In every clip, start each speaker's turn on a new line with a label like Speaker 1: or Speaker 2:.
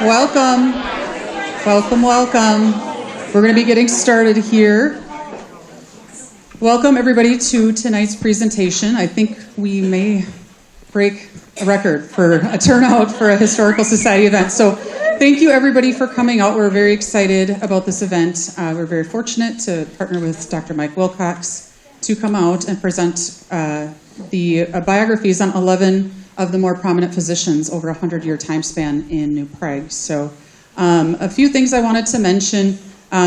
Speaker 1: Welcome. Welcome, welcome. We're going to be getting started here. Welcome, everybody, to tonight's presentation. I think we may break a record for a turnout for a Historical Society event. So thank you, everybody, for coming out. We're very excited about this event. We're very fortunate to partner with Dr. Mike Wilcox to come out and present the biographies on 11 of the more prominent physicians over a 100-year time span in New Prague. So a few things I wanted to mention.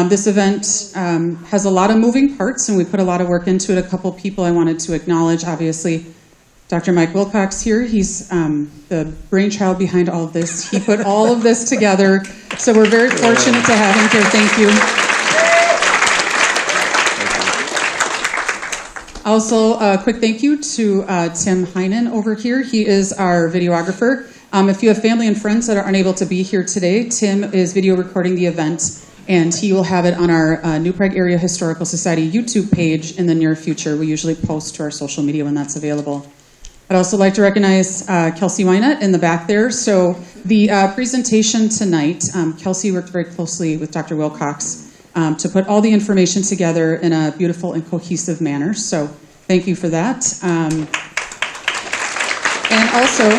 Speaker 1: This event has a lot of moving parts, and we put a lot of work into it. A couple people I wanted to acknowledge, obviously, Dr. Mike Wilcox here. He's the brainchild behind all of this. He put all of this together, so we're very fortunate to have him here. Thank you. Also, a quick thank you to Tim Heinen over here. He is our videographer. If you have family and friends that are unable to be here today, Tim is video recording the event, and he will have it on our New Prague Area Historical Society YouTube page in the near future. We usually post to our social media when that's available. I'd also like to recognize Kelsey Wynett in the back there. So the presentation tonight, Kelsey worked very closely with Dr. Wilcox to put all the information together in a beautiful and cohesive manner. So thank you for that. And also,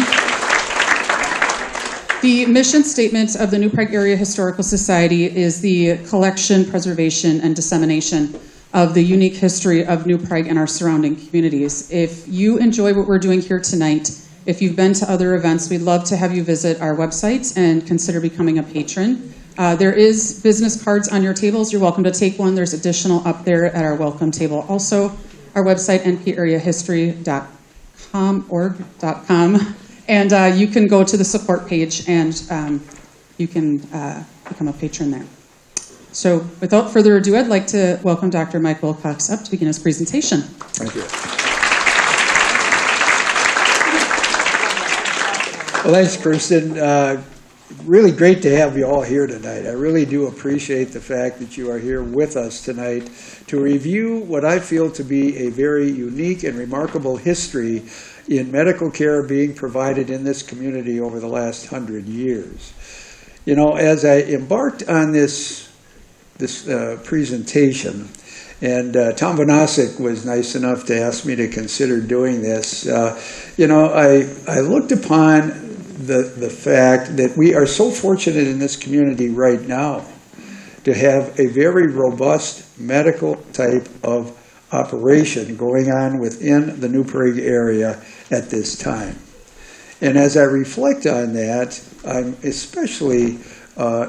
Speaker 1: the mission statement of the New Prague Area Historical Society is the collection, preservation, and dissemination of the unique history of New Prague and our surrounding communities. If you enjoy what we're doing here tonight, if you've been to other events, we'd love to have you visit our website and consider becoming a patron. There is business cards on your tables. You're welcome to take one. There's additional up there at our welcome table. Also, our website, npareahistory.com, and you can go to the support page and you can become a patron there. So without further ado, I'd like to welcome Dr. Mike Wilcox up to begin his presentation.
Speaker 2: Thank you. Well, thanks, Kirsten. Really great to have you all here tonight. I really do appreciate the fact that you are here with us tonight to review what I feel to be a very unique and remarkable history in medical care being provided in this community over the last 100 years. You know, as I embarked on this presentation, and Tom Vanasek was nice enough to ask me to consider doing this, you know, I looked upon the fact that we are so fortunate in this community right now to have a very robust medical type of operation going on within the New Prague area at this time. And as I reflect on that, I'm especially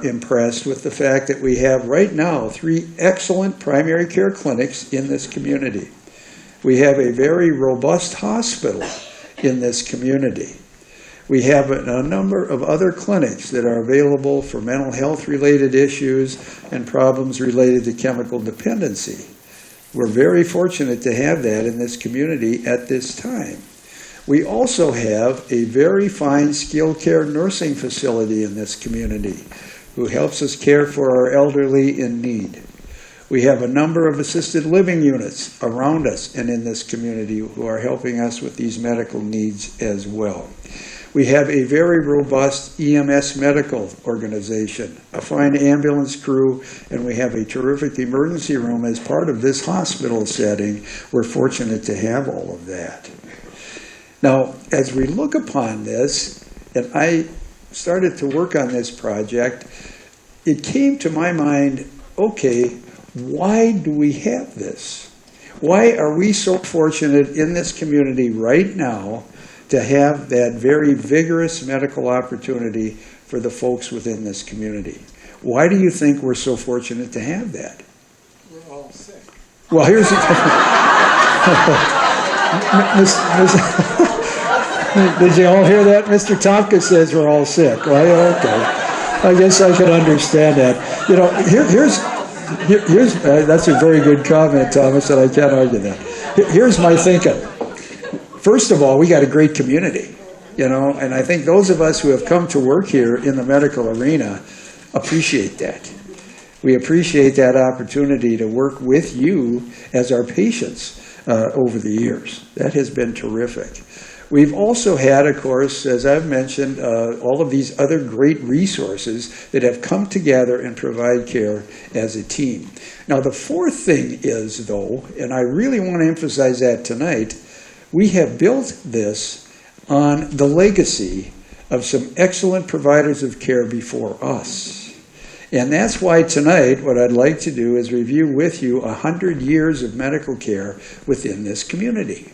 Speaker 2: impressed with the fact that we have right now 3 excellent primary care clinics in this community. We have a very robust hospital in this community. We have a number of other clinics that are available for mental health related issues and problems related to chemical dependency. We're very fortunate to have that in this community at this time. We also have a very fine skilled care nursing facility in this community who helps us care for our elderly in need. We have a number of assisted living units around us and in this community who are helping us with these medical needs as well. We have a very robust EMS medical organization, a fine ambulance crew, and we have a terrific emergency room as part of this hospital setting. We're fortunate to have all of that. Now, as we look upon this, and I started to work on this project, it came to my mind, okay, why do we have this? Why are we so fortunate in this community right now to have that very vigorous medical opportunity for the folks within this community? Why do you think we're so fortunate to have that?
Speaker 3: We're all sick.
Speaker 2: Well, here's the Did you all hear that? Mr. Tompkins says we're all sick, right? Okay. I guess I can understand that. You know, here's that's a very good comment, Thomas, and I can't argue that. Here's my thinking. First of all, we got a great community, you know, and I think those of us who have come to work here in the medical arena appreciate that. We appreciate that opportunity to work with you as our patients over the years. That has been terrific. We've also had, of course, as I've mentioned, all of these other great resources that have come together and provide care as a team. Now, the fourth thing is, though, and I really want to emphasize that tonight, we have built this on the legacy of some excellent providers of care before us. And that's why tonight what I'd like to do is review with you 100 years of medical care within this community.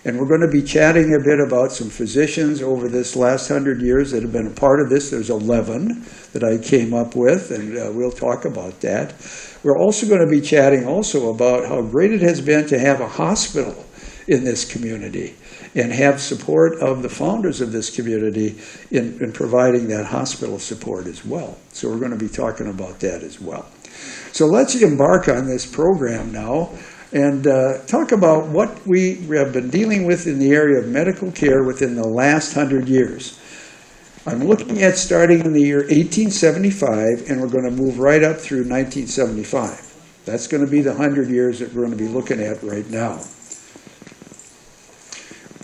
Speaker 2: And we're going to be chatting a bit about some physicians over this last 100 years that have been a part of this. There's 11 that I came up with, and we'll talk about that. We're also going to be chatting also about how great it has been to have a hospital in this community and have support of the founders of this community in providing that hospital support as well. So we're going to be talking about that as well. So let's embark on this program now and talk about what we have been dealing with in the area of medical care within the last 100 years. I'm looking at starting in the year 1875, and we're going to move right up through 1975. That's going to be the 100 years that we're going to be looking at right now.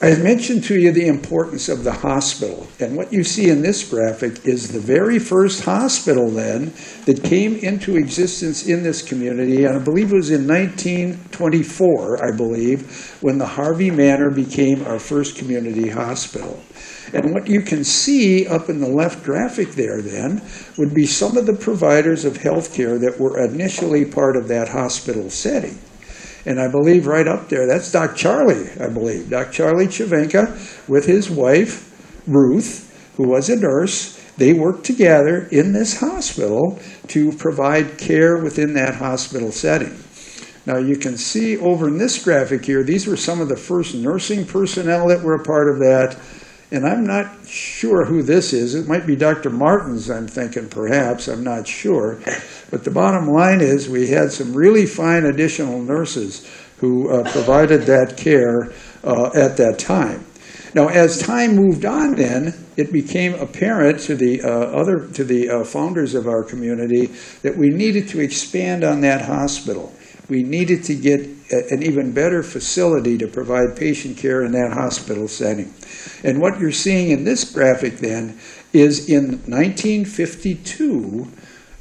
Speaker 2: I mentioned to you the importance of the hospital, and what you see in this graphic is the very first hospital then that came into existence in this community, and I believe it was in 1924, I believe, when the Harvey Manor became our first community hospital. And what you can see up in the left graphic there then would be some of the providers of health care that were initially part of that hospital setting. And I believe right up there, that's Doc Charlie, I believe. Doc Charlie Chavenka with his wife, Ruth, who was a nurse. They worked together in this hospital to provide care within that hospital setting. Now you can see over in this graphic here, these were some of the first nursing personnel that were a part of that. And I'm not sure who this is. It might be Dr. Martins, I'm thinking, perhaps. I'm not sure. But the bottom line is we had some really fine additional nurses who provided that care at that time. Now, as time moved on then, it became apparent to the founders of our community that we needed to expand on that hospital. We needed to get an even better facility to provide patient care in that hospital setting. And what you're seeing in this graphic then is in 1952,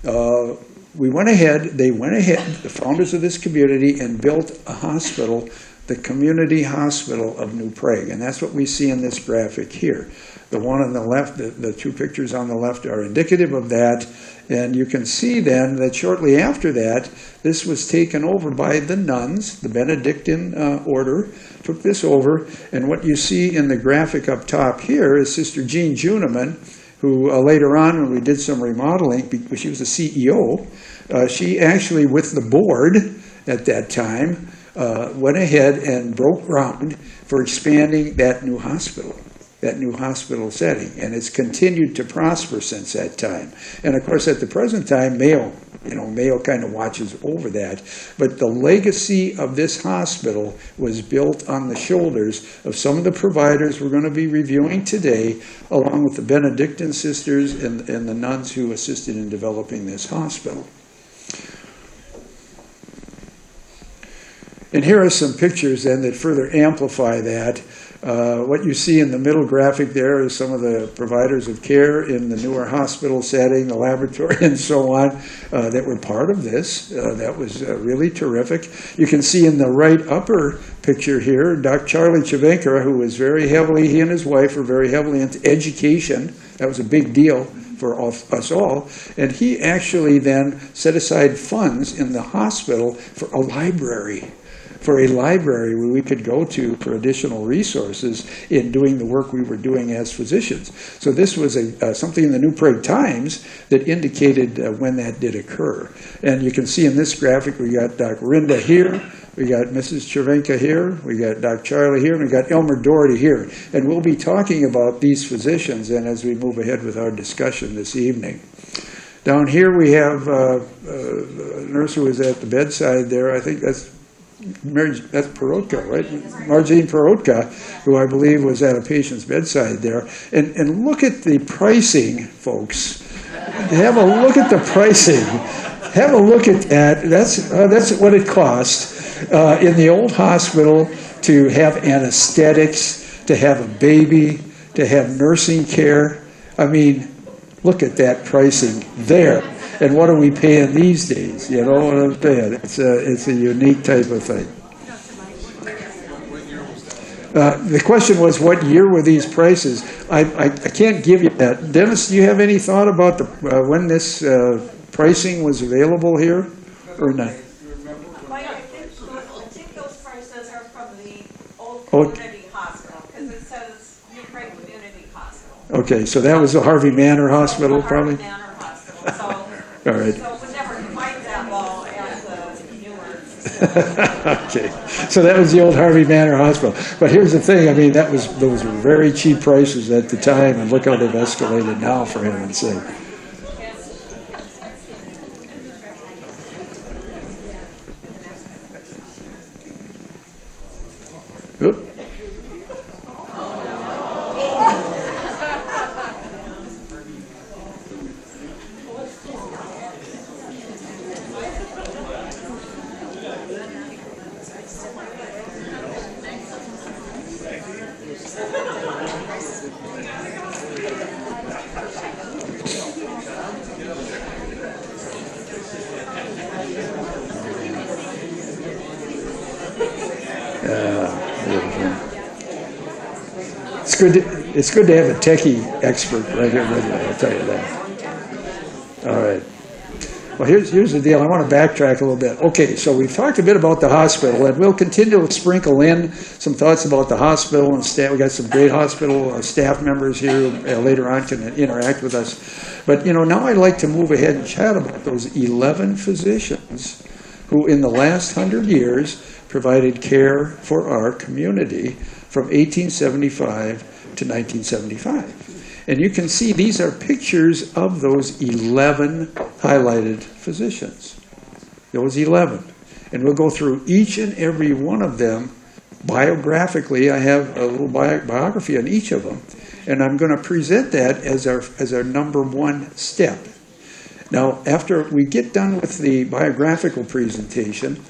Speaker 2: they went ahead, the founders of this community, and built a hospital, the Community Hospital of New Prague. And that's what we see in this graphic here. The one on the left, the two pictures on the left are indicative of that. And you can see then that shortly after that, this was taken over by the nuns. The Benedictine order took this over. And what you see in the graphic up top here is Sister Jean Juneman, who later on, when we did some remodeling, because she was the CEO, she actually, with the board at that time, went ahead and broke ground for expanding that new hospital setting. And it's continued to prosper since that time. And of course, at the present time, Mayo kind of watches over that. But the legacy of this hospital was built on the shoulders of some of the providers we're going to be reviewing today, along with the Benedictine sisters and the nuns who assisted in developing this hospital. And here are some pictures then that further amplify that. What you see in the middle graphic there is some of the providers of care in the newer hospital setting, the laboratory, and so on, that were part of this. That was really terrific. You can see in the right upper picture here, Dr. Charlie Chavenka, who was he and his wife were very heavily into education. That was a big deal for us all. And he actually then set aside funds in the hospital for a library where we could go to for additional resources in doing the work we were doing as physicians. So this was something in the New Prague Times that indicated when that did occur. And you can see in this graphic, we got Dr. Rinda here, we got Mrs. Chavenka here, we got Dr. Charlie here, and we got Elmer Doherty here. And we'll be talking about these physicians and as we move ahead with our discussion this evening. Down here we have a nurse who was at the bedside there. I think that's Perotka, right? Marjane Perotka, who I believe was at a patient's bedside there. And look at the pricing, folks. Have a look at the pricing. Have a look at that. That's what it cost in the old hospital to have anesthetics, to have a baby, to have nursing care. I mean, look at that pricing there. And what are we paying these days? You know what I'm saying? It's a unique type of thing. The question was, what year were these prices? I can't give you that. Dennis, do you have any thought about when this pricing was available here or not?
Speaker 3: I think those prices are from the old community hospital, because it says New Prague Community Hospital.
Speaker 2: Okay, so that was the Harvey Manor Hospital, probably?
Speaker 3: Harvey Manor Hospital. So,
Speaker 2: all right.
Speaker 3: So it was never quite that low as the newer facility.
Speaker 2: Okay, so that was the old Harvey Manor Hospital. But here's the thing, I mean, those were very cheap prices at the time, and look how they've escalated now, for heaven's sake. Oop. It's good to have a techie expert right here with you, I'll tell you that. All right. Well, here's the deal. I want to backtrack a little bit. Okay, so we've talked a bit about the hospital, and we'll continue to sprinkle in some thoughts about the hospital and staff. We got some great hospital staff members here later on can interact with us. But, you know, now I'd like to move ahead and chat about those 11 physicians who in the last 100 years provided care for our community from 1875 to 1975. And you can see these are pictures of those 11 highlighted physicians. Those 11. And we'll go through each and every one of them biographically. I have a little biography on each of them. And I'm going to present that as our number one step. Now, after we get done with the biographical presentation,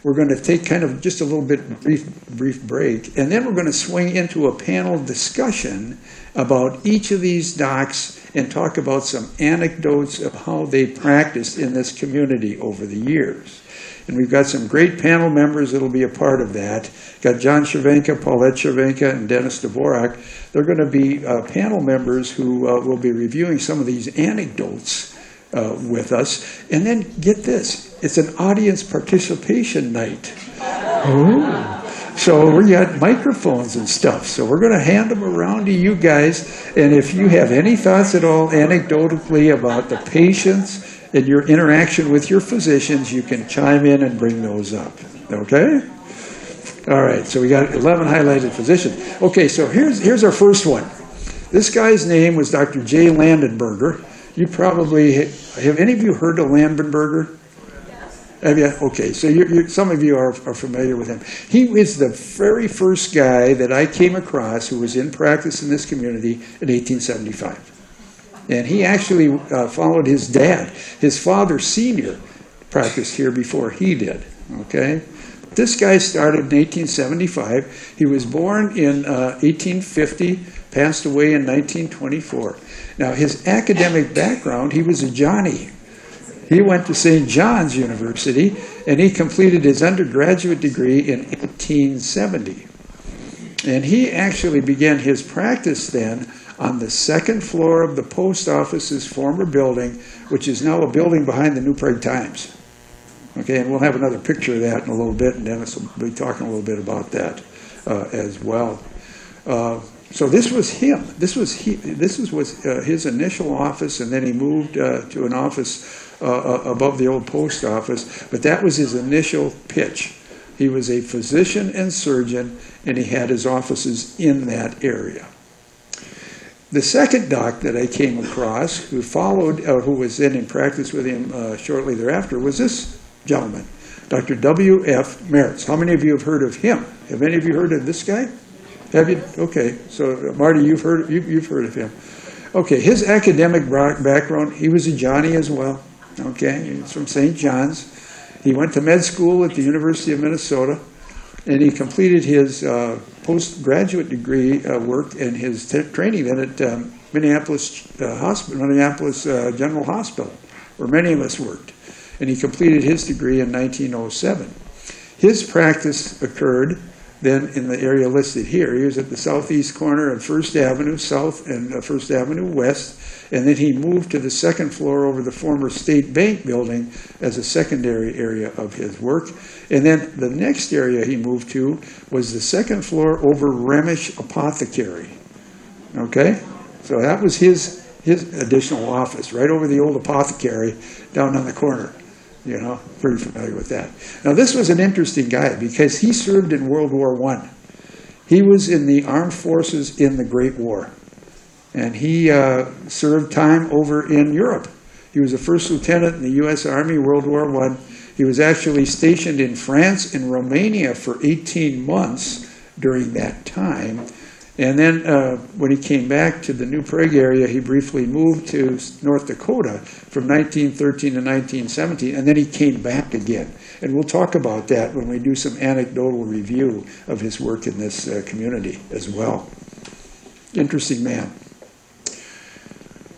Speaker 2: we're going to take kind of just a little bit brief break, and then we're going to swing into a panel discussion about each of these docs and talk about some anecdotes of how they practiced in this community over the years. And we've got some great panel members that'll be a part of that. Got John Cervenka, Paulette Cervenka, and Dennis Dvorak. They're going to be panel members who will be reviewing some of these anecdotes with us. And then get this, it's an audience participation night. Oh. So we got microphones and stuff. So we're going to hand them around to you guys. And if you have any thoughts at all anecdotally about the patients and your interaction with your physicians, you can chime in and bring those up. Okay? All right, so we got 11 highlighted physicians. Okay, so here's our first one. This guy's name was Dr. J. Landenberger. You probably, have any of you heard of Landenberger? Yes. Have you? Okay, so some of you are familiar with him. He was the very first guy that I came across who was in practice in this community in 1875. And he actually followed his dad. His father, Senior, practiced here before he did. Okay? This guy started in 1875. He was born in 1850, passed away in 1924. Now, his academic background, he was a Johnny. He went to St. John's University, and he completed his undergraduate degree in 1870. And he actually began his practice then on the second floor of the post office's former building, which is now a building behind the New Prague Times. Okay, and we'll have another picture of that in a little bit, and Dennis will be talking a little bit about that as well. So this was him. This was his initial office, and then he moved to an office above the old post office. But that was his initial pitch. He was a physician and surgeon, and he had his offices in that area. The second doc that I came across, who followed, who was then in practice with him shortly thereafter, was this gentleman, Dr. W.F. Meritz. How many of you have heard of him? Have any of you heard of this guy? Have you? Okay, so Marty, you've heard of him. Okay, his academic background, he was a Johnny as well. Okay, he's from St. John's. He went to med school at the University of Minnesota. And he completed his postgraduate degree work and his training then at Minneapolis General Hospital, where many of us worked. And he completed his degree in 1907. His practice occurred then in the area listed here. He was at the southeast corner of First Avenue South and First Avenue West, and then he moved to the second floor over the former State Bank building as a secondary area of his work. And then the next area he moved to was the second floor over Remish Apothecary. Okay? So that was his additional office, right over the old apothecary down on the corner. You know, pretty familiar with that. Now, this was an interesting guy because he served in World War I. He was in the armed forces in the Great War. And he served time over in Europe. He was a first lieutenant in the U.S. Army, World War I. He was actually stationed in France and Romania for 18 months during that time. And then when he came back to the New Prague area, he briefly moved to North Dakota from 1913 to 1917, and then he came back again. And we'll talk about that when we do some anecdotal review of his work in this community as well. Interesting man.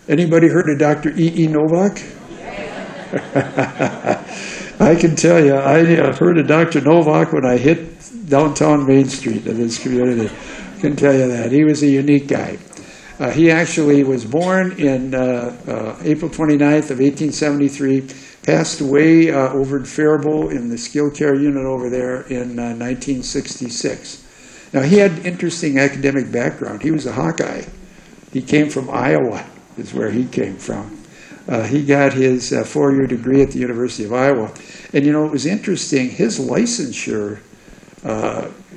Speaker 2: Anybody heard of Dr. E.E. Novak? I can tell you, I heard of Dr. Novak when I hit downtown Main Street of this community. I can tell you that. He was a unique guy. He actually was born in April 29th of 1873, passed away over in Faribault in the skilled care unit over there in 1966. Now, he had interesting academic background. He was a Hawkeye. He came from Iowa, is where he came from. He got his four-year degree at the University of Iowa. And, you know, it was interesting. His licensure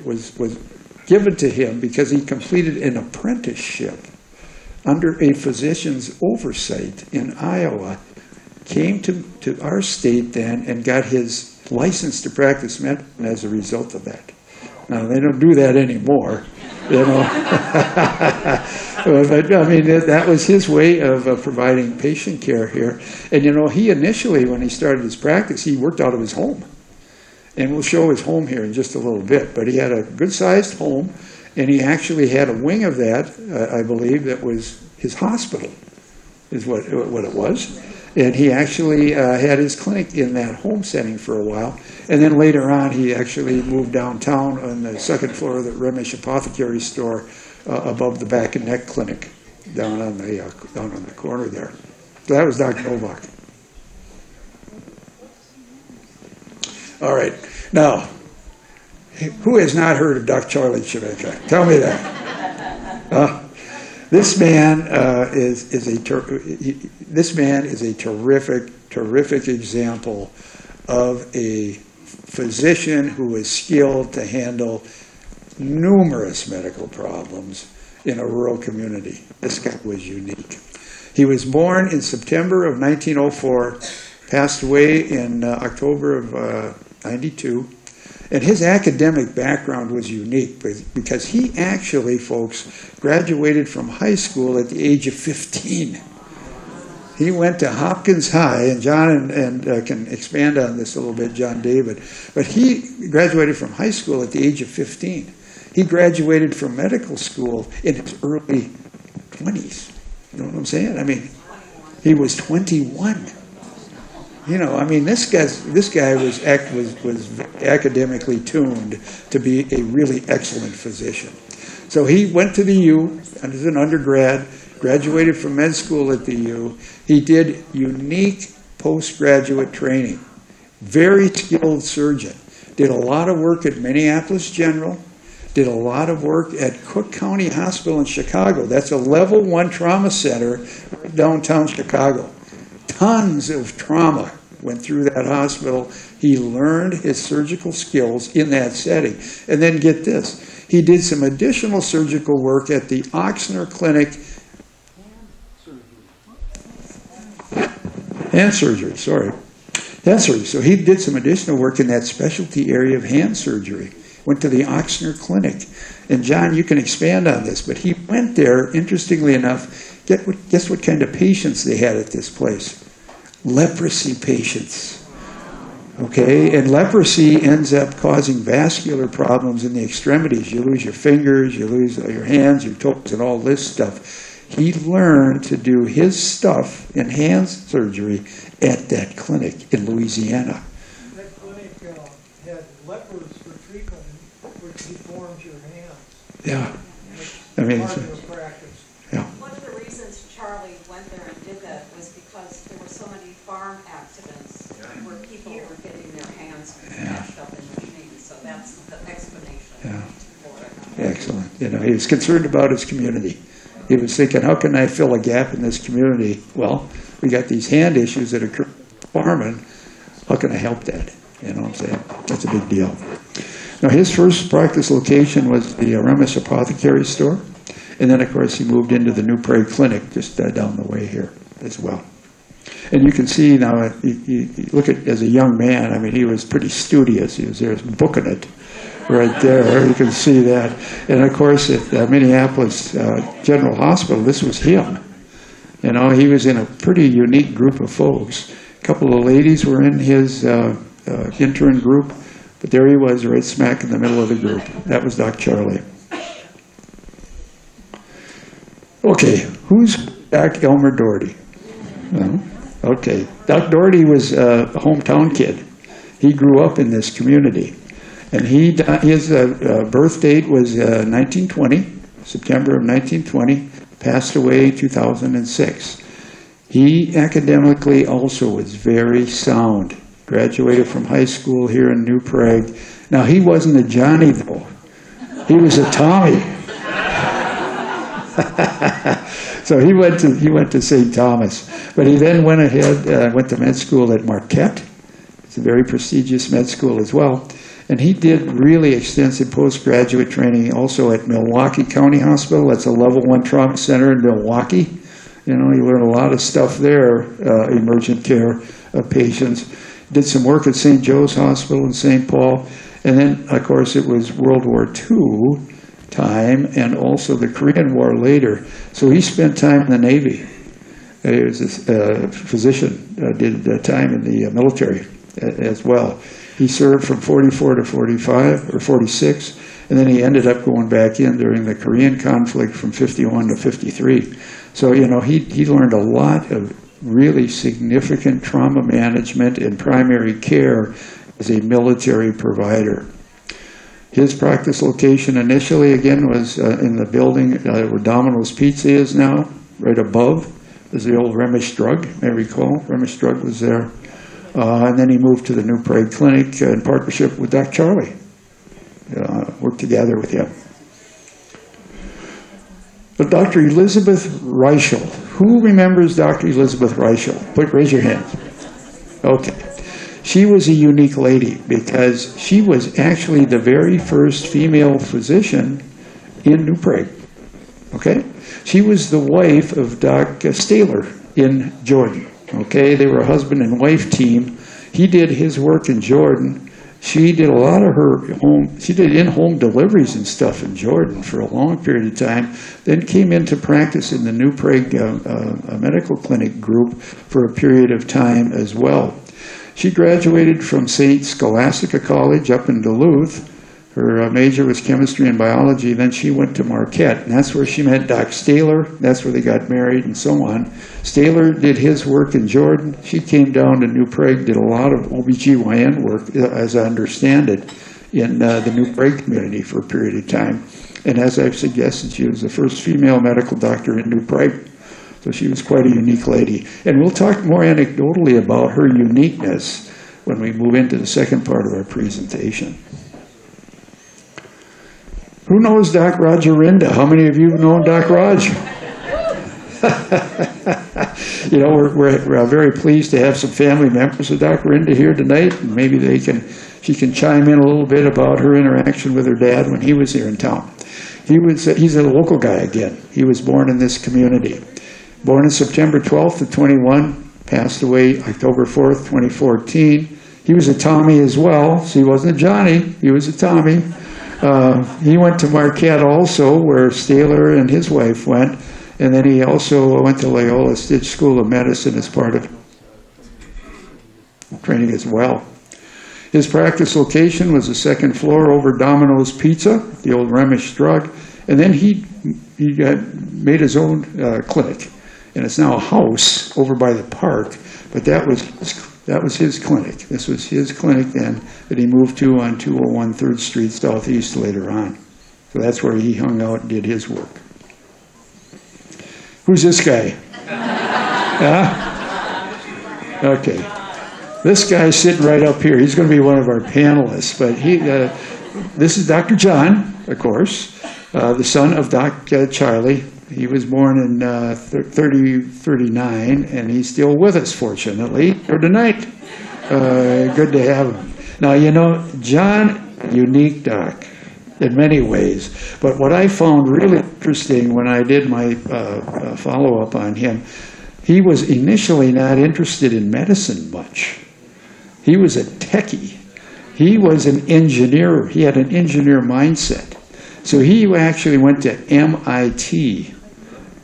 Speaker 2: was given to him because he completed an apprenticeship under a physician's oversight in Iowa, came to our state then and got his license to practice medicine as a result of that. Now, they don't do that anymore, you know. But, I mean, that was his way of providing patient care here. And, you know, he initially, when he started his practice, he worked out of his home. And we'll show his home here in just a little bit. But he had a good-sized home, and he actually had a wing of that, I believe, that was his hospital, is what it was. And he actually had his clinic in that home setting for a while. And then later on, he actually moved downtown on the second floor of the Remish Apothecary store above the back and neck clinic down on the corner there. So that was Dr. Novak. All right. Now, who has not heard of Dr. Charlie Chivenka? Tell me that. This man is a terrific example of a physician who is skilled to handle numerous medical problems in a rural community. This guy was unique. He was born in September of 1904, passed away in October of 92. And his academic background was unique because he actually, folks, graduated from high school at the age of 15. He went to Hopkins High, and John can expand on this a little bit, John David, but he graduated from high school at the age of 15. He graduated from medical school in his early 20s. You know what I'm saying? I mean, he was 21. You know, I mean, this guy was academically tuned to be a really excellent physician. So he went to the U as an undergrad, graduated from med school at the U. He did unique postgraduate training. Very skilled surgeon. Did a lot of work at Minneapolis General. Did a lot of work at Cook County Hospital in Chicago. That's a level 1 trauma center downtown Chicago. Tons of trauma went through that hospital. He learned his surgical skills in that setting. And then get this, he did some additional surgical work at the Oxner Clinic. Hand surgery. So he did some additional work in that specialty area of hand surgery. Went to the Oxner Clinic. And John, you can expand on this, but he went there, interestingly enough, guess what kind of patients they had at this place? Leprosy patients. Okay, and leprosy ends up causing vascular problems in the extremities. You lose your fingers, you lose your hands, your toes, and all this stuff. He learned to do his stuff in hand surgery at that clinic in Louisiana.
Speaker 4: That clinic had lepers for treatment, which deforms your hands.
Speaker 2: Yeah.
Speaker 4: I
Speaker 2: mean,
Speaker 4: part of the practice.
Speaker 2: Yeah.
Speaker 3: One of the reasons Charlie went there and did that was because there were so many farm accidents where people were getting their hands smashed up in machines. So that's the explanation
Speaker 2: Yeah.
Speaker 3: for it.
Speaker 2: Excellent. You know, he was concerned about his community. He was thinking, how can I fill a gap in this community? Well, we got these hand issues that occur farming. How can I help that? You know what I'm saying? That's a big deal. Now, his first practice location was the Remus Apothecary Store. And then, of course, he moved into the New Prague Clinic just down the way here as well. And you can see now, you look at, as a young man, I mean, he was pretty studious. He was there booking it right there. You can see that. And, of course, at Minneapolis General Hospital, this was him. You know, he was in a pretty unique group of folks. A couple of ladies were in his intern group, but there he was right smack in the middle of the group. That was Doc Charlie. Okay, who's Doc Elmer Doherty? No? Okay, Doc Doherty was a hometown kid. He grew up in this community. And his birth date was 1920, September of 1920, passed away in 2006. He academically also was very sound. Graduated from high school here in New Prague. Now, he wasn't a Johnny, though. He was a Tommy. So he went to St. Thomas. But he then went ahead, went to med school at Marquette. It's a very prestigious med school as well. And he did really extensive postgraduate training also at Milwaukee County Hospital. That's a level 1 trauma center in Milwaukee. You know, he learned a lot of stuff there, emergent care of patients. Did some work at St. Joe's Hospital in St. Paul. And then, of course, it was World War II time and also the Korean War later. So he spent time in the Navy. He was a physician, did time in the military as well. He served from 44 to 45 or 46, and then he ended up going back in during the Korean conflict from 51 to 53. So, you know, he learned a lot of really significant trauma management and primary care as a military provider. His practice location initially, again, was in the building where Domino's Pizza is now, right above. There's the old Remus Drug, you may recall. Remus Drug was there. And then he moved to the New Prague Clinic in partnership with Dr. Charlie. Worked together with him. But Dr. Elizabeth Reichel. Who remembers Dr. Elizabeth Reichel? Raise your hand. Okay. She was a unique lady because she was actually the very first female physician in New Prague. Okay? She was the wife of Dr. Staler in Jordan. Okay? They were a husband and wife team. He did his work in Jordan. She did a lot of she did in-home deliveries and stuff in Jordan for a long period of time, then came into practice in the New Prague Medical Clinic group for a period of time as well. She graduated from St. Scholastica College up in Duluth. Her major was chemistry and biology. Then she went to Marquette, and that's where she met Doc Staler. That's where they got married and so on. Staler did his work in Jordan. She came down to New Prague, did a lot of OBGYN work, as I understand it, in the New Prague community for a period of time. And as I've suggested, she was the first female medical doctor in New Prague. So she was quite a unique lady. And we'll talk more anecdotally about her uniqueness when we move into the second part of our presentation. Who knows Doc Roger Rinda? How many of you have known Doc Roger? You know, we're very pleased to have some family members of Doc Rinda here tonight, and maybe she can chime in a little bit about her interaction with her dad when he was here in town. He's a local guy again. He was born in this community. Born on September 12th of 21, passed away October 4th, 2014. He was a Tommy as well, so he wasn't a Johnny, he was a Tommy. He went to Marquette also, where Staler and his wife went, and then he also went to Loyola Stitch School of Medicine as part of training as well. His practice location was the second floor over Domino's Pizza, the old Remish drug, and then he made his own clinic, and it's now a house over by the park. But that was his clinic. This was his clinic then that he moved to on 201 3rd Street Southeast later on. So that's where he hung out and did his work. Who's this guy? Okay. This guy's sitting right up here. He's going to be one of our panelists. But this is Dr. John, of course, the son of Doc Charlie. He was born in 39, and he's still with us, fortunately, for tonight. Good to have him. Now, you know, John, unique doc in many ways. But what I found really interesting when I did my follow-up on him, he was initially not interested in medicine much. He was a techie. He was an engineer. He had an engineer mindset. So he actually went to MIT,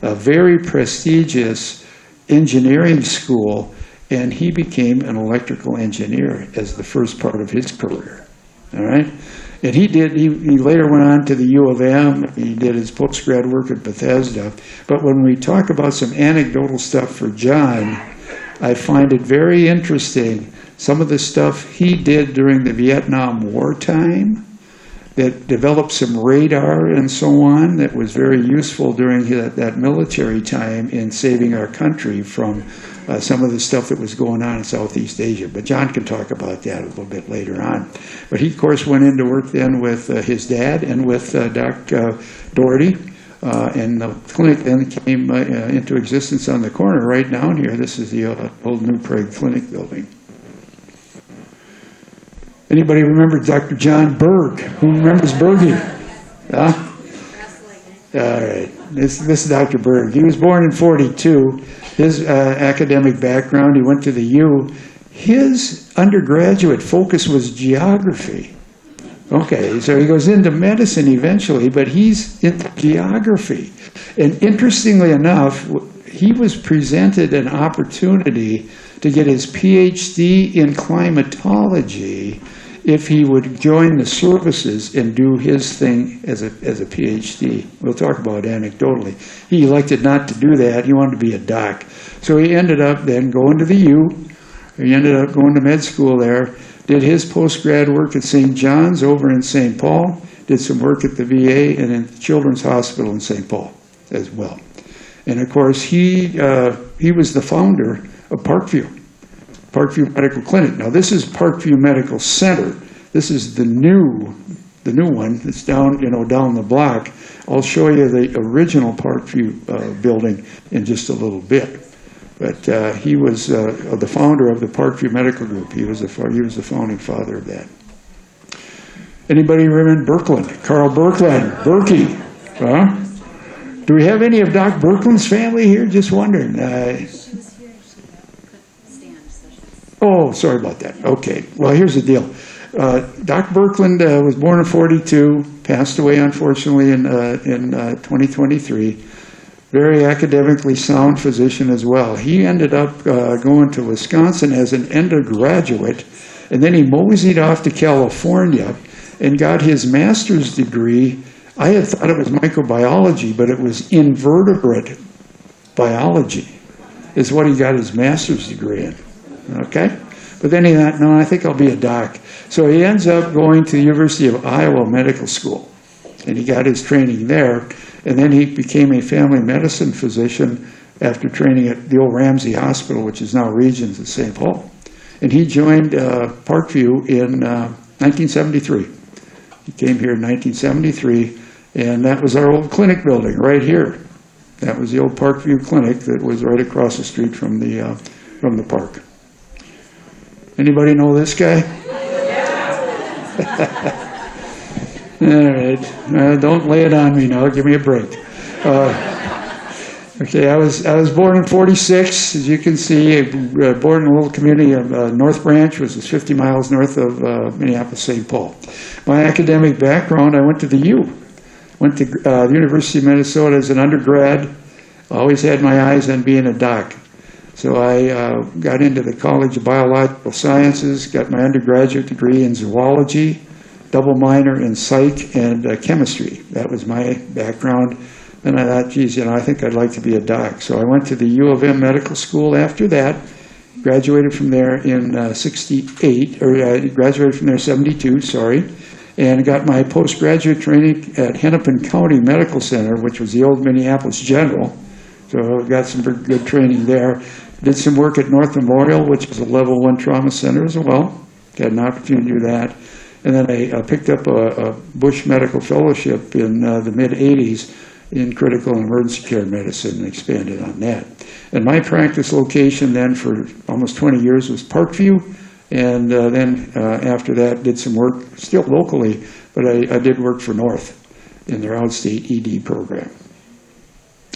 Speaker 2: a very prestigious engineering school, and he became an electrical engineer as the first part of his career. All right? And he later went on to the U of M. He did his postgrad work at Bethesda. But when we talk about some anecdotal stuff for John, I find it very interesting, some of the stuff he did during the Vietnam War time that developed some radar and so on that was very useful during that military time in saving our country from some of the stuff that was going on in Southeast Asia. But John can talk about that a little bit later on. But he, of course, went into work then with his dad and with Doc Doherty. And the clinic then came into existence on the corner right down here. This is the old New Prague Clinic building. Anybody remember Dr. John Berg? Who remembers Bergie? Huh? All right. This is Dr. Berg. He was born in 42. His academic background, he went to the U. His undergraduate focus was geography. Okay, so he goes into medicine eventually, but he's into geography. And interestingly enough, he was presented an opportunity to get his PhD in climatology if he would join the services and do his thing as a PhD. We'll talk about anecdotally. He elected not to do that. He wanted to be a doc. So he ended up then going to the U. He ended up going to med school there, did his postgrad work at St. John's over in St. Paul, did some work at the VA and in the Children's Hospital in St. Paul as well. And of course, he was the founder of Parkview Medical Clinic. Now this is Parkview Medical Center. This is the new one. It's down the block. I'll show you the original Parkview building in just a little bit. But he was the founder of the Parkview Medical Group. He was the founding father of that. Anybody remember Birkeland? Carl Birkeland, Berkey. Huh? Do we have any of Doc Birkeland's family here? Just wondering. Oh, sorry about that. Okay. Well, here's the deal. Doc Birkeland was born in 42, passed away, unfortunately, in 2023. Very academically sound physician as well. He ended up going to Wisconsin as an undergraduate, and then he moseyed off to California and got his master's degree. I had thought it was microbiology, but it was invertebrate biology is what he got his master's degree in. Okay? But then he thought, no, I think I'll be a doc. So he ends up going to the University of Iowa Medical School, and he got his training there. And then he became a family medicine physician after training at the old Ramsey Hospital, which is now Regions at St. Paul. And he joined Parkview in 1973. He came here in 1973, and that was our old clinic building right here. That was the old Parkview Clinic that was right across the street from the park. Anybody know this guy? All right. Don't lay it on me now. Give me a break. Okay, I was born in 46, as you can see. Born in a little community of North Branch, which is 50 miles north of Minneapolis, St. Paul. My academic background, I went to the U. Went to the University of Minnesota as an undergrad. Always had my eyes on being a doc. So I got into the College of Biological Sciences, got my undergraduate degree in zoology, double minor in psych and chemistry. That was my background. And I thought, geez, I think I'd like to be a doc. So I went to the U of M Medical School after that, graduated from there in graduated from there 72, sorry, and got my postgraduate training at Hennepin County Medical Center, which was the old Minneapolis General. So I got some very good training there. Did some work at North Memorial, which is a level 1 trauma center as well. Got an opportunity to do that. And then I picked up a Bush Medical Fellowship in the mid-'80s in critical and emergency care medicine and expanded on that. And my practice location then for almost 20 years was Parkview. And then after that did some work, still locally, but I did work for North in their outstate ED program.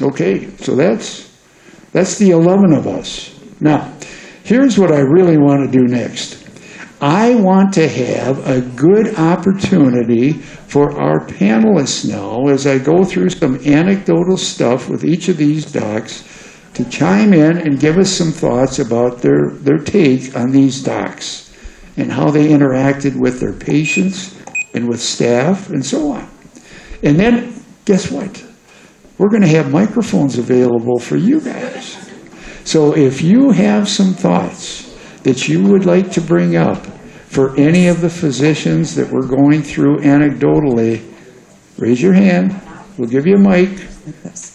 Speaker 2: Okay, so that's the 11 of us. Now, here's what I really want to do next. I want to have a good opportunity for our panelists now, as I go through some anecdotal stuff with each of these docs, to chime in and give us some thoughts about their take on these docs and how they interacted with their patients and with staff and so on. And then, guess what? We're going to have microphones available for you guys. So if you have some thoughts that you would like to bring up for any of the physicians that we're going through anecdotally, raise your hand. We'll give you a mic.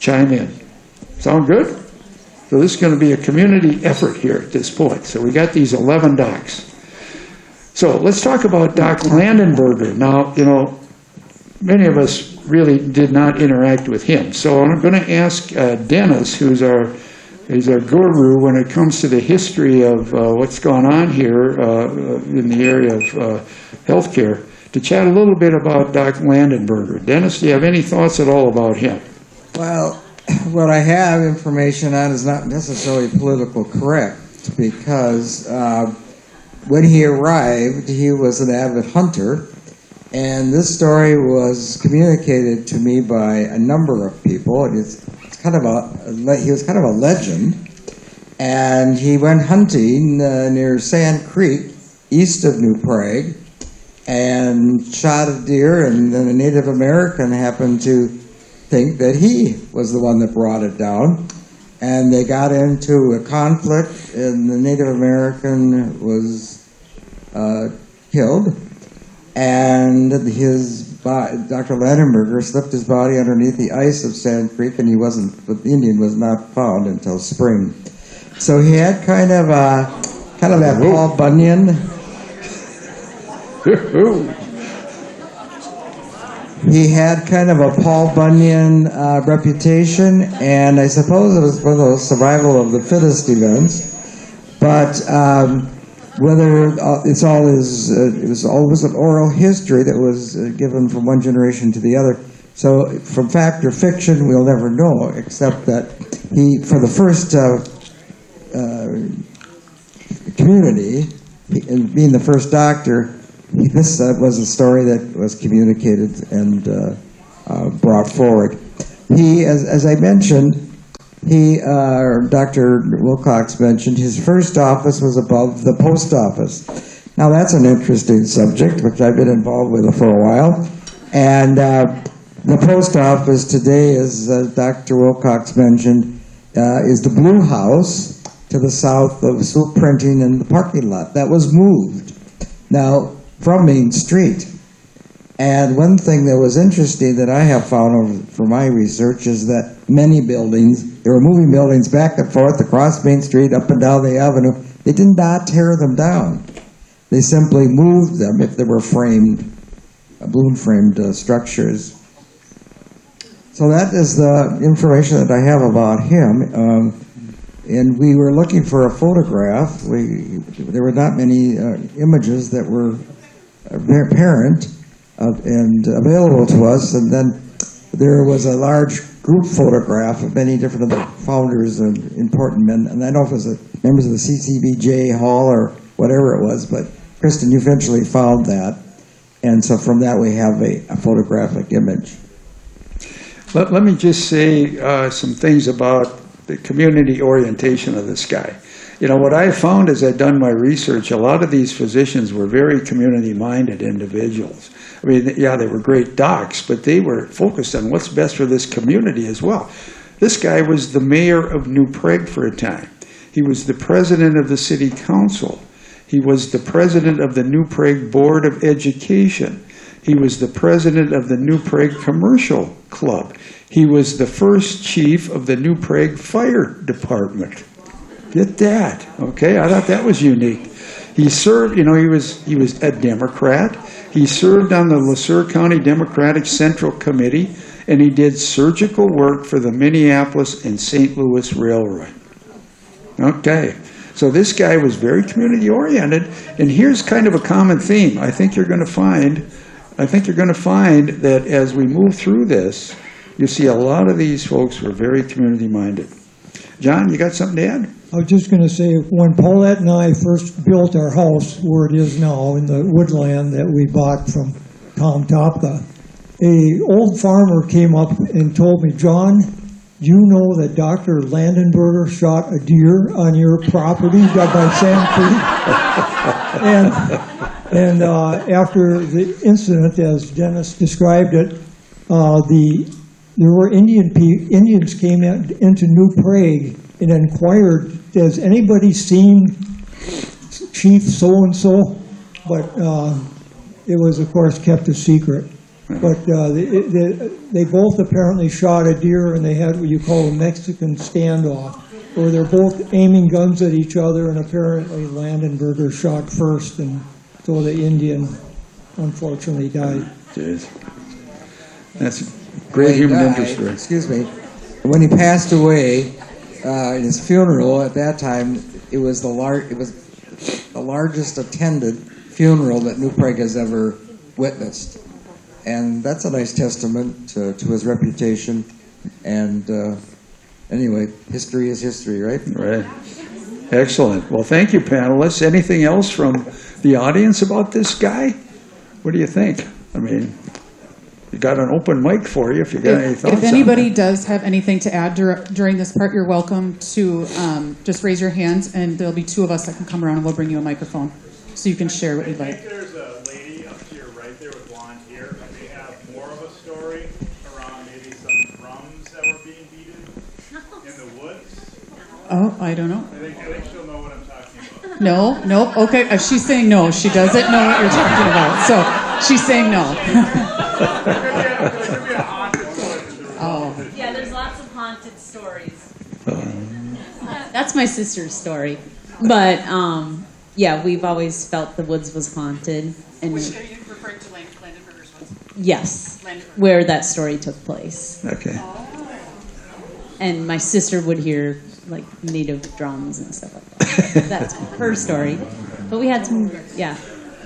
Speaker 2: Chime in. Sound good? So this is going to be a community effort here at this point. So we got these 11 docs. So let's talk about Doc Landenberger. Now, many of us really did not interact with him. So I'm going to ask Dennis, who's our guru when it comes to the history of what's gone on here in the area of healthcare, to chat a little bit about Doc Landenberger. Dennis, do you have any thoughts at all about him?
Speaker 5: Well, what I have information on is not necessarily politically correct, because when he arrived, he was an avid hunter, and this story was communicated to me by a number of people. He was kind of a legend, and he went hunting near Sand Creek, east of New Prague, and shot a deer, and then a Native American happened to think that he was the one that brought it down, and they got into a conflict, and the Native American was killed, and Dr. Landenberger slipped his body underneath the ice of Sand Creek, and the Indian was not found until spring. So he had kind of that Paul Bunyan. He had kind of a Paul Bunyan reputation, and I suppose it was one of those survival of the fittest events. But whether it was always an oral history that was given from one generation to the other. So from fact or fiction, we'll never know, except that he, for the first community, being the first doctor, this was a story that was communicated and brought forward. He, as I mentioned, Dr. Wilcox mentioned, his first office was above the post office. Now that's an interesting subject, which I've been involved with for a while. And the post office today, as Dr. Wilcox mentioned, is the Blue House to the south of Swoop Printing in the parking lot. That was moved now from Main Street. And one thing that was interesting that I have found from my research is that many buildings, they were moving buildings back and forth across Main Street, up and down the avenue. They did not tear them down. They simply moved them if they were framed, balloon-framed structures. So that is the information that I have about him. And we were looking for a photograph. There were not many images that were apparent and available to us, and then there was a large group photograph of many different of the founders and important men, and I don't know if it was members of the CCBJ Hall or whatever it was, but Kristen, you eventually found that, and so from that we have a photographic image.
Speaker 2: Let me just say some things about the community orientation of this guy. You know, what I found as I'd done my research, a lot of these physicians were very community-minded individuals. I mean, yeah, they were great docs, but they were focused on what's best for this community as well. This guy was the mayor of New Prague for a time. He was the president of the city council. He was the president of the New Prague Board of Education. He was the president of the New Prague Commercial Club. He was the first chief of the New Prague Fire Department. Get that, okay? I thought that was unique. He served, you know, he was a Democrat. He served on the LeSueur County Democratic Central Committee, and he did surgical work for the Minneapolis and St. Louis Railroad. Okay, so this guy was very community-oriented, and here's kind of a common theme. I think you're going to find that as we move through this, you see a lot of these folks were very community-minded. John, you got something to add?
Speaker 4: I was just going to say, when Paulette and I first built our house where it is now in the woodland that we bought from Tom Topka, an old farmer came up and told me, John, you know that Dr. Landenberger shot a deer on your property by Sand Creek? and after the incident, as Dennis described it, there were Indians came into New Prague and inquired, has anybody seen Chief so-and-so? But it was, of course, kept a secret. But they both apparently shot a deer, and they had what you call a Mexican standoff, where they're both aiming guns at each other, and apparently Landenberger shot first, and so the Indian unfortunately died.
Speaker 2: Jeez. That's great human interest.
Speaker 5: Excuse me. When he passed away, in his funeral at that time, it was the largest attended funeral that New Prague has ever witnessed. And that's a nice testament to his reputation. And anyway, history is history, right?
Speaker 2: Right. Excellent. Well, thank you, panelists. Anything else from the audience about this guy? What do you think? I mean, we got an open mic for you if you got any thoughts.
Speaker 1: If anybody does have anything to add during this part, you're welcome to just raise your hands, and there'll be two of us that can come around, and we'll bring you a microphone so you can share what you'd like.
Speaker 6: There's a lady up to your right there with blonde hair, and they have more of a story around maybe some drums that were being beaten in the woods.
Speaker 1: Oh, I don't know.
Speaker 6: I think she'll know what I'm talking about.
Speaker 1: No, okay. She's saying no. She doesn't know what you're talking about. So she's saying no.
Speaker 7: Oh. Yeah, there's lots of haunted stories. That's my sister's story. But, yeah, we've always felt the woods was haunted. And
Speaker 1: Which are you referring to Landenberger's woods?
Speaker 7: yes,
Speaker 1: Landenberger.
Speaker 7: where that story took place.
Speaker 2: Okay.
Speaker 7: And my sister would hear, like, native drums and stuff like that. That's her story. But we had some, yeah,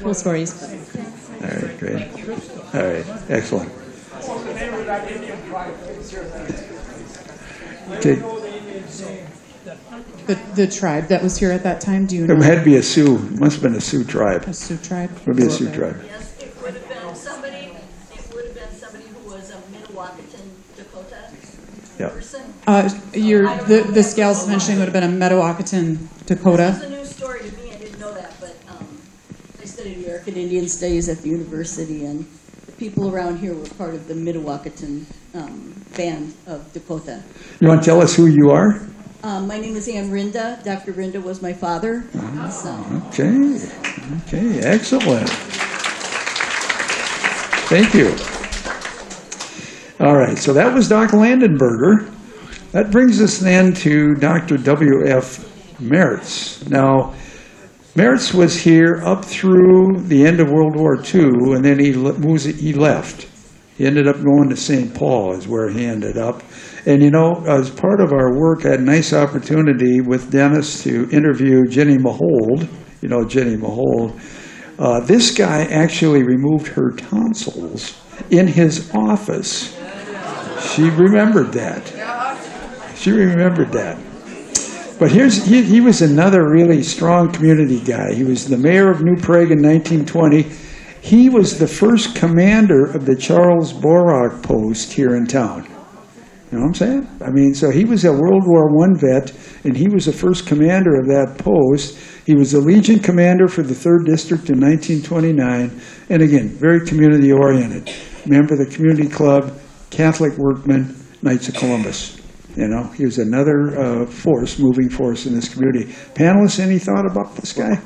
Speaker 7: cool stories.
Speaker 2: All right, great. All right, excellent. Okay.
Speaker 1: The tribe that was here at that time, do you know?
Speaker 2: It had to be a Sioux. It must have been a Sioux tribe.
Speaker 1: A Sioux tribe?
Speaker 2: It would be a Sioux tribe.
Speaker 8: Yes, it would have been somebody who was a Minnewacan Dakota
Speaker 2: Yeah.
Speaker 8: person.
Speaker 1: The scales mentioning would have been a Metawakan Dakota.
Speaker 8: It's a new story to me, I didn't know that, but I studied American Indian Studies at the university, and the people around here were part of the Metawakan band of Dakota.
Speaker 2: You want to tell us who you are?
Speaker 8: My name is Ann Rinda. Dr. Rinda was my father. So.
Speaker 2: Okay, excellent. Thank you. All right, so that was Dr. Landenberger. That brings us then to Dr. W.F. Meritz. Now, Meritz was here up through the end of World War II, and then he left. He ended up going to St. Paul is where he ended up. And, you know, as part of our work, I had a nice opportunity with Dennis to interview Jenny Mahold. You know Jenny Mahold. This guy actually removed her tonsils in his office. She remembered that. She remembered that. But he was another really strong community guy. He was the mayor of New Prague in 1920. He was the first commander of the Charles Borak post here in town. You know what I'm saying? I mean, so he was a World War I vet, and he was the first commander of that post. He was the Legion commander for the 3rd District in 1929, and again, very community-oriented. Member of the community club, Catholic workman, Knights of Columbus. You know, he was another moving force in this community. Panelists, any thought about this guy?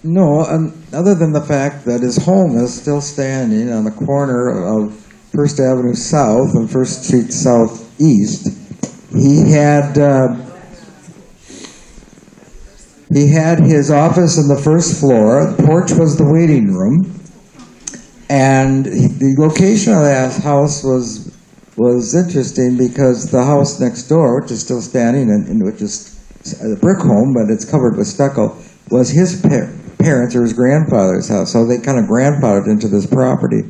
Speaker 5: No, other than the fact that his home is still standing on the corner of First Avenue South and First Street Southeast. He had his office on the first floor. The porch was the waiting room, and the location of that house was interesting because the house next door, which is still standing and which is a brick home, but it's covered with stucco, was his parents or his grandfather's house. So they kind of grandfathered into this property.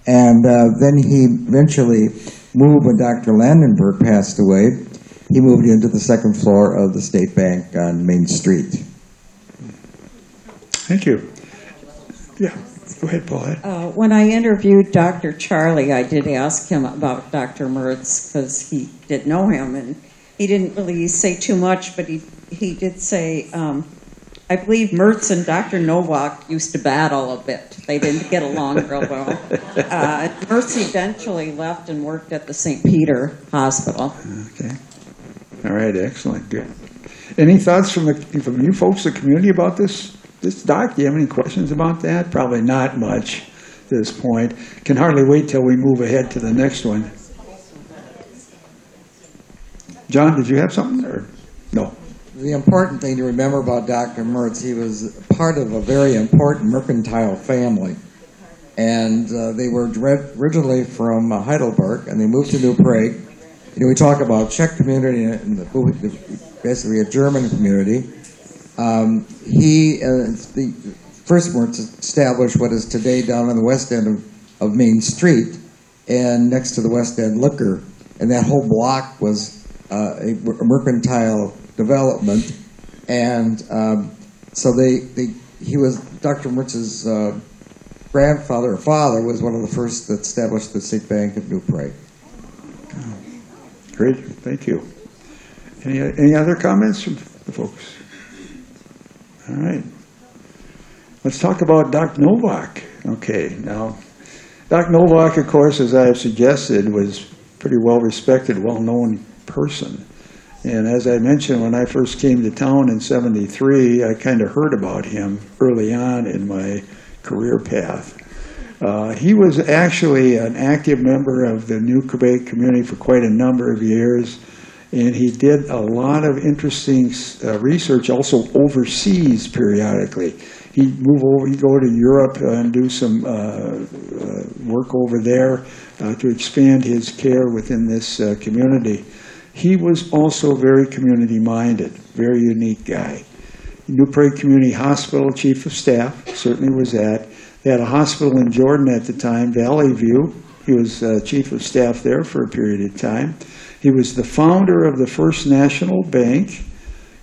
Speaker 5: And then he eventually moved when Dr. Landenberg passed away. He moved into the second floor of the State Bank on Main Street.
Speaker 2: Thank you. Yeah, go ahead, Paulette.
Speaker 3: When I interviewed Dr. Charlie, I did ask him about Dr. Mertz because he did know him, and he didn't really say too much, but he did say, I believe Mertz and Dr. Nowak used to battle a bit. They didn't get along real well. Mertz eventually left and worked at the St. Peter Hospital.
Speaker 2: Okay. All right, excellent, good. Any thoughts from you folks, the community, about this doc? Do you have any questions about that? Probably not much at this point. Can hardly wait till we move ahead to the next one. John, did you have something, or no?
Speaker 5: The important thing to remember about Dr. Mertz, he was part of a very important mercantile family. And they were originally from Heidelberg, and they moved to New Prague. You know, we talk about Czech community and basically a German community. The first Mertz established what is today down on the west end of Main Street, and next to the West End Liquor. And that whole block was a mercantile development, and so he was Dr. Mertz's grandfather or father was one of the first that established the State Bank of New Prague.
Speaker 2: Great, thank you. Any other comments from the folks? All right, let's talk about Doc Novak. Okay, now Doc Novak, of course, as I have suggested, was pretty well respected, well-known person. And as I mentioned, when I first came to town in '73, I kind of heard about him early on in my career path. He was actually an active member of the New Quebec community for quite a number of years, and he did a lot of interesting research also overseas periodically. He'd go to Europe and do some work over there to expand his care within this community. He was also very community-minded, very unique guy. New Prague Community Hospital Chief of Staff, certainly was that. They had a hospital in Jordan at the time, Valley View. He was Chief of Staff there for a period of time. He was the founder of the First National Bank.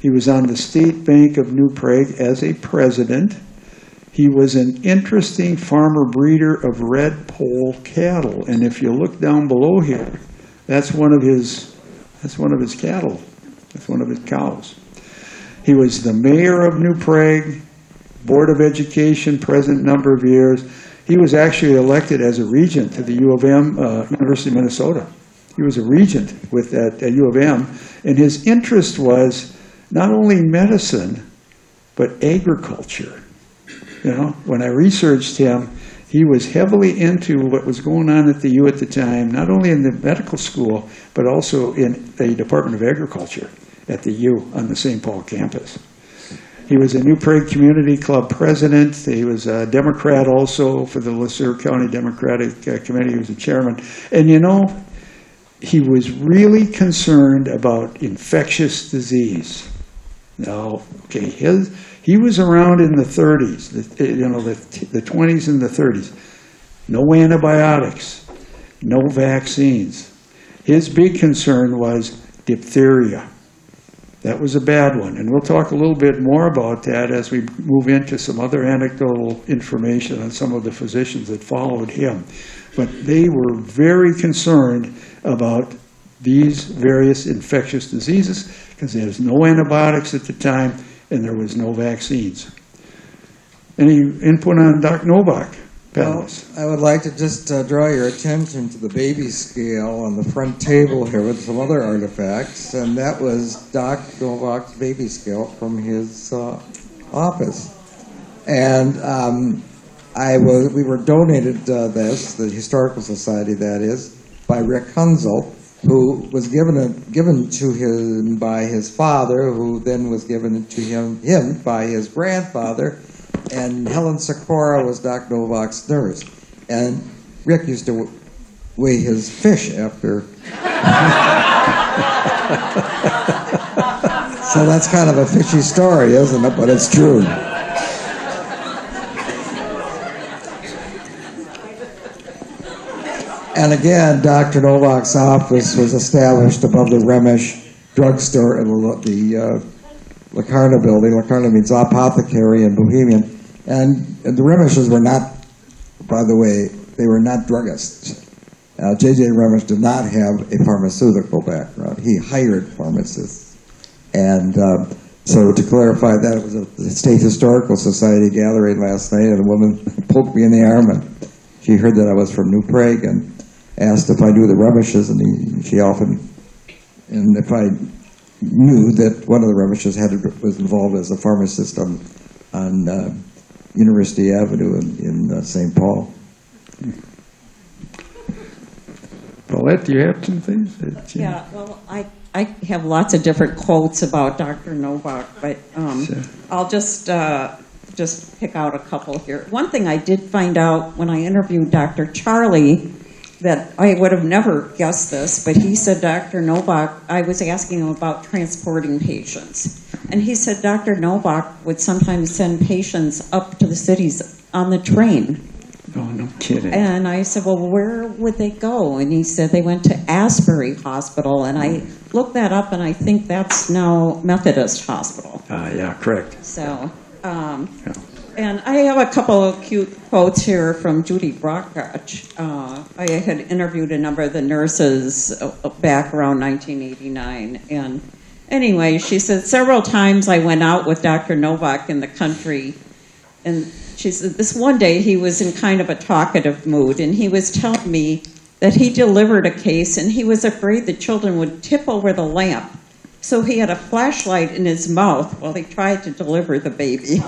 Speaker 2: He was on the State Bank of New Prague as a president. He was an interesting farmer breeder of red pole cattle. And if you look down below here, that's one of his cattle. That's one of his cows. He was the mayor of New Prague, Board of Education, president a number of years. He was actually elected as a regent to the U of M, University of Minnesota. He was a regent with that U of M, and his interest was not only medicine, but agriculture. You know, when I researched him, he was heavily into what was going on at the U at the time, not only in the medical school, but also in the Department of Agriculture at the U on the St. Paul campus. He was a New Prague Community Club president. He was a Democrat also for the Le Sueur County Democratic Committee. He was a chairman. And you know, he was really concerned about infectious disease. Now, okay, he was around in the 30s, the 20s and the 30s. No antibiotics, no vaccines. His big concern was diphtheria. That was a bad one, and we'll talk a little bit more about that as we move into some other anecdotal information on some of the physicians that followed him. But they were very concerned about these various infectious diseases because there was no antibiotics at the time and there was no vaccines. Any input on Dr. Novak?
Speaker 5: Well, I would like to just draw your attention to the baby scale on the front table here with some other artifacts, and that was Dr. Novak's baby scale from his office. And we were donated this, the Historical Society that is, by Rick Hunzel, who was given to him by his father, who then was given to him by his grandfather. And Helen Sikora was Dr. Novak's nurse. And Rick used to weigh his fish after. So that's kind of a fishy story, isn't it? But it's true. And again, Dr. Novak's office was established above the Remish drugstore in the Lacarna building. Lacarna means apothecary in Bohemian. And the Remishes were not, by the way, they were not druggists. J.J. Remish did not have a pharmaceutical background. He hired pharmacists. And so to clarify that, it was a State Historical Society gathering last night, and a woman poked me in the arm, and she heard that I was from New Prague and asked if I knew the Remishes, and she often, and if I knew that one of the Remishes was involved as a pharmacist on University Avenue in St. Paul.
Speaker 2: Paulette, do you have some things?
Speaker 3: Yeah, well, I have lots of different quotes about Dr. Novak, but I'll just pick out a couple here. One thing I did find out when I interviewed Dr. Charlie, that I would have never guessed this, but he said Dr. Novak, I was asking him about transporting patients. And he said Dr. Novak would sometimes send patients up to the cities on the train.
Speaker 2: Oh, no kidding.
Speaker 3: And I said, well, where would they go? And he said they went to Asbury Hospital. And I looked that up, and I think that's now Methodist Hospital.
Speaker 2: Yeah, correct.
Speaker 3: So, and I have a couple of cute quotes here from Judy Brockach. I had interviewed a number of the nurses back around 1989. And anyway, she said, several times I went out with Dr. Novak in the country, and she said this one day he was in kind of a talkative mood, and he was telling me that he delivered a case and he was afraid the children would tip over the lamp. So he had a flashlight in his mouth while he tried to deliver the baby.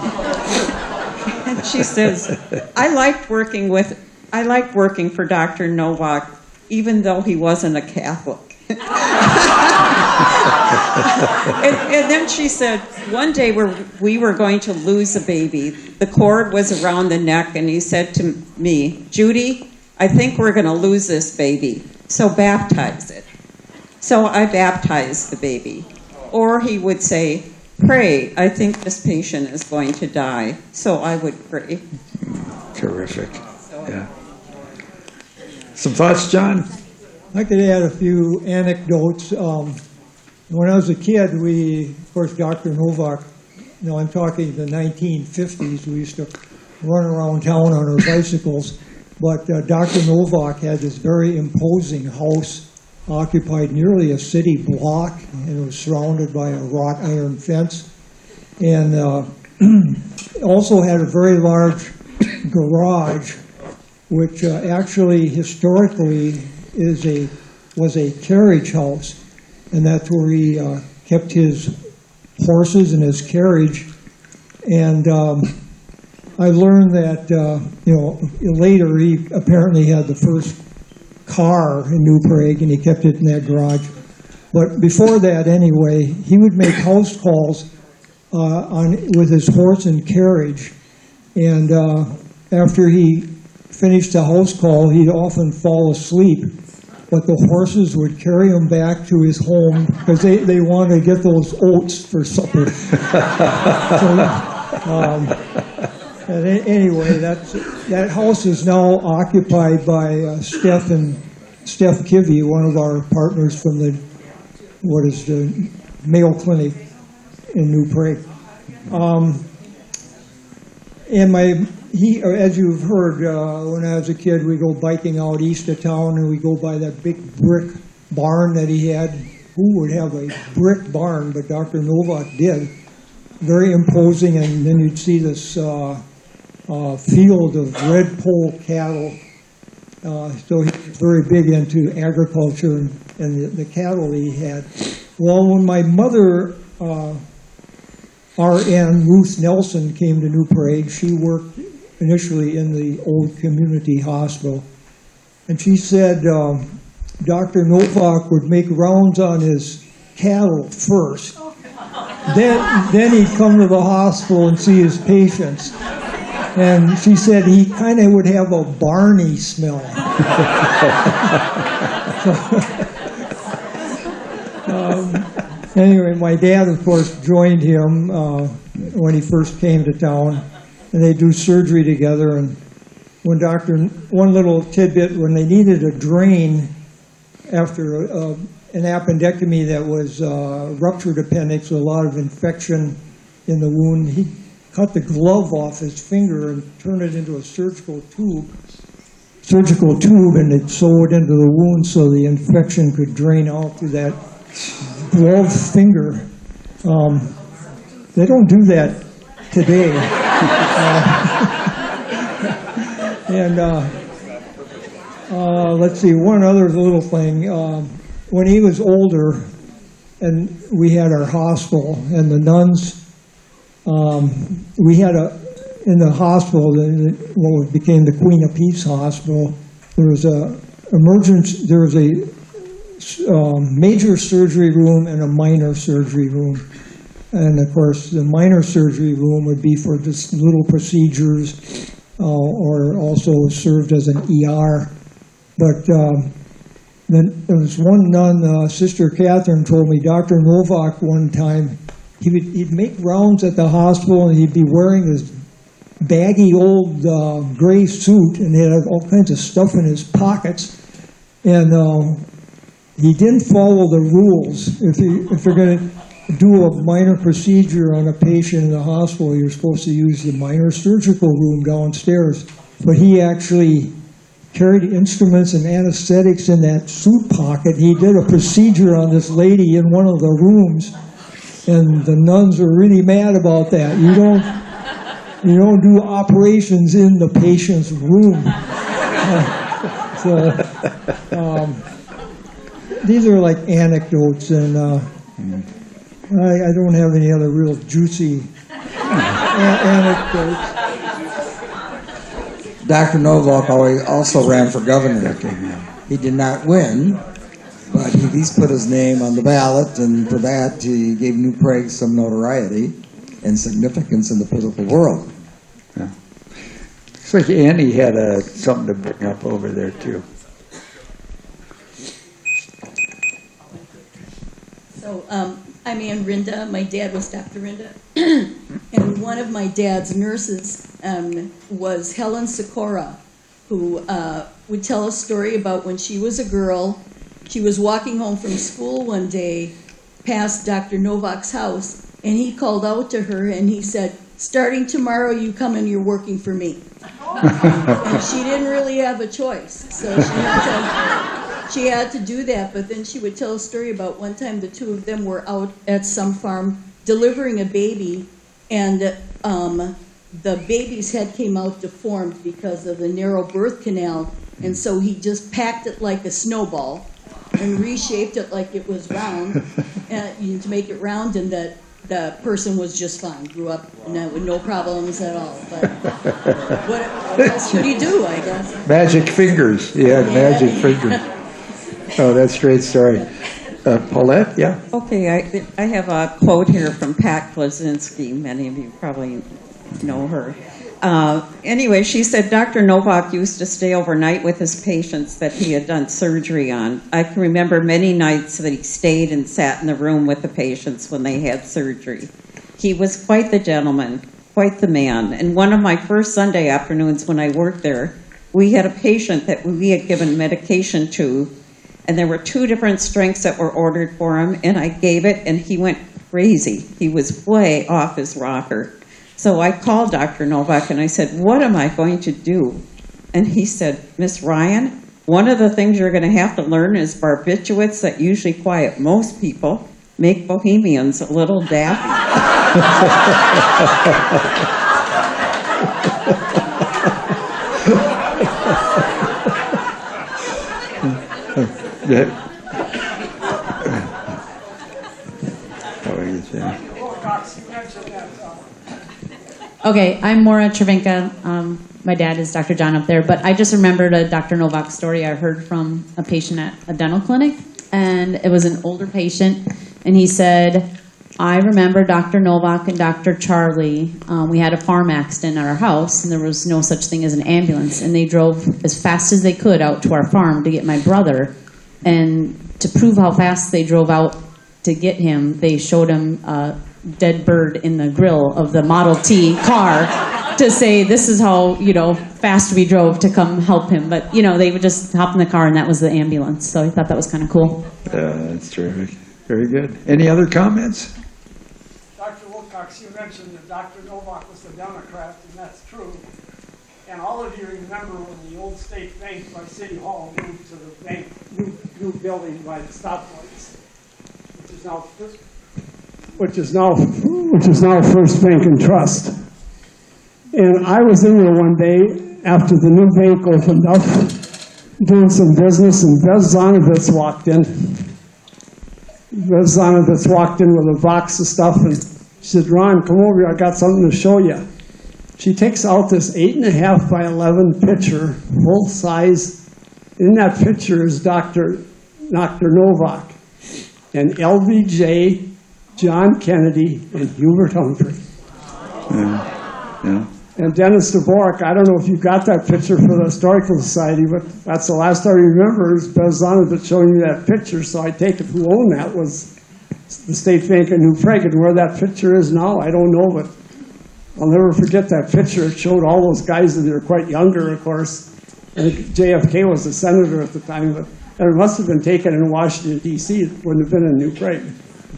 Speaker 3: And she says, I liked working for Dr. Novak, even though he wasn't a Catholic. And then she said, one day we were going to lose a baby. The cord was around the neck, and he said to me, Judy, I think we're going to lose this baby, so baptize it. So I baptized the baby. Or he would say, pray, I think this patient is going to die, so I would pray.
Speaker 2: Terrific. Yeah. Some thoughts, John?
Speaker 4: I could add a few anecdotes. When I was a kid, of course, Dr. Novak, I'm talking the 1950s, we used to run around town on our bicycles, but Dr. Novak had this very imposing house, occupied nearly a city block, and it was surrounded by a wrought iron fence, and also had a very large garage, which actually historically was a carriage house, and that's where he kept his horses and his carriage. And I learned that later he apparently had the first car in New Prague, and he kept it in that garage. But before that, anyway, he would make house calls with his horse and carriage, and after he finished the house call, he'd often fall asleep. But the horses would carry him back to his home because they wanted to get those oats for supper. Anyway, that house is now occupied by Steph Kivy, one of our partners from the Mayo Clinic. in New Prague. As you've heard, when I was a kid, we go biking out east of town, and we go by that big brick barn that he had. Who would have a brick barn? But Dr. Novak did. Very imposing, and then you'd see this field of red pole cattle. So he was very big into agriculture and the cattle that he had. Well, when my mother, R.N. Ruth Nelson, came to New Prague, she worked initially in the old community hospital. And she said Dr. Novak would make rounds on his cattle first. Then he'd come to the hospital and see his patients. And she said he kind of would have a barny smell. Anyway, my dad, of course, joined him when he first came to town, and they do surgery together. And one little tidbit, when they needed a drain after an appendectomy that was ruptured appendix with a lot of infection in the wound, he cut the glove off his finger and turned it into a surgical tube, and they'd sew it into the wound so the infection could drain out through that glove finger. They don't do that today. Let's see, one other little thing. When he was older, and we had our hospital, and the nuns, we had in the hospital, what became the Queen of Peace Hospital, there was a major surgery room and a minor surgery room. And of course, the minor surgery room would be for just little procedures, or also served as an ER. But then there was one nun, Sister Catherine, told me Dr. Novak one time, he'd make rounds at the hospital, and he'd be wearing this baggy old gray suit, and he had all kinds of stuff in his pockets. And he didn't follow the rules. If you're going to do a minor procedure on a patient in the hospital, you're supposed to use the minor surgical room downstairs. But he actually carried instruments and anesthetics in that suit pocket. He did a procedure on this lady in one of the rooms, and the nuns were really mad about that. You don't do operations in the patient's room. These are like anecdotes, and I don't have any other real juicy anecdotes.
Speaker 5: Dr. Novak also ran for governor. He did not win, but he at least put his name on the ballot, and for that he gave New Prague some notoriety and significance in the political world.
Speaker 2: Yeah. Looks like Annie had something to bring up over there, too.
Speaker 8: So I'm Ann Rinda. My dad was Dr. Rinda. And one of my dad's nurses was Helen Sikora, who would tell a story about when she was a girl. She was walking home from school one day past Dr. Novak's house, and he called out to her and he said, "Starting tomorrow, you come and you're working for me." And she didn't really have a choice, so she had to do that. But then she would tell a story about one time the two of them were out at some farm delivering a baby, and the baby's head came out deformed because of the narrow birth canal, and so he just packed it like a snowball and reshaped it like it was round, to make it round, and that the person was just fine, grew up with no problems at all. But what else could you do, I guess?
Speaker 2: Magic fingers. Yeah, magic fingers. Oh, that's a great story. Paulette, yeah?
Speaker 3: Okay, I have a quote here from Pat Klaczynski. Many of you probably know her. Anyway, she said Dr. Novak used to stay overnight with his patients that he had done surgery on. I can remember many nights that he stayed and sat in the room with the patients when they had surgery. He was quite the gentleman, quite the man. And one of my first Sunday afternoons when I worked there, we had a patient that we had given medication to, and there were 2 different strengths that were ordered for him, and I gave it, and he went crazy. He was way off his rocker. So I called Dr. Novak and I said, what am I going to do? And he said, Miss Ryan, one of the things you're going to have to learn is barbiturates that usually quiet most people make bohemians a little daffy.
Speaker 7: Okay, I'm Maura Travinka. My dad is Dr. John up there, but I just remembered a Dr. Novak story I heard from a patient at a dental clinic, and it was an older patient, and he said, I remember Dr. Novak and Dr. Charlie. We had a farm accident at our house, and there was no such thing as an ambulance, and they drove as fast as they could out to our farm to get my brother, and to prove how fast they drove out to get him, they showed him a dead bird in the grill of the Model T car to say, this is how, fast we drove to come help him. But, they would just hop in the car and that was the ambulance. So I thought that was kind of cool.
Speaker 2: That's terrific. Very good. Any other comments?
Speaker 9: Dr. Wilcox, you mentioned that Dr. Novak was a Democrat, and that's true. And all of you remember when the old state bank by City Hall moved to the bank, new building by the stoplights, which is now First Bank and Trust. And I was in there one day after the new bank opened up, doing some business, and Bev Zonovitz walked in. Bev Zonovitz walked in with a box of stuff, and she said, Ron, come over here, I got something to show you. She takes out this 8.5 by 11 picture, full size. In that picture is Dr. Novak, and LBJ, John Kennedy, and Hubert Humphrey.
Speaker 2: Yeah.
Speaker 9: And Dennis DeBork, I don't know if you got that picture for the Historical Society, but that's the last I remember is Bev Zonovitz showing you that picture, so I take it who owned that was the State Bank in New Prague, and where that picture is now, I don't know, but I'll never forget that picture. It showed all those guys, and they were quite younger, of course. I think JFK was the senator at the time, but it must have been taken in Washington, D.C. It wouldn't have been in New Prague.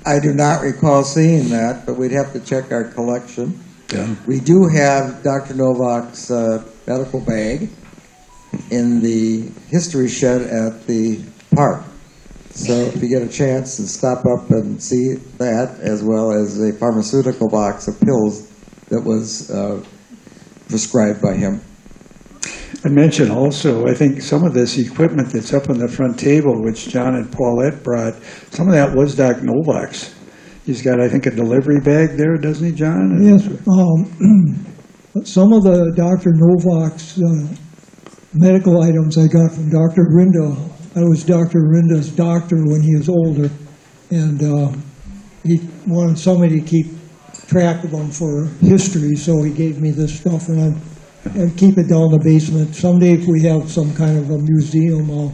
Speaker 5: I do not recall seeing that, but we'd have to check our collection.
Speaker 2: Yeah.
Speaker 5: We do have Dr. Novak's medical bag in the history shed at the park. So if you get a chance to stop up and see that, as well as a pharmaceutical box of pills that was prescribed by him.
Speaker 2: I mentioned also, I think some of this equipment that's up on the front table, which John and Paulette brought, some of that was Dr. Novak's. He's got, I think, a delivery bag there, doesn't he, John?
Speaker 4: Yes. Some of the Dr. Novak's medical items I got from Dr. Rinda. I was Dr. Rinda's doctor when he was older, and he wanted somebody to keep track of them for history, so he gave me this stuff, and I keep it down in the basement. Someday, if we have some kind of a museum, I'll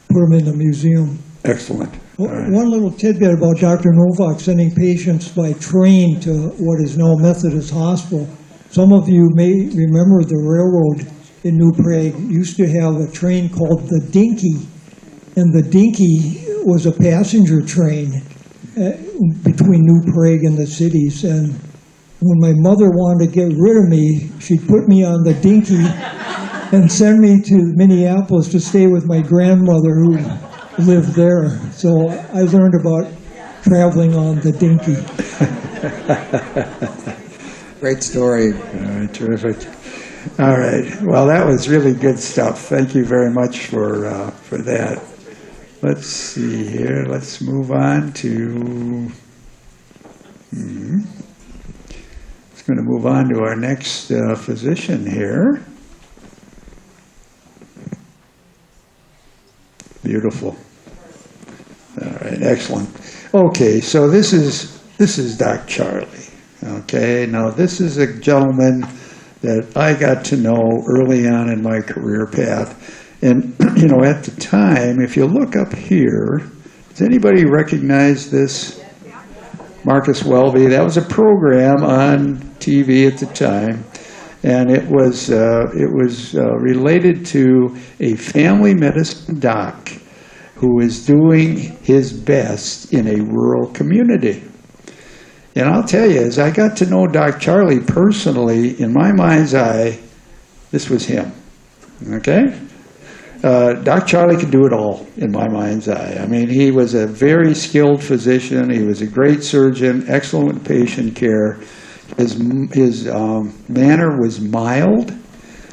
Speaker 4: put them in the museum.
Speaker 2: Excellent. Right.
Speaker 4: One little tidbit about Dr. Novak sending patients by train to what is now Methodist Hospital. Some of you may remember the railroad in New Prague used to have a train called the Dinky, and the Dinky was a passenger train between New Prague and the cities. And when my mother wanted to get rid of me, she'd put me on the Dinky and send me to Minneapolis to stay with my grandmother who lived there. So I learned about traveling on the Dinky.
Speaker 5: Great story.
Speaker 2: All right, terrific. All right. Well, that was really good stuff. Thank you very much for that. Let's see here. Let's move on to. It's going to move on to our next physician here. Beautiful. All right, excellent. Okay, so this is Doc Charlie. Okay, now this is a gentleman that I got to know early on in my career path. And, at the time, if you look up here, does anybody recognize this? Marcus Welby. That was a program on TV at the time. And it was related to a family medicine doc who is doing his best in a rural community. And I'll tell you, as I got to know Doc Charlie personally, in my mind's eye, this was him. Okay? Doc Charlie could do it all, in my mind's eye. I mean, he was a very skilled physician. He was a great surgeon, excellent patient care. His manner was mild.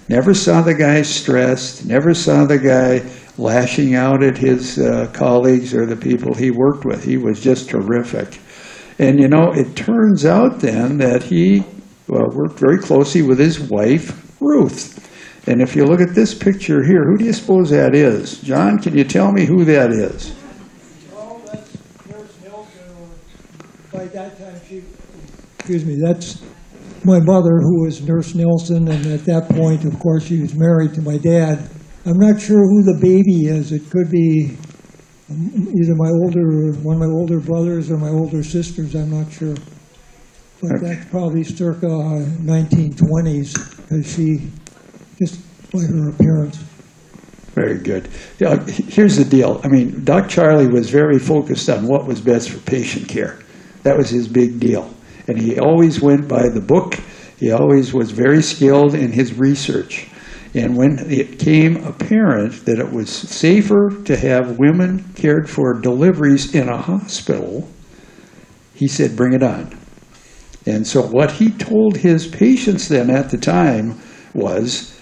Speaker 2: Never saw the guy stressed. Never saw the guy lashing out at his colleagues or the people he worked with. He was just terrific. And, you know, it turns out then that he worked very closely with his wife, Ruth. And if you look at this picture here, who do you suppose that is? John, can you tell me who that is?
Speaker 4: Well, that's Nurse Nelson. By that time, that's my mother, who was Nurse Nelson, and at that point, of course, she was married to my dad. I'm not sure who the baby is. It could be either one of my older brothers or my older sisters. I'm not sure. But
Speaker 2: Okay.
Speaker 4: that's probably circa 1920s, because she, just by her appearance.
Speaker 2: Very good. Yeah, here's the deal. I mean, Doc Charlie was very focused on what was best for patient care. That was his big deal. And he always went by the book. He always was very skilled in his research. And when it came apparent that it was safer to have women cared for deliveries in a hospital, he said, bring it on. And so what he told his patients then at the time was,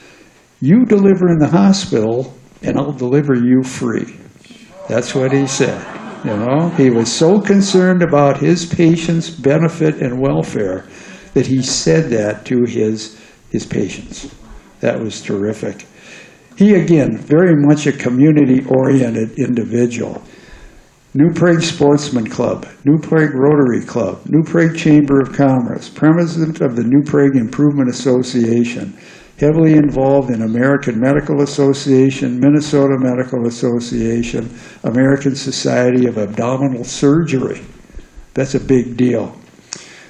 Speaker 2: you deliver in the hospital and I'll deliver you free. That's what he said. You know, he was so concerned about his patients' benefit and welfare that he said that to his patients. That was terrific. He, again, very much a community-oriented individual. New Prague Sportsman Club, New Prague Rotary Club, New Prague Chamber of Commerce, president of the New Prague Improvement Association, heavily involved in American Medical Association, Minnesota Medical Association, American Society of Abdominal Surgery. That's a big deal.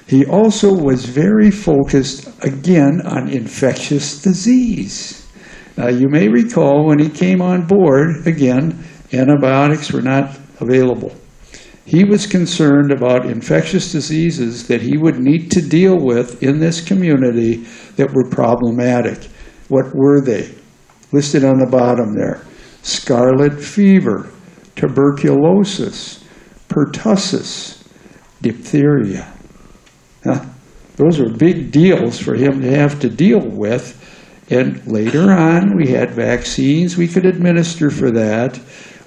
Speaker 2: He also was very focused, again, on infectious disease. Now, you may recall when he came on board, again, antibiotics were not available. He was concerned about infectious diseases that he would need to deal with in this community that were problematic. What were they? Listed on the bottom there. Scarlet fever, tuberculosis, pertussis, diphtheria. Those were big deals for him to have to deal with. And later on, we had vaccines we could administer for that.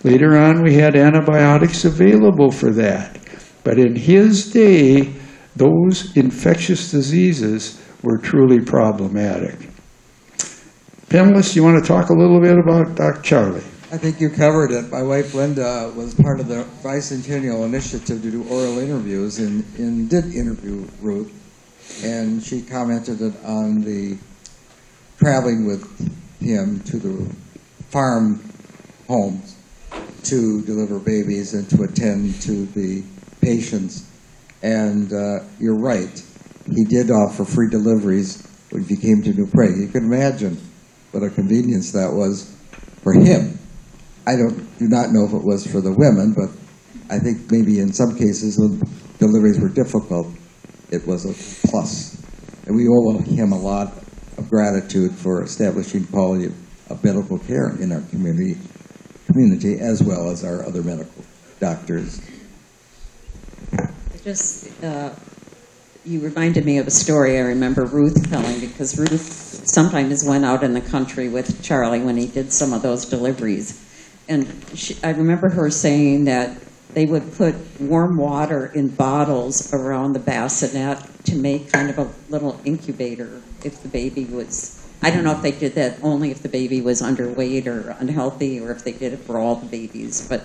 Speaker 2: Later on, we had antibiotics available for that. But in his day, those infectious diseases were truly problematic. Panelists, you want to talk a little bit about Dr. Charlie?
Speaker 5: I think you covered it. My wife Linda was part of the bicentennial initiative to do oral interviews and did interview Ruth. And she commented on the traveling with him to the farm homes to deliver babies and to attend to the patients. And you're right. He did offer free deliveries if he came to New Prague. You can imagine what a convenience that was for him. I do not know if it was for the women, but I think maybe in some cases when deliveries were difficult, it was a plus. And we owe him a lot of gratitude for establishing quality of medical care in our community as well as our other medical doctors.
Speaker 3: You reminded me of a story I remember Ruth telling, because Ruth sometimes went out in the country with Charlie when he did some of those deliveries. And I remember her saying that they would put warm water in bottles around the bassinet to make kind of a little incubator if the baby was, I don't know if they did that only if the baby was underweight or unhealthy, or if they did it for all the babies, but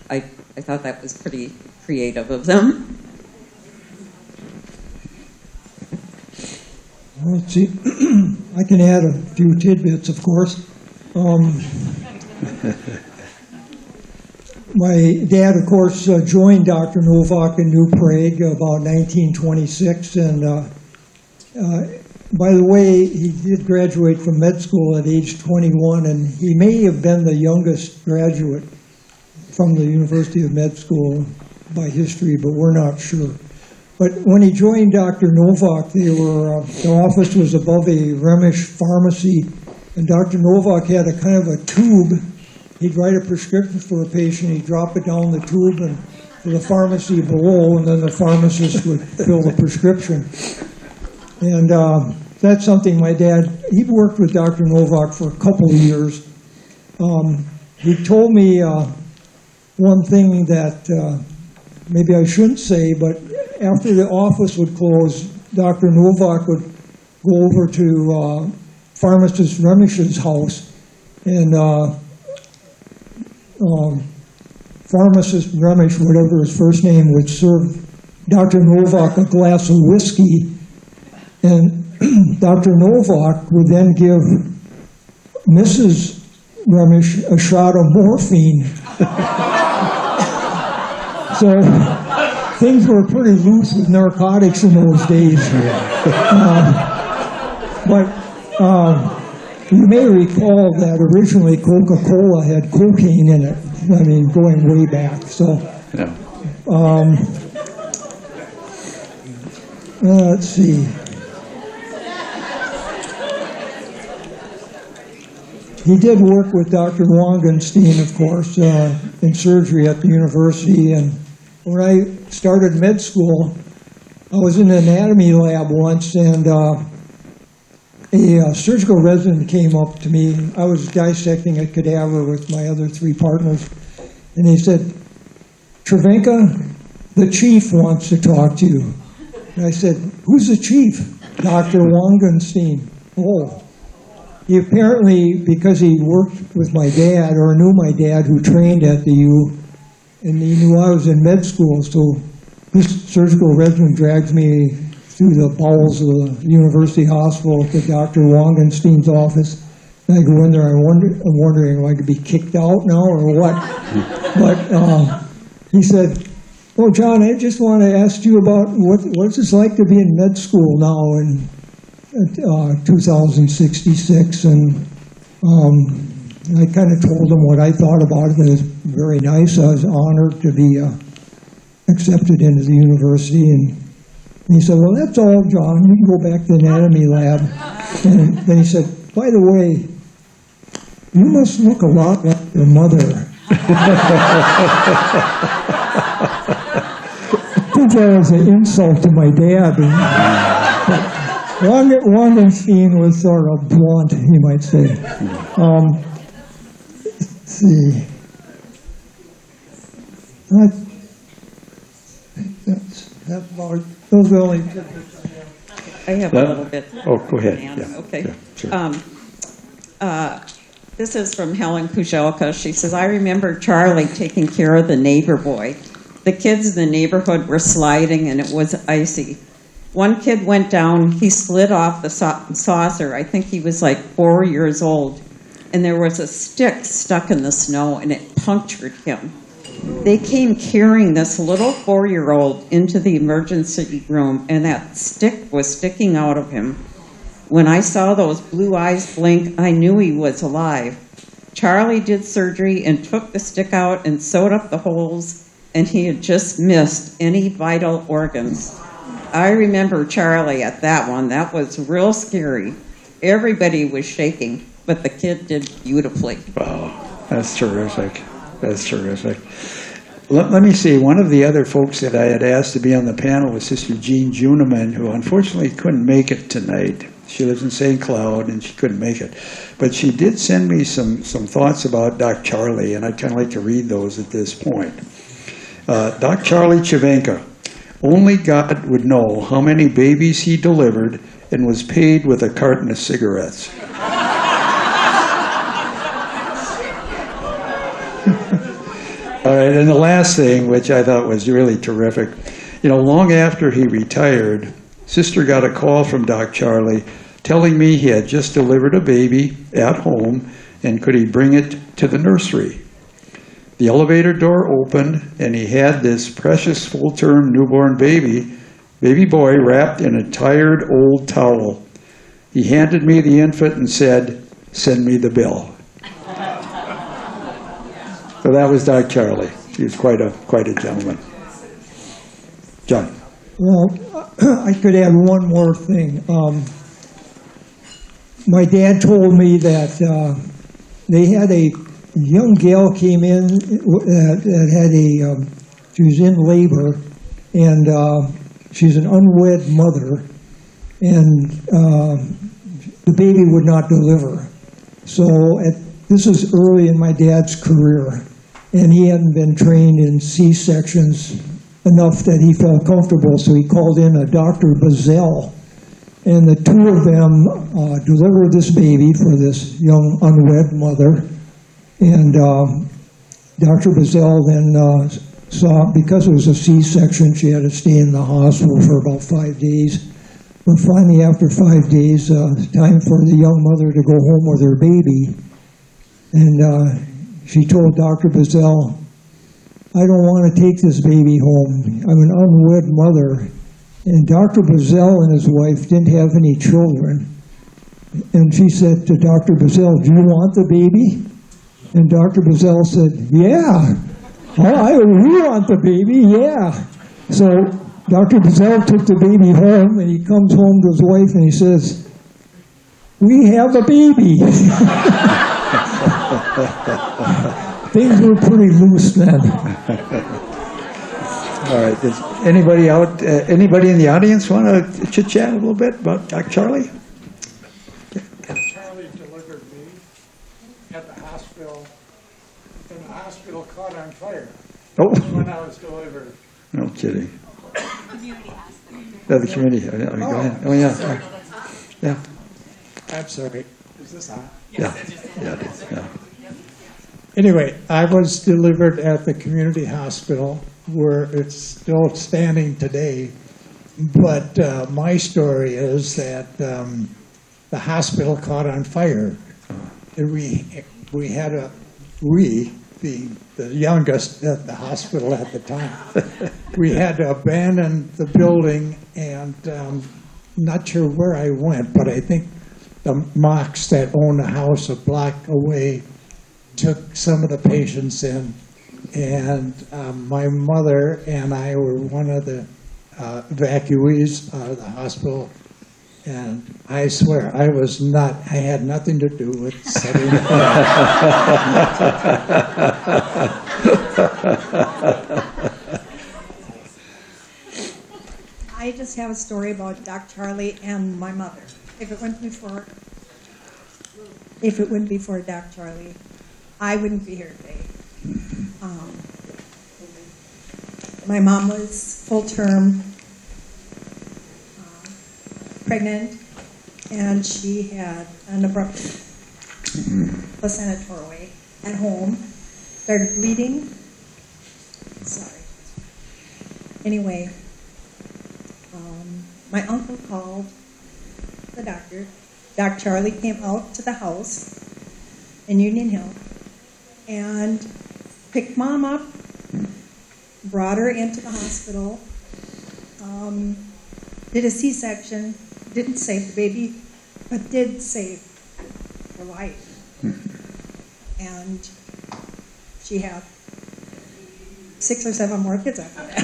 Speaker 3: I thought that was pretty creative of them.
Speaker 4: Well, let's see, I can add a few tidbits, of course. My dad, of course, joined Dr. Novak in New Prague about 1926, and by the way, he did graduate from med school at age 21, and he may have been the youngest graduate from the University of Med School by history, but we're not sure. But when he joined Dr. Novak, the office was above a Remish pharmacy, and Dr. Novak had a kind of a tube. He'd write a prescription for a patient, he'd drop it down the tube and to the pharmacy below, and then the pharmacist would fill the prescription. And that's something my dad, he worked with Dr. Novak for a couple of years. He told me one thing that maybe I shouldn't say, but after the office would close, Dr. Novak would go over to pharmacist Remish's house, and pharmacist Remish, whatever his first name, would serve Dr. Novak a glass of whiskey, and Dr. Novak would then give Mrs. Remish a shot of morphine. So things were pretty loose with narcotics in those days. But you may recall that originally Coca-Cola had cocaine in it. I mean, going way back. So, let's see. He did work with Dr. Wangenstein, of course, in surgery at the university. And when I started med school, I was in an anatomy lab once, and a surgical resident came up to me. I was dissecting a cadaver with my other three partners, and he said, "Cervenka, the chief wants to talk to you." And I said, "Who's the chief?" "Dr. Wangenstein." "Oh." He apparently, because he worked with my dad, or knew my dad who trained at the U, and he knew I was in med school, so this surgical resident dragged me through the bowels of the university hospital to Dr. Wangenstein's office. And I go in there, I'm wondering if I could be kicked out now or what. But he said, "Oh, John, I just want to ask you about what's it like to be in med school now in 2066, and I kind of told him what I thought about it. It was very nice. I was honored to be accepted into the university, and he said, "Well, that's all, John. You can go back to the anatomy lab." And then he said, "By the way, you must look a lot like your mother." I think that was an insult to my dad. Wangenstein was sort of blunt, you might say. Let's see. Those are only.
Speaker 3: I have a little bit.
Speaker 2: Oh, go ahead. Yeah.
Speaker 3: Okay.
Speaker 2: Yeah, sure.
Speaker 3: This is from Helen Kujelka. She says, "I remember Charlie taking care of the neighbor boy. The kids in the neighborhood were sliding and it was icy. One kid went down, he slid off the saucer. I think he was like 4 years old. And there was a stick stuck in the snow and it punctured him. They came carrying this little 4-year-old into the emergency room, and that stick was sticking out of him. When I saw those blue eyes blink, I knew he was alive. Charlie did surgery and took the stick out and sewed up the holes, and he had just missed any vital organs. I remember Charlie at that one. That was real scary. Everybody was shaking, but the kid did beautifully."
Speaker 2: Wow, that's terrific. That's terrific. Let me see, one of the other folks that I had asked to be on the panel was Sister Jean Juneman, who unfortunately couldn't make it tonight. She lives in St. Cloud, and she couldn't make it. But she did send me some thoughts about Doc Charlie, and I'd kind of like to read those at this point. Doc Charlie Cervenka. Only God would know how many babies he delivered and was paid with a carton of cigarettes. All right, and the last thing, which I thought was really terrific, long after he retired, Sister got a call from Doc Charlie telling me he had just delivered a baby at home and could he bring it to the nursery. The elevator door opened and he had this precious full-term newborn baby boy wrapped in a tired old towel. He handed me the infant and said, "Send me the bill." So that was Doc Charlie. He was quite a gentleman. John.
Speaker 4: Well, I could add one more thing. My dad told me that they had a young gal came in that had she was in labor, and she's an unwed mother, and the baby would not deliver. So this was early in my dad's career, and he hadn't been trained in C-sections enough that he felt comfortable, so he called in a Dr. Bazell, and the two of them delivered this baby for this young unwed mother, and Dr. Bazell then saw, because it was a C-section, she had to stay in the hospital for about 5 days. But finally, after 5 days, time for the young mother to go home with her baby, and she told Dr. Bazell, "I don't want to take this baby home. I'm an unwed mother." And Dr. Bazell and his wife didn't have any children. And she said to Dr. Bazell, "Do you want the baby?" And Dr. Bazell said, "Yeah. We want the baby, yeah." So Dr. Bazell took the baby home, and he comes home to his wife and he says, "We have a baby." Things were pretty loose then.
Speaker 2: All right. Does anybody in the audience want to chit-chat a little bit about Dr. Charlie?
Speaker 10: Charlie delivered me at the hospital, and the hospital caught on fire when I was delivered.
Speaker 2: No kidding. The community. Go ahead. Oh, yeah. Yeah.
Speaker 10: I'm sorry. Is this on?
Speaker 2: Yeah. Yeah, it is. Yeah.
Speaker 10: Anyway, I was delivered at the community hospital where it's still standing today. But my story is that the hospital caught on fire. And we being the youngest at the hospital at the time, we had to abandon the building, and not sure where I went, but I think the Mocs that owned the house a block away took some of the patients in, and my mother and I were one of the evacuees out of the hospital, and I swear I had nothing to do with setting it
Speaker 11: I just have a story about Dr. Charlie and my mother. If it wouldn't be for Dr. Charlie, I wouldn't be here today. My mom was full-term pregnant, and she had an abrupt placenta tore away at home, started bleeding. Sorry. Anyway, my uncle called the doctor. Dr. Charlie came out to the house in Union Hill and picked Mom up, brought her into the hospital, did a C-section, didn't save the baby, but did save her life. And she had 6 or 7 more kids after that.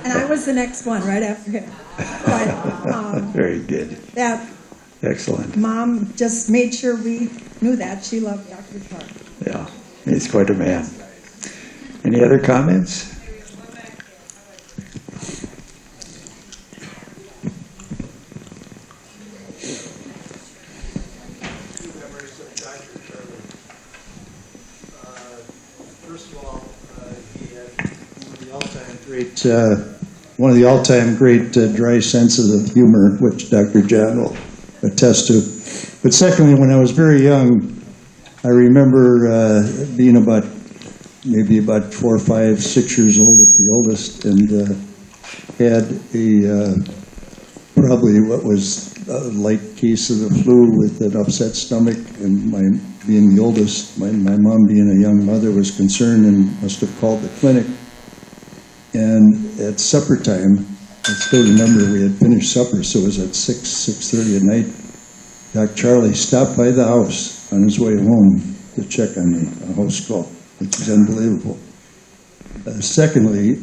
Speaker 11: And I was the next one right after him. But,
Speaker 2: very good.
Speaker 11: That
Speaker 2: Excellent.
Speaker 11: Mom just made sure we knew that. She loved Dr. Clark.
Speaker 2: Yeah, he's quite a man. Any other comments?
Speaker 12: First of all, he had one of the all-time great dry senses of humor, which Dr. John will attest to. But secondly, when I was very young, I remember being maybe about 4, 5, 6 years old at the oldest, and had probably what was a light case of the flu with an upset stomach, and being the oldest, my mom being a young mother was concerned and must have called the clinic. And at supper time, I still remember we had finished supper, so it was at 6:30 at night. Dr. Charlie stopped by the house on his way home to check on me, a house call, which is unbelievable. Secondly,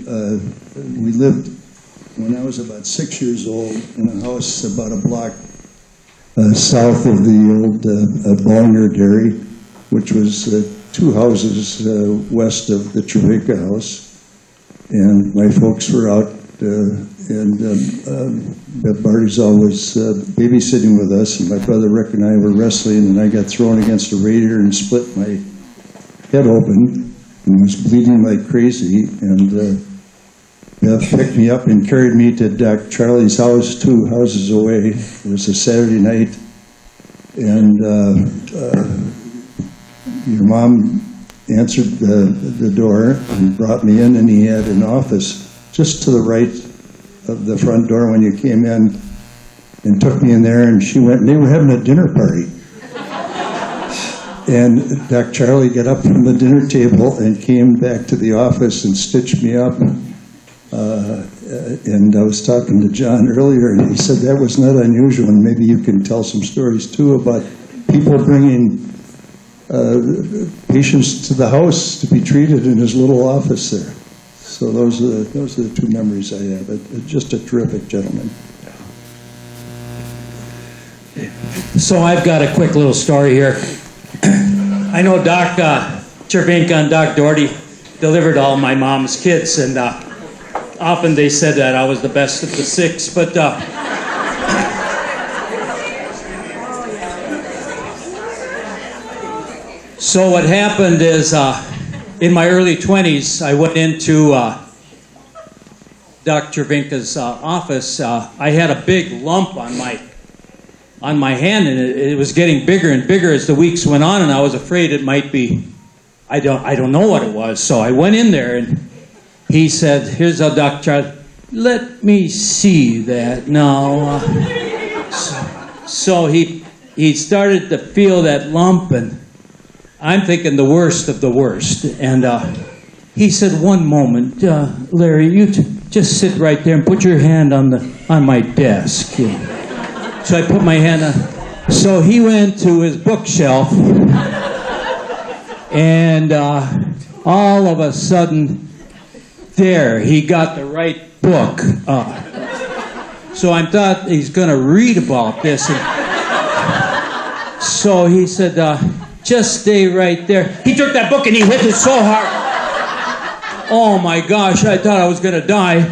Speaker 12: we lived, when I was about 6 years old, in a house about a block south of the old Ballinger Dairy, which was 2 houses west of the Treveka house. And my folks were out, and Barty's always babysitting with us, and my brother Rick and I were wrestling, and I got thrown against a radiator and split my head open and was bleeding like crazy. And Beth picked me up and carried me to Doc Charlie's house, 2 houses away. It was a Saturday night, and your mom answered the door and brought me in, and he had an office just to the right of the front door when you came in, and took me in there, and she went, and they were having a dinner party. And Doc Charlie got up from the dinner table and came back to the office and stitched me up. And I was talking to John earlier, and he said that was not unusual, and maybe you can tell some stories too about people bringing patients to the house to be treated in his little office there. So those are the 2 memories I have. Just a terrific gentleman.
Speaker 13: So I've got a quick little story here. I know Doc Chervenka and Doc Doherty delivered all my mom's kids, and often they said that I was the best of the 6, but so what happened is in my early 20s, I went into Doc Chervenka's office. I had a big lump on my hand, and it was getting bigger and bigger as the weeks went on, and I was afraid it might be, I don't know what it was. So I went in there, and he said, "Here's a Dr. Charlie, let me see that now." So he started to feel that lump, and I'm thinking the worst of the worst. And he said, "One moment, Larry, you just sit right there and put your hand on my desk." So I put my hand on. So he went to his bookshelf, and all of a sudden, there, he got the right book. So I thought he's going to read about this. And so he said, "Just stay right there." He took that book and he hit it so hard. Oh my gosh, I thought I was going to die.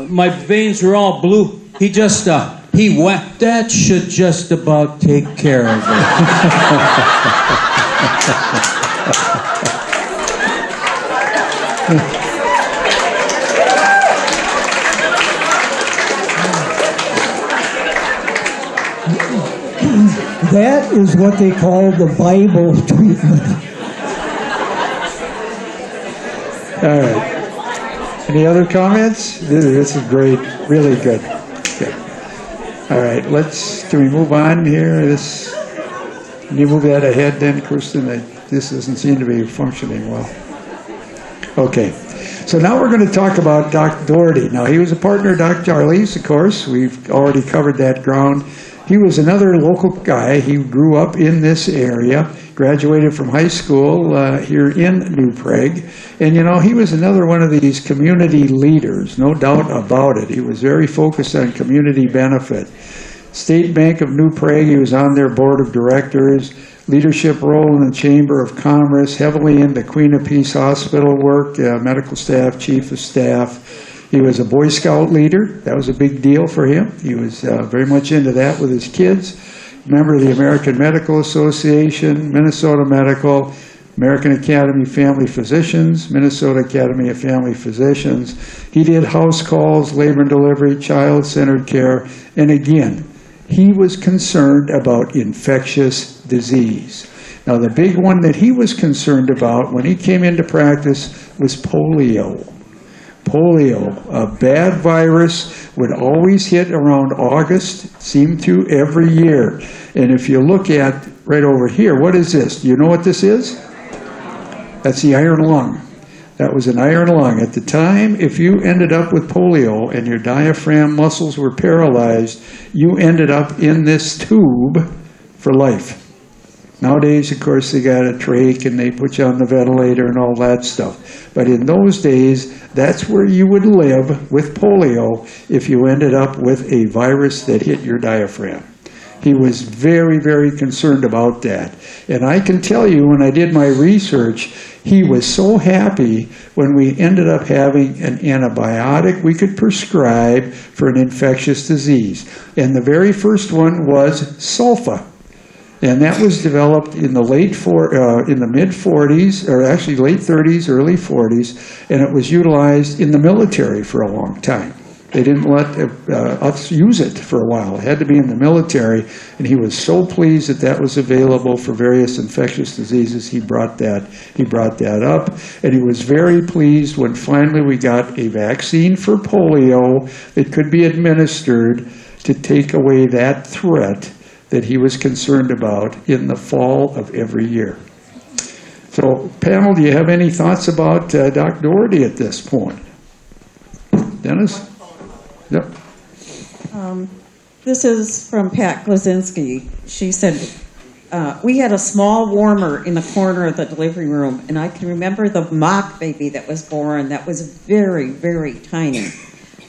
Speaker 13: My veins were all blue. He just, he wept. That should just about take care of it.
Speaker 4: That is what they call the Bible treatment.
Speaker 2: All right. Any other comments? This is great. Really good. Okay. All right. Can we move on here? Can you move that ahead then, Kristen? This doesn't seem to be functioning well. Okay. So now we're going to talk about Dr. Doherty. Now, he was a partner of Dr. Charlie's, of course. We've already covered that ground. He was another local guy. He grew up in this area, graduated from high school here in New Prague. And, he was another one of these community leaders, no doubt about it. He was very focused on community benefit. State Bank of New Prague, he was on their board of directors, leadership role in the Chamber of Commerce, heavily into Queen of Peace Hospital work, medical staff, chief of staff. He was a Boy Scout leader. That was a big deal for him. He was very much into that with his kids. Member of the American Medical Association, Minnesota Medical, American Academy of Family Physicians, Minnesota Academy of Family Physicians. He did house calls, labor and delivery, child-centered care, and again, he was concerned about infectious disease. Now, the big one that he was concerned about when he came into practice was polio. Polio, a bad virus, would always hit around August, seemed to every year. And if you look at right over here, what is this? Do you know what this is? That's the iron lung. That was an iron lung. At the time, if you ended up with polio and your diaphragm muscles were paralyzed, you ended up in this tube for life. Nowadays, of course, they got a trach and they put you on the ventilator and all that stuff. But in those days, that's where you would live with polio if you ended up with a virus that hit your diaphragm. He was very, very concerned about that. And I can tell you, when I did my research, he was so happy when we ended up having an antibiotic we could prescribe for an infectious disease. And the very first one was sulfa. And that was developed in the mid 40s, or actually late 30s, early 40s, and it was utilized in the military for a long time. They didn't let us use it for a while. It had to be in the military, and he was so pleased that that was available for various infectious diseases. He brought that up, and he was very pleased when finally we got a vaccine for polio that could be administered to take away that threat that he was concerned about in the fall of every year. So, panel, do you have any thoughts about Doc Doherty at this point? Dennis? Yep.
Speaker 3: This is from Pat Glazinski. She said, we had a small warmer in the corner of the delivery room, and I can remember the mock baby that was born that was very, very tiny.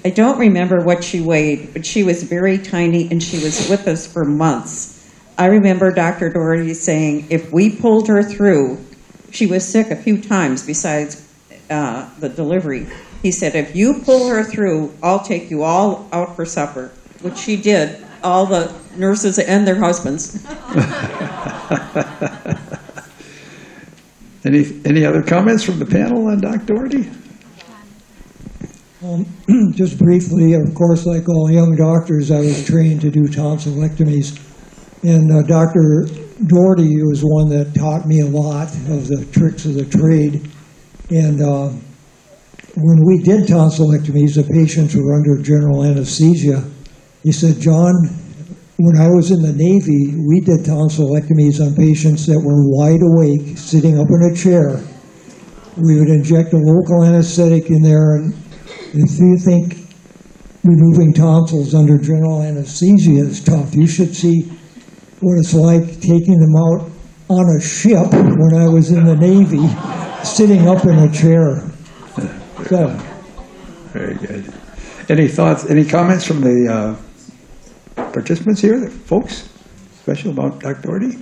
Speaker 3: I don't remember what she weighed, but she was very tiny, and she was with us for months. I remember Dr. Doherty saying if we pulled her through, she was sick a few times besides the delivery. He said, if you pull her through, I'll take you all out for supper, which she did, all the nurses and their husbands.
Speaker 2: Any other comments from the panel on Doc Doherty?
Speaker 4: Just briefly, of course, like all young doctors, I was trained to do tonsillectomies. And Dr. Doherty was one that taught me a lot of the tricks of the trade. And when we did tonsillectomies, the patients were under general anesthesia. He said, John, when I was in the Navy, we did tonsillectomies on patients that were wide awake, sitting up in a chair. We would inject a local anesthetic in there, and if you think removing tonsils under general anesthesia is tough, you should see what it's like taking them out on a ship when I was in the Navy, sitting up in a chair. So.
Speaker 2: Very good. Any thoughts, any comments from the participants here, the folks, special about Dr. Doherty?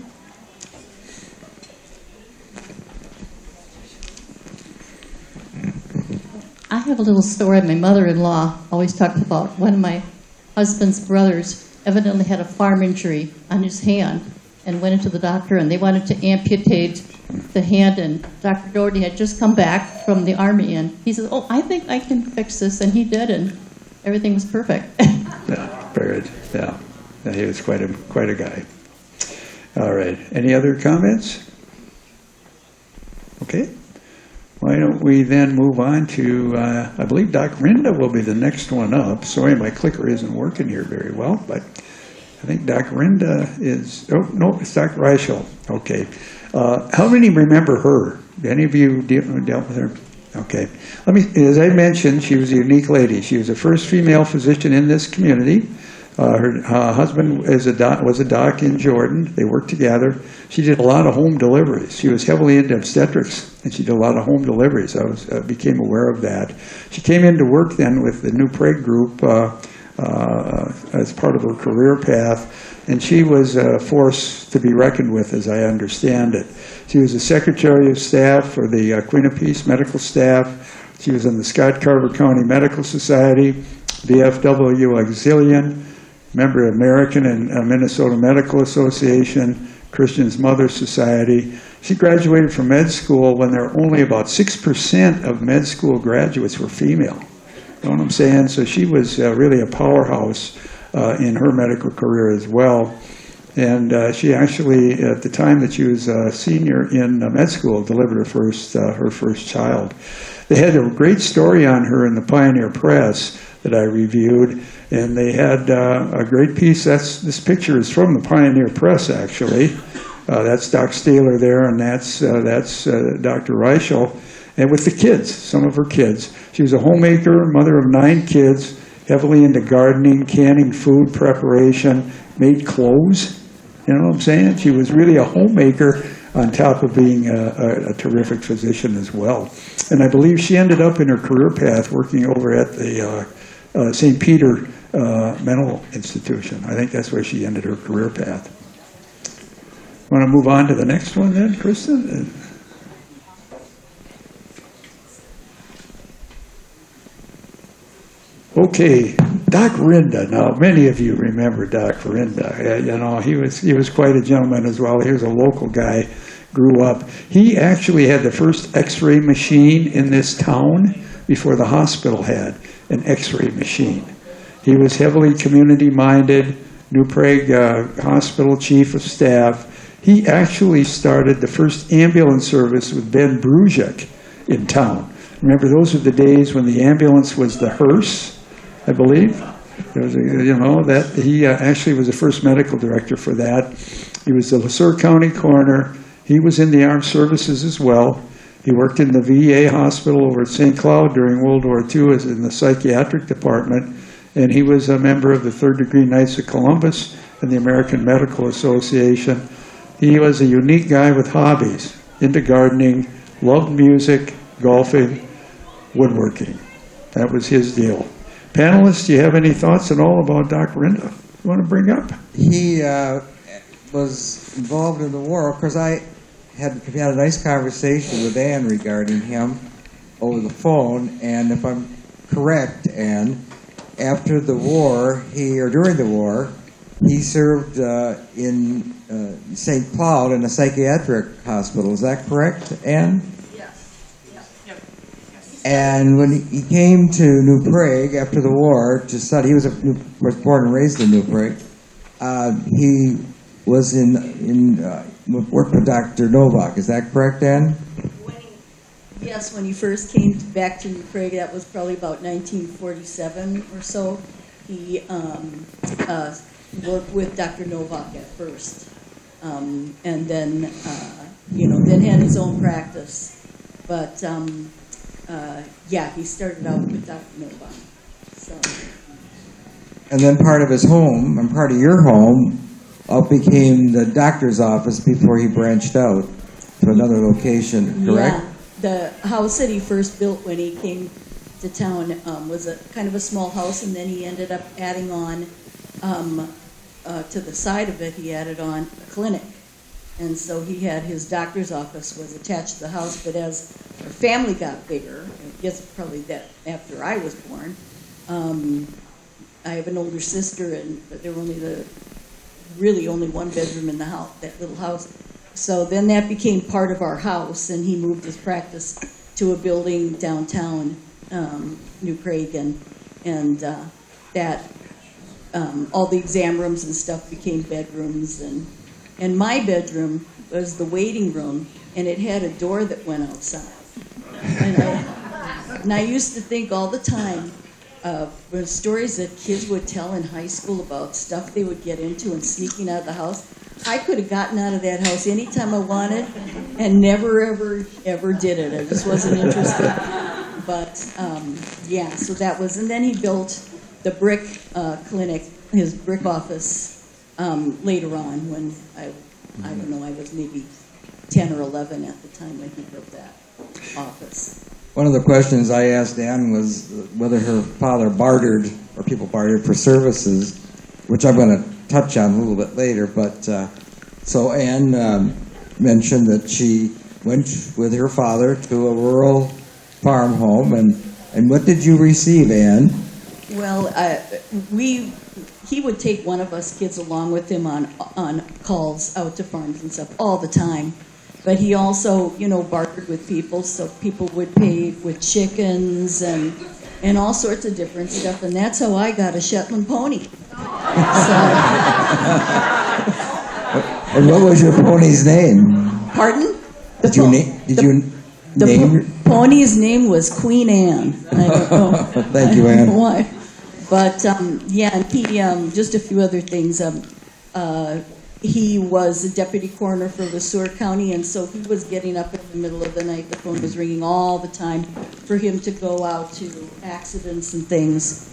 Speaker 14: I have a little story. My mother-in-law always talked about one of my husband's brothers evidently had a farm injury on his hand and went into the doctor, and they wanted to amputate the hand, and Dr. Doherty had just come back from the Army, and he said, oh, I think I can fix this, and he did, and everything was perfect.
Speaker 2: Yeah, very good. Yeah, he was quite a guy. All right. Any other comments? Okay. Why don't we then move on to, I believe Doc Rinda will be the next one up. Sorry, my clicker isn't working here very well, but I think Doc Rinda is, oh, no, it's Dr. Reichel. Okay. How many remember her? Any of you dealt with her? Okay. As I mentioned, she was a unique lady. She was the first female physician in this community. Her husband was a doc in Jordan. They worked together. She did a lot of home deliveries. She was heavily into obstetrics, and she did a lot of home deliveries. I became aware of that. She came into work then with the New Prague group as part of her career path, and she was a force to be reckoned with, as I understand it. She was the Secretary of Staff for the Queen of Peace medical staff. She was in the Scott Carver County Medical Society, VFW Auxilian, member of American and Minnesota Medical Association, Christian's Mother Society. She graduated from med school when there were only about 6% of med school graduates were female. You know what I'm saying? So she was really a powerhouse in her medical career as well. And she actually, at the time that she was a senior in med school, delivered her first child. They had a great story on her in the Pioneer Press that I reviewed, and they had a great piece. This picture is from the Pioneer Press, actually. That's Doc Staler there, and that's Dr. Reichel, and with the kids, some of her kids. She was a homemaker, mother of 9 kids, heavily into gardening, canning food preparation, made clothes. You know what I'm saying? She was really a homemaker on top of being a terrific physician as well. And I believe she ended up in her career path working over at the St. Peter Mental Institution. I think that's where she ended her career path. Want to move on to the next one then, Kristen? Okay, Doc Rinda. Now, many of you remember Doc Rinda. You know, he was quite a gentleman as well. He was a local guy, grew up. He actually had the first X-ray machine in this town before the hospital had an X-ray machine. He was heavily community-minded, New Prague Hospital Chief of Staff. He actually started the first ambulance service with Ben Bruzek in town. Remember, those were the days when the ambulance was the hearse, I believe. There was that he actually was the first medical director for that. He was the LeSueur County coroner. He was in the armed services as well. He worked in the VA hospital over at St. Cloud during World War II as in the psychiatric department, and he was a member of the Third Degree Knights of Columbus and the American Medical Association. He was a unique guy with hobbies, into gardening, loved music, golfing, woodworking. That was his deal. Panelists, do you have any thoughts at all about Doc Rinda you want to bring up?
Speaker 5: He was involved in the war. Of course, I had a nice conversation with Ann regarding him over the phone, and if I'm correct, Ann, after the war, during the war, he served in St. Cloud in a psychiatric hospital. Is that correct, Ann? And when he came to New Prague after the war to study, he was born and raised in New Prague. He was worked with Dr. Novak. Is that correct, Ann?
Speaker 8: Yes, when he first came back to New Prague, that was probably about 1947 or so. He worked with Dr. Novak at first, and then then had his own practice. But he started out with Dr. Novak. So.
Speaker 5: And then part of his home, and part of your home, became the doctor's office before he branched out to another location, correct?
Speaker 8: Yeah, the house that he first built when he came to town was a kind of a small house, and then he ended up adding on to the side of it, he added on a clinic. And so he had his doctor's office was attached to the house, but as our family got bigger, I guess probably that after I was born, I have an older sister, but there were only one bedroom in the house, that little house. So then that became part of our house, and he moved his practice to a building downtown New Prague, and that all the exam rooms and stuff became bedrooms, and my bedroom was the waiting room, and it had a door that went outside. And I used to think all the time of stories that kids would tell in high school about stuff they would get into and sneaking out of the house. I could have gotten out of that house anytime I wanted and never, ever did it. I just wasn't interested. But, so that was, and then he built the brick clinic, his brick office, later on when I don't know, I was maybe 10 or 11 at the time when he built that office.
Speaker 5: One of the questions I asked Ann was whether her father bartered, or people bartered for services, which I'm going to touch on a little bit later. But so Ann mentioned that she went with her father to a rural farm home, and what did you receive, Ann?
Speaker 8: Well, he would take one of us kids along with him on calls out to farms and stuff all the time. But he also, bartered with people, so people would pay with chickens and all sorts of different stuff, and that's how I got a Shetland pony.
Speaker 5: And what was your pony's name?
Speaker 8: Pardon?
Speaker 5: Did you name your
Speaker 8: pony's name was Queen Anne. I don't know.
Speaker 5: Thank you, Anne.
Speaker 8: Why? But and he just a few other things. He was a deputy coroner for LeSueur County, and so he was getting up in the middle of the night. The phone was ringing all the time for him to go out to accidents and things.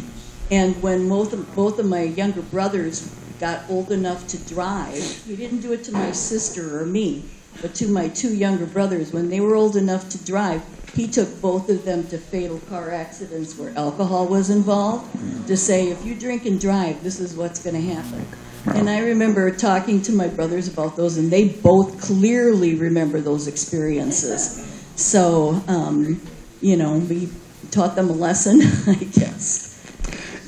Speaker 8: And when both of my younger brothers got old enough to drive, he didn't do it to my sister or me, but to my 2 younger brothers. When they were old enough to drive, he took both of them to fatal car accidents where alcohol was involved to say, if you drink and drive, this is what's going to happen. And I remember talking to my brothers about those, and they both clearly remember those experiences. So, we taught them a lesson, I guess.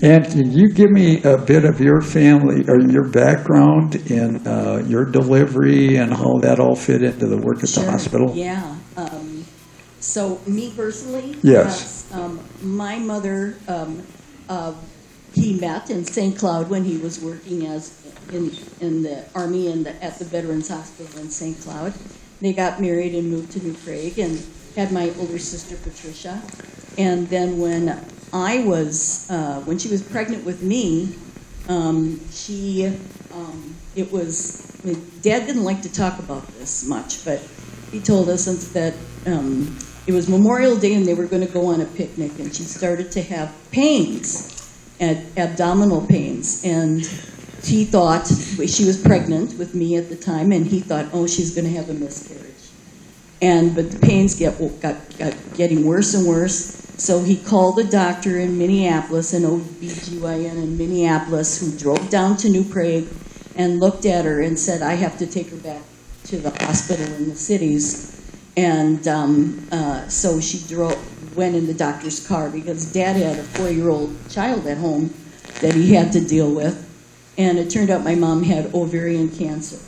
Speaker 2: And can you give me a bit of your family or your background in your delivery and how that all fit into the work at the hospital?
Speaker 8: Yeah. So me personally,
Speaker 2: yes.
Speaker 8: My mother, he met in St. Cloud when he was working as in the Army and at the Veterans Hospital in St. Cloud. They got married and moved to New Prague and had my older sister Patricia. And then when she was pregnant with me, Dad didn't like to talk about this much, but he told us that it was Memorial Day and they were going to go on a picnic, and she started to have pains, abdominal pains, and he thought, she was pregnant with me at the time, and he thought, oh, she's going to have a miscarriage. But the pains got getting worse and worse. So he called a doctor in Minneapolis, an OB/GYN in Minneapolis, who drove down to New Prague and looked at her and said, I have to take her back to the hospital in the cities. And so she went in the doctor's car because Dad had a 4-year-old child at home that he had to deal with. And it turned out my mom had ovarian cancer.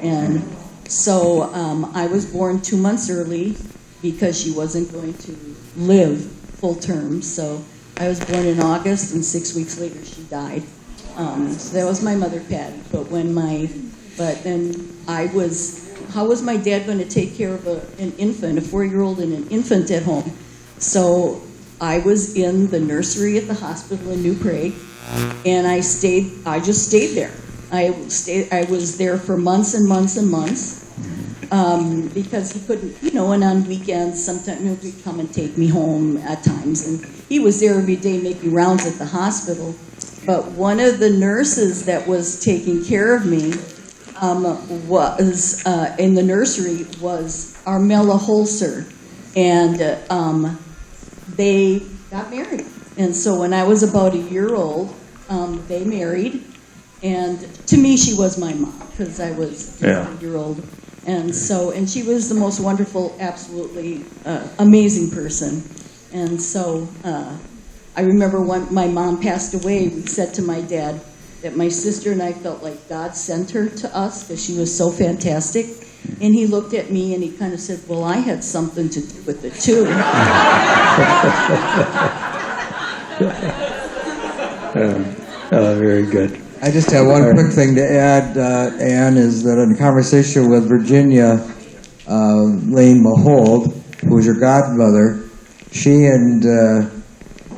Speaker 8: And so I was born 2 months early because she wasn't going to live full term. So I was born in August, and 6 weeks later she died. So that was my mother, Patty. How was my dad going to take care of an infant, a 4-year-old and an infant at home? So I was in the nursery at the hospital in New Prague, and I just stayed there. I was there for months and months and months. Because he couldn't, and on weekends, sometimes he'd come and take me home at times. And he was there every day making rounds at the hospital. But one of the nurses that was taking care of me was, in the nursery, was Armella Holzer. And they got married. And so when I was about a year old, they married. And to me, she was my mom, because I was a year old. And she was the most wonderful, absolutely amazing person. And so I remember when my mom passed away, we said to my dad that my sister and I felt like God sent her to us because she was so fantastic. And he looked at me and he kind of said, well, I had something to do with it too.
Speaker 2: Very good.
Speaker 5: I just have one quick thing to add, Ann, is that in a conversation with Virginia Lane Mahold, who was your godmother, she had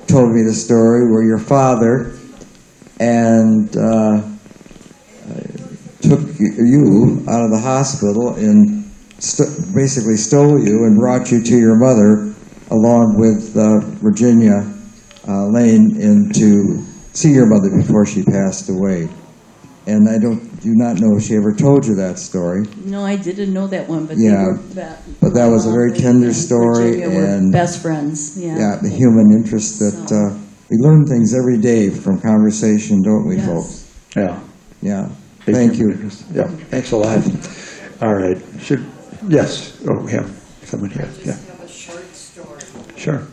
Speaker 5: told me the story where your father took you out of the hospital and basically stole you and brought you to your mother along with Virginia Lane to see your mother before she passed away. And I do not know if she ever told you that story.
Speaker 8: No, I didn't know that one, but
Speaker 5: but that was a very tender story,
Speaker 8: and best friends.
Speaker 5: Yeah, the human interest that we learn things every day from conversation, don't we, folks? Yeah. Thank you.
Speaker 2: Yeah, thanks a lot. All right. Yes. Oh, we have someone here. Yeah.
Speaker 15: I have a short story.
Speaker 2: Sure.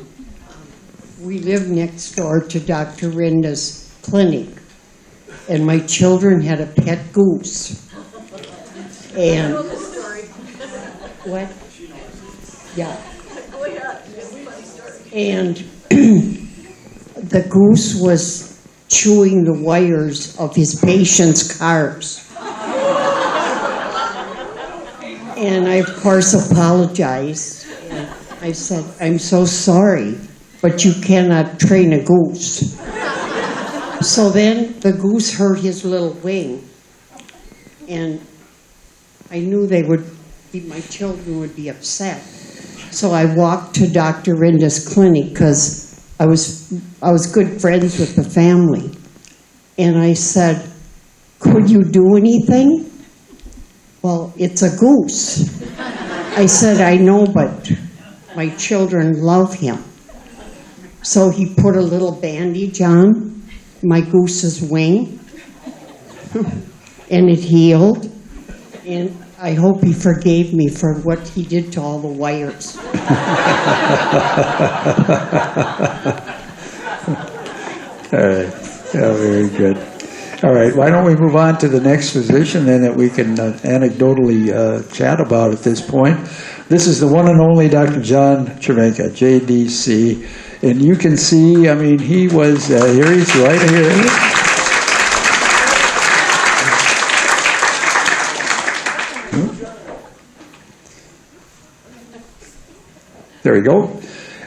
Speaker 15: We live next door to Dr. Rinda's clinic, and my children had a pet goose. And what? Yeah. And the goose was chewing the wires of his patients' cars. And I, of course, apologized. And I said, I'm so sorry, but you cannot train a goose. So then the goose hurt his little wing. And I knew my children would be upset. So I walked to Dr. Rinda's clinic because I was good friends with the family. And I said, could you do anything? Well, it's a goose. I said, I know, but my children love him. So he put a little bandage on my goose's wing, and it healed. And I hope he forgave me for what he did to all the wires.
Speaker 2: All right. Yeah, very good. All right. Why don't we move on to the next physician then that we can anecdotally chat about at this point. This is the one and only Dr. John Cervenka, JDC. And you can see, I mean, he was, here he's right here. There we go.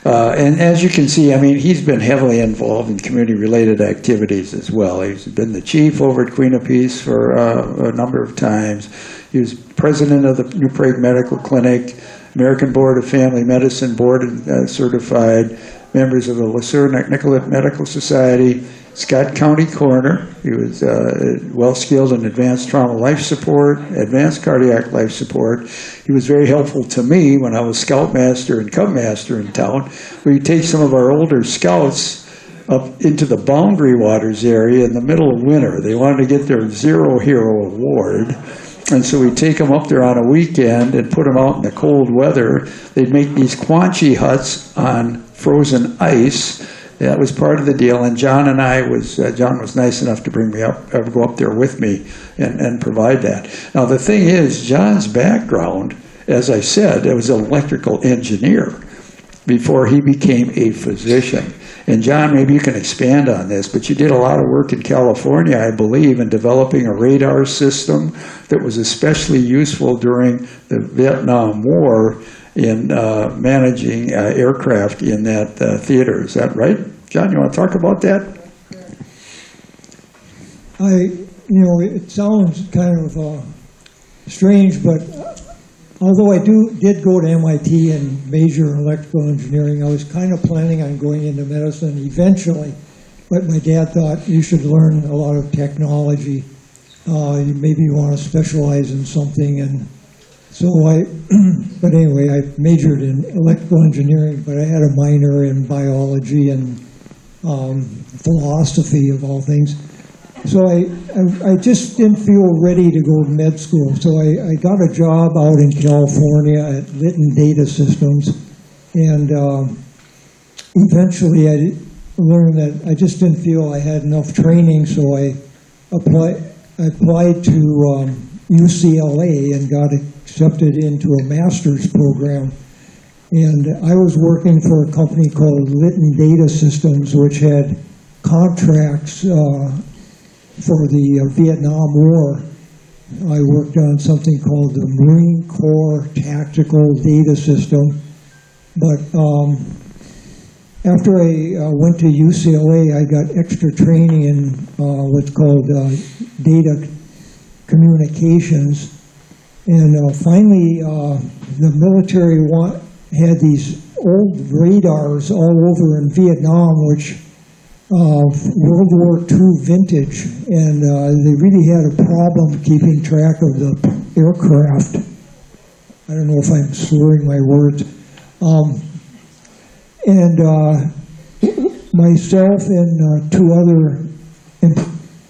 Speaker 2: And as you can see, I mean, he's been heavily involved in community-related activities as well. He's been the chief over at Queen of Peace for a number of times. He was president of the New Prague Medical Clinic, American Board of Family Medicine Board certified, members of the Lucerne-Nicollet Medical Society, Scott County Coroner. He was well-skilled in advanced trauma life support, advanced cardiac life support. He was very helpful to me when I was Scoutmaster and Cub Master in town. We'd take some of our older scouts up into the Boundary Waters area in the middle of winter. They wanted to get their Zero Hero Award. And so we'd take them up there on a weekend and put them out in the cold weather. They'd make these Quanchi huts on frozen ice. That was part of the deal, and John was nice enough to bring me up, go up there with me and provide that. Now the thing is, John's background, as I said, it was an electrical engineer before he became a physician. And John, maybe you can expand on this, but you did a lot of work in California, I believe, in developing a radar system that was especially useful during the Vietnam War in managing aircraft in that theater. Is that right? John, you want to talk about that?
Speaker 4: It sounds kind of strange, but although I did go to MIT and major in electrical engineering, I was kind of planning on going into medicine eventually. But my dad thought you should learn a lot of technology. Maybe you want to specialize in something, and so but anyway, I majored in electrical engineering, but I had a minor in biology and philosophy of all things. So I just didn't feel ready to go to med school. So I got a job out in California at Litton Data Systems, and eventually I learned that I just didn't feel I had enough training, so I applied to UCLA and got accepted into a master's program. And I was working for a company called Litton Data Systems, which had contracts for the Vietnam War. I worked on something called the Marine Corps Tactical Data System. But after I went to UCLA, I got extra training in what's called data communications. And finally, the military had these old radars all over in Vietnam, which World War II vintage, and they really had a problem keeping track of the aircraft. I don't know if I'm slurring my words. And myself and two other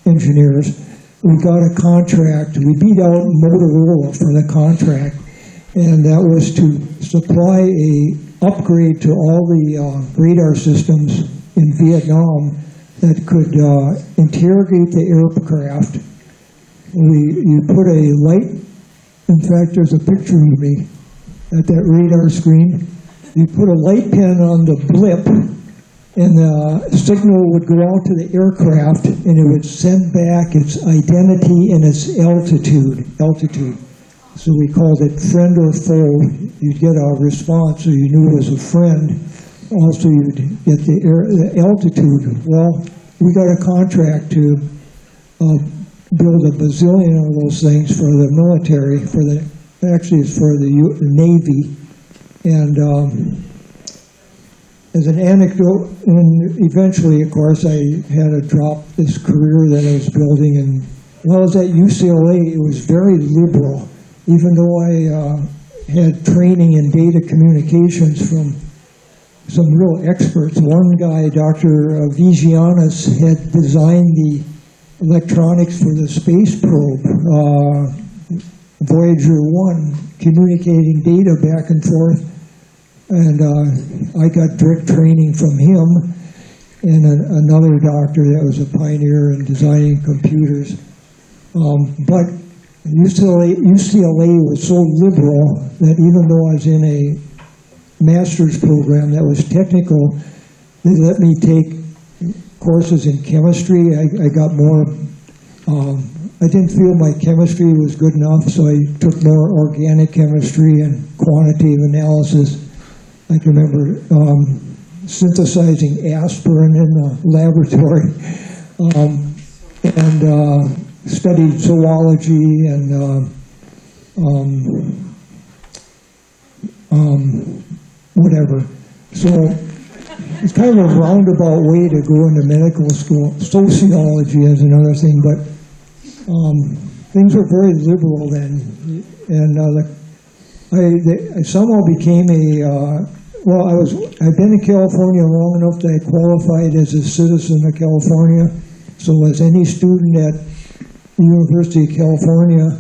Speaker 4: engineers, we got a contract. We beat out Motorola for the contract, and that was to supply a upgrade to all the radar systems in Vietnam that could interrogate the aircraft. You put a light, in fact there's a picture of me at that radar screen. You put a light pin on the blip, and the signal would go out to the aircraft, and it would send back its identity and its altitude. So we called it friend or foe. You'd get a response, so you knew it was a friend. Also, you'd get the altitude. Well, we got a contract to build a bazillion of those things for the military. Actually, it's for the Navy. And as an anecdote, and eventually, of course, I had to drop this career that I was building and When I was at UCLA, it was very liberal, even though I had training in data communications from some real experts. One guy, Dr. Vigianis, had designed the electronics for the space probe, Voyager 1, communicating data back and forth. And I got direct training from him and another doctor that was a pioneer in designing computers. But UCLA was so liberal that even though I was in a master's program that was technical, they let me take courses in chemistry. I got more, I didn't feel my chemistry was good enough, so I took more organic chemistry and quantitative analysis. I can remember synthesizing aspirin in the laboratory, and studied zoology and whatever. So it's kind of a roundabout way to go into medical school. Sociology is another thing, but things were very liberal then, and I somehow became I've been in California long enough that I qualified as a citizen of California. So as any student at the University of California,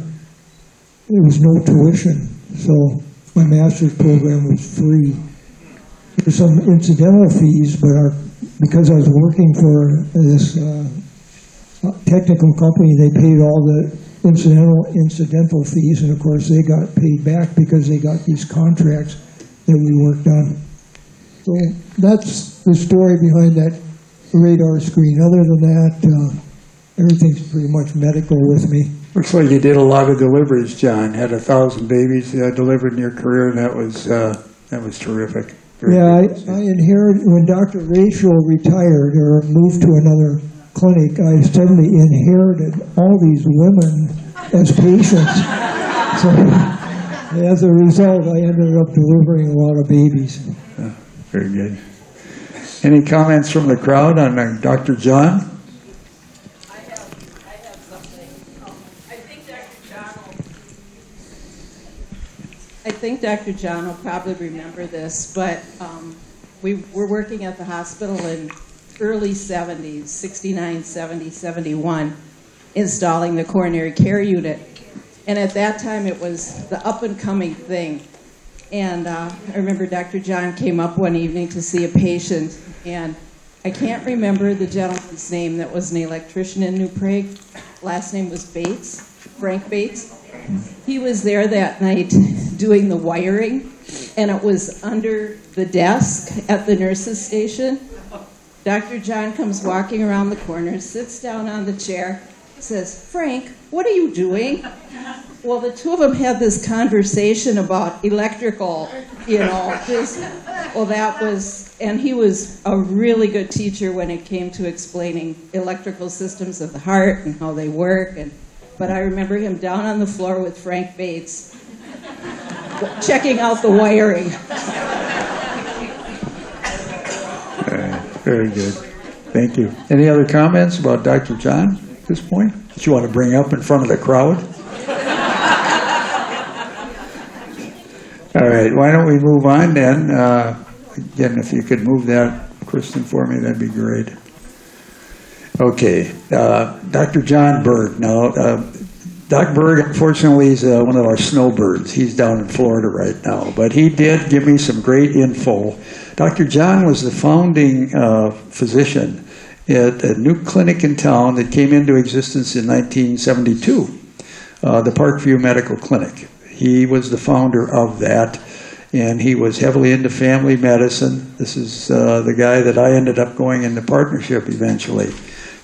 Speaker 4: there was no tuition. So my master's program was free. There's some incidental fees, but because I was working for this technical company, they paid all the incidental fees, and of course they got paid back because they got these contracts that we worked on. So that's the story behind that radar screen. Other than that, everything's pretty much medical with me.
Speaker 2: Looks like you did a lot of deliveries, John. Had 1,000 babies delivered in your career, and that was terrific.
Speaker 4: I inherited, when Dr. Rachel retired or moved to another clinic, I suddenly inherited all these women as patients. So as a result, I ended up delivering a lot of babies.
Speaker 2: Very good. Any comments from the crowd on Dr. John?
Speaker 16: I have something. I think Dr. John will probably remember this, but we were working at the hospital in early 70s, 69, 70, 71, installing the coronary care unit. And at that time, it was the up-and-coming thing. And I remember Dr. John came up one evening to see a patient, and I can't remember the gentleman's name that was an electrician in New Prague. Last name was Bates, Frank Bates. He was there that night doing the wiring, and it was under the desk at the nurse's station. Dr. John comes walking around the corner, sits down on the chair, says, "Frank, what are you doing?" Well, the two of them had this conversation about electrical, and he was a really good teacher when it came to explaining electrical systems of the heart and how they work. But I remember him down on the floor with Frank Bates, checking out the wiring.
Speaker 2: Very good. Thank you. Any other comments about Dr. John at this point that you want to bring up in front of the crowd? All right, why don't we move on then? Again, if you could move that, Kristen, for me, that'd be great. Okay, Dr. John Berg. Now, Doc Berg, unfortunately, is one of our snowbirds. He's down in Florida right now, but he did give me some great info. Dr. John was the founding physician at a new clinic in town that came into existence in 1972, the Parkview Medical Clinic. He was the founder of that, and he was heavily into family medicine. This is the guy that I ended up going into partnership eventually.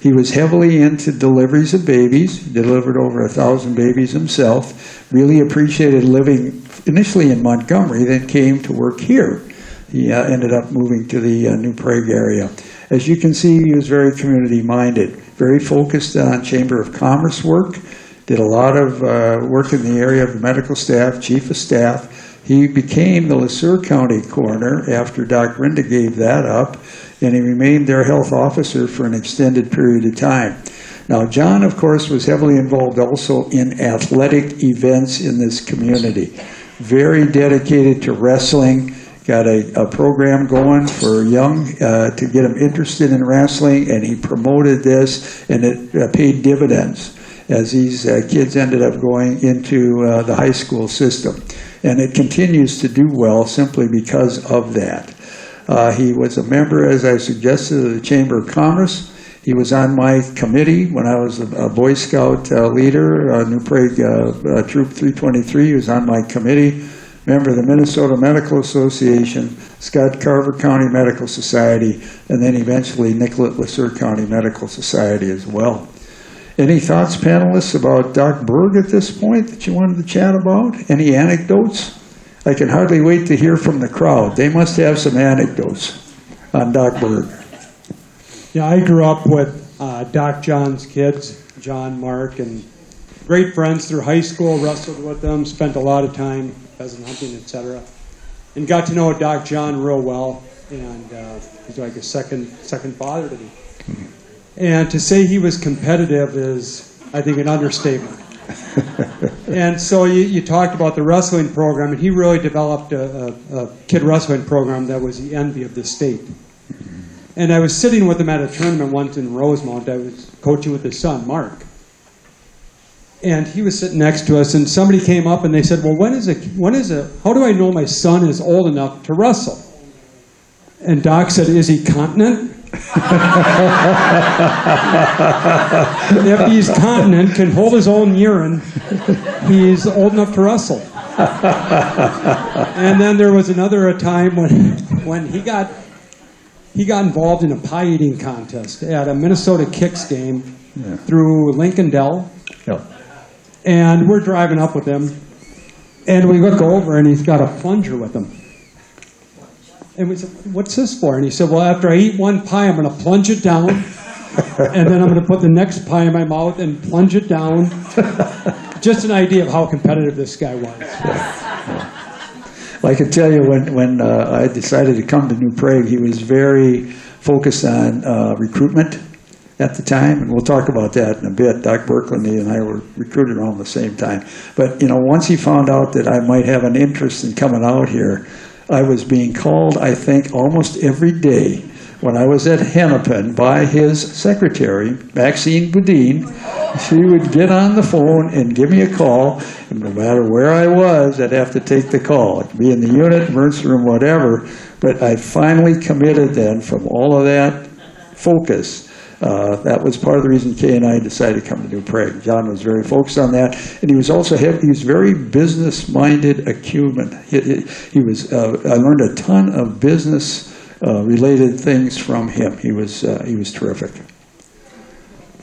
Speaker 2: He was heavily into deliveries of babies. He delivered over 1,000 babies himself. Really appreciated living initially in Montgomery, then came to work here. He ended up moving to the New Prague area. As you can see, he was very community-minded, very focused on Chamber of Commerce work, did a lot of work in the area of the medical staff, chief of staff. He became the LeSueur County coroner after Doc Rinda gave that up, and he remained their health officer for an extended period of time. Now, John, of course, was heavily involved also in athletic events in this community. Very dedicated to wrestling. Got a program going for young to get them interested in wrestling, and he promoted this, and it paid dividends as these kids ended up going into the high school system. And it continues to do well simply because of that. He was a member, as I suggested, of the Chamber of Commerce. He was on my committee when I was a Boy Scout leader, New Prague Troop 323. He was on my committee. Member of the Minnesota Medical Association, Scott Carver County Medical Society, and then eventually Nicollet-LeSueur County Medical Society as well. Any thoughts, panelists, about Doc Berg at this point that you wanted to chat about? Any anecdotes? I can hardly wait to hear from the crowd. They must have some anecdotes on Doc Berg.
Speaker 17: Yeah, I grew up with Doc John's kids, John, Mark, and great friends through high school, wrestled with them, spent a lot of time pheasant hunting, etc. And got to know Doc John real well, and he's like a second father to me. And to say he was competitive is, I think, an understatement. And so you talked about the wrestling program, and he really developed a kid wrestling program that was the envy of the state. And I was sitting with him at a tournament once in Rosemount. I was coaching with his son, Mark. And he was sitting next to us, and somebody came up and they said, well, how do I know my son is old enough to wrestle? And Doc said, is he continent? If he's continent, can hold his own urine, he's old enough to wrestle. And then there was a time when he got involved in a pie eating contest at a Minnesota Kicks game through Lincoln Dell.
Speaker 2: Yeah.
Speaker 17: And we're driving up with him, and we look over, and he's got a plunger with him. And we said, what's this for? And he said, well, after I eat one pie, I'm going to plunge it down, and then I'm going to put the next pie in my mouth and plunge it down. Just an idea of how competitive this guy was.
Speaker 2: Well, I can tell you when I decided to come to New Prague, he was very focused on recruitment at the time, and we'll talk about that in a bit. Doc Berkeley and I were recruited around the same time. But, once he found out that I might have an interest in coming out here, I was being called, I think, almost every day when I was at Hennepin by his secretary, Maxine Boudin. She would get on the phone and give me a call, and no matter where I was, I'd have to take the call. It could be in the unit, emergency room, whatever. But I finally committed then from all of that focus. That was part of the reason Kay and I decided to come to New Prague. John was very focused on that, and he was also very business-minded acumen. He was. I learned a ton of business-related things from him. He was terrific.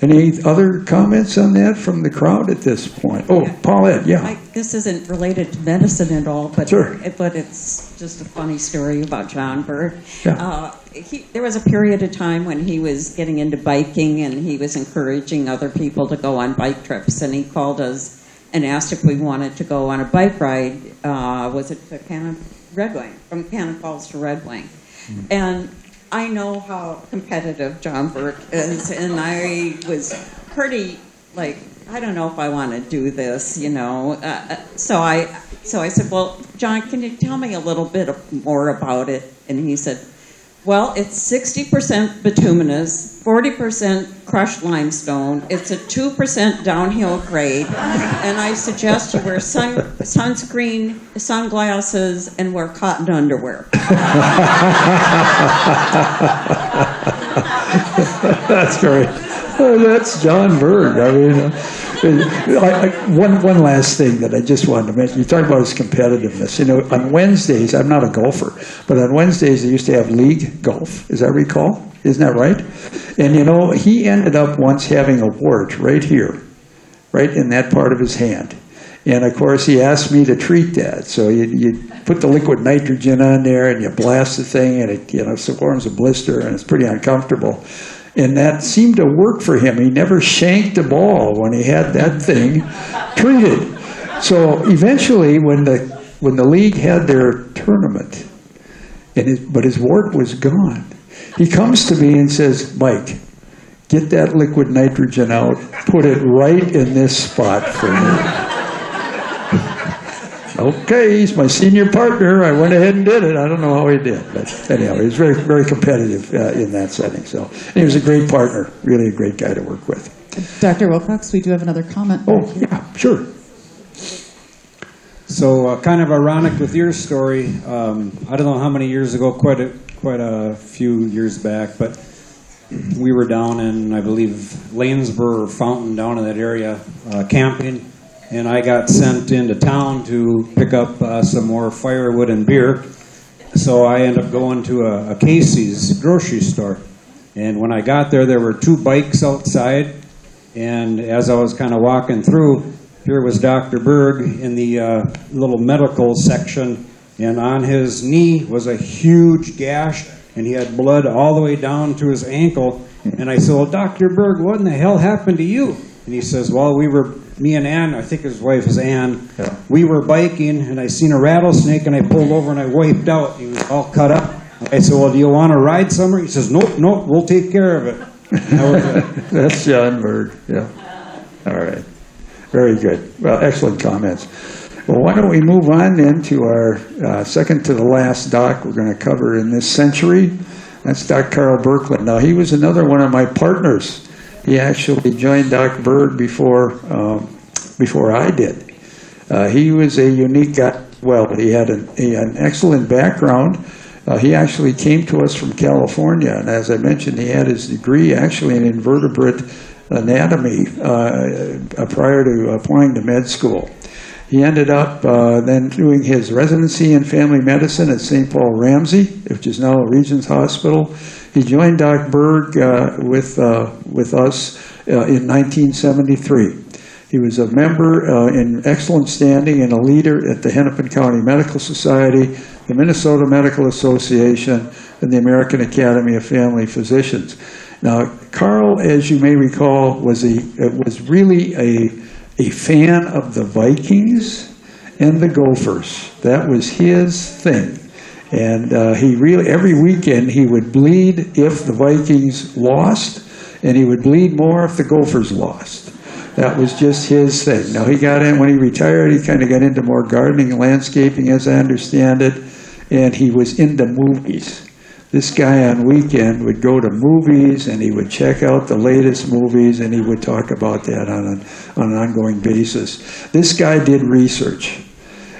Speaker 2: Any other comments on that from the crowd at this point? Oh, Paulette, yeah.
Speaker 3: This isn't related to medicine at all, but
Speaker 2: sure.
Speaker 3: But it's just a funny story about John Bird.
Speaker 2: Yeah.
Speaker 3: There was a period of time when he was getting into biking, and he was encouraging other people to go on bike trips, and he called us and asked if we wanted to go on a bike ride. Was it to Red Wing, from Cannon Falls to Red Wing? Mm-hmm. And I know how competitive John Burke is, and I was pretty I don't know if I want to do this, So I said, well, John, can you tell me a little bit more about it? And he said, well, it's 60% bituminous, 40% crushed limestone. It's a 2% downhill grade, and I suggest you wear sunscreen, sunglasses, and wear cotton underwear.
Speaker 2: That's great. Oh, that's John Berg. I mean, one last thing that I just wanted to mention. You talk about his competitiveness. On Wednesdays, I'm not a golfer, but on Wednesdays they used to have league golf, as I recall. Isn't that right? And, he ended up once having a wart right here, right in that part of his hand. And, of course, he asked me to treat that. So you put the liquid nitrogen on there, and you blast the thing, and it forms a blister, and it's pretty uncomfortable. And that seemed to work for him. He never shanked a ball when he had that thing treated. So eventually, when the league had their tournament, but his wart was gone, he comes to me and says, Mike, get that liquid nitrogen out, put it right in this spot for me. Okay, he's my senior partner. I went ahead and did it. I don't know how he did, but anyhow, he was very, very competitive in that setting. So, and he was a great partner, really a great guy to work with.
Speaker 1: Dr. Wilcox, we do have another comment.
Speaker 2: Oh, yeah, sure.
Speaker 17: So, kind of ironic with your story. I don't know how many years ago, quite a few years back, but we were down in, I believe, Lanesborough or Fountain, down in that area, camping. And I got sent into town to pick up some more firewood and beer. So I ended up going to a Casey's grocery store. And when I got there, there were 2 bikes outside. And as I was kind of walking through, here was Dr. Berg in the little medical section. And on his knee was a huge gash, and he had blood all the way down to his ankle. And I said, well, Dr. Berg, what in the hell happened to you? And he says, well, me and Ann, I think his wife is Ann, we were biking, and I seen a rattlesnake, and I pulled over, and I wiped out. He was all cut up. I said, well, do you want to ride somewhere? He says, nope, we'll take care of it.
Speaker 2: That's John Berg, yeah. All right. Very good. Well, excellent comments. Well, why don't we move on then to our second to the last doc we're going to cover in this century. That's Dr. Carl Birkeland. Now, he was another one of my partners. He actually joined Doc Berg before I did. He was a unique guy. Well, he had an excellent background. He actually came to us from California, and as I mentioned, he had his degree actually in invertebrate anatomy prior to applying to med school. He ended up then doing his residency in family medicine at St. Paul Ramsey, which is now a Regents Hospital. He joined Doc Berg with us in 1973. He was a member in excellent standing and a leader at the Hennepin County Medical Society, the Minnesota Medical Association, and the American Academy of Family Physicians. Now, Carl, as you may recall, was really a fan of the Vikings and the Gophers. That was his thing. And he really, every weekend, he would bleed if the Vikings lost, and he would bleed more if the Gophers lost. That was just his thing. Now, he got in, when he retired, he kind of got into more gardening and landscaping, as I understand it, and he was into movies. This guy on weekend would go to movies, and he would check out the latest movies, and he would talk about that on an ongoing basis. This guy did research.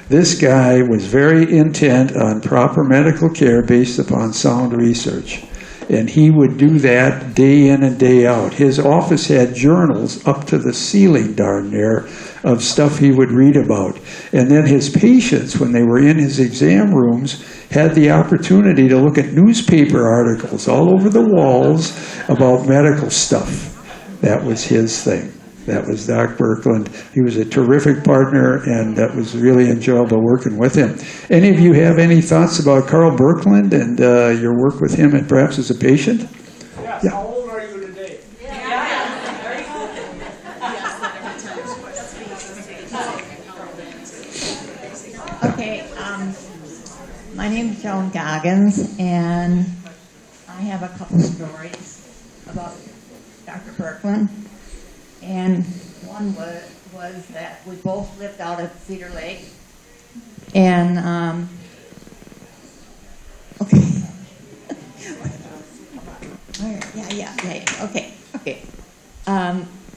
Speaker 2: This guy was very intent on proper medical care based upon sound research. And he would do that day in and day out. His office had journals up to the ceiling darn near of stuff he would read about. And then his patients, when they were in his exam rooms, had the opportunity to look at newspaper articles all over the walls about medical stuff. That was his thing. That was Doc Birkeland. He was a terrific partner, and that was really enjoyable working with him. Any of you have any thoughts about Carl Birkeland and your work with him, and perhaps as a patient?
Speaker 6: Yes.
Speaker 2: Yeah.
Speaker 6: How old are you today?
Speaker 18: Okay, my name is Joan Goggins, and I have a couple stories about Dr. Birkeland. And one was that we both lived out at Cedar Lake. And, okay. Okay.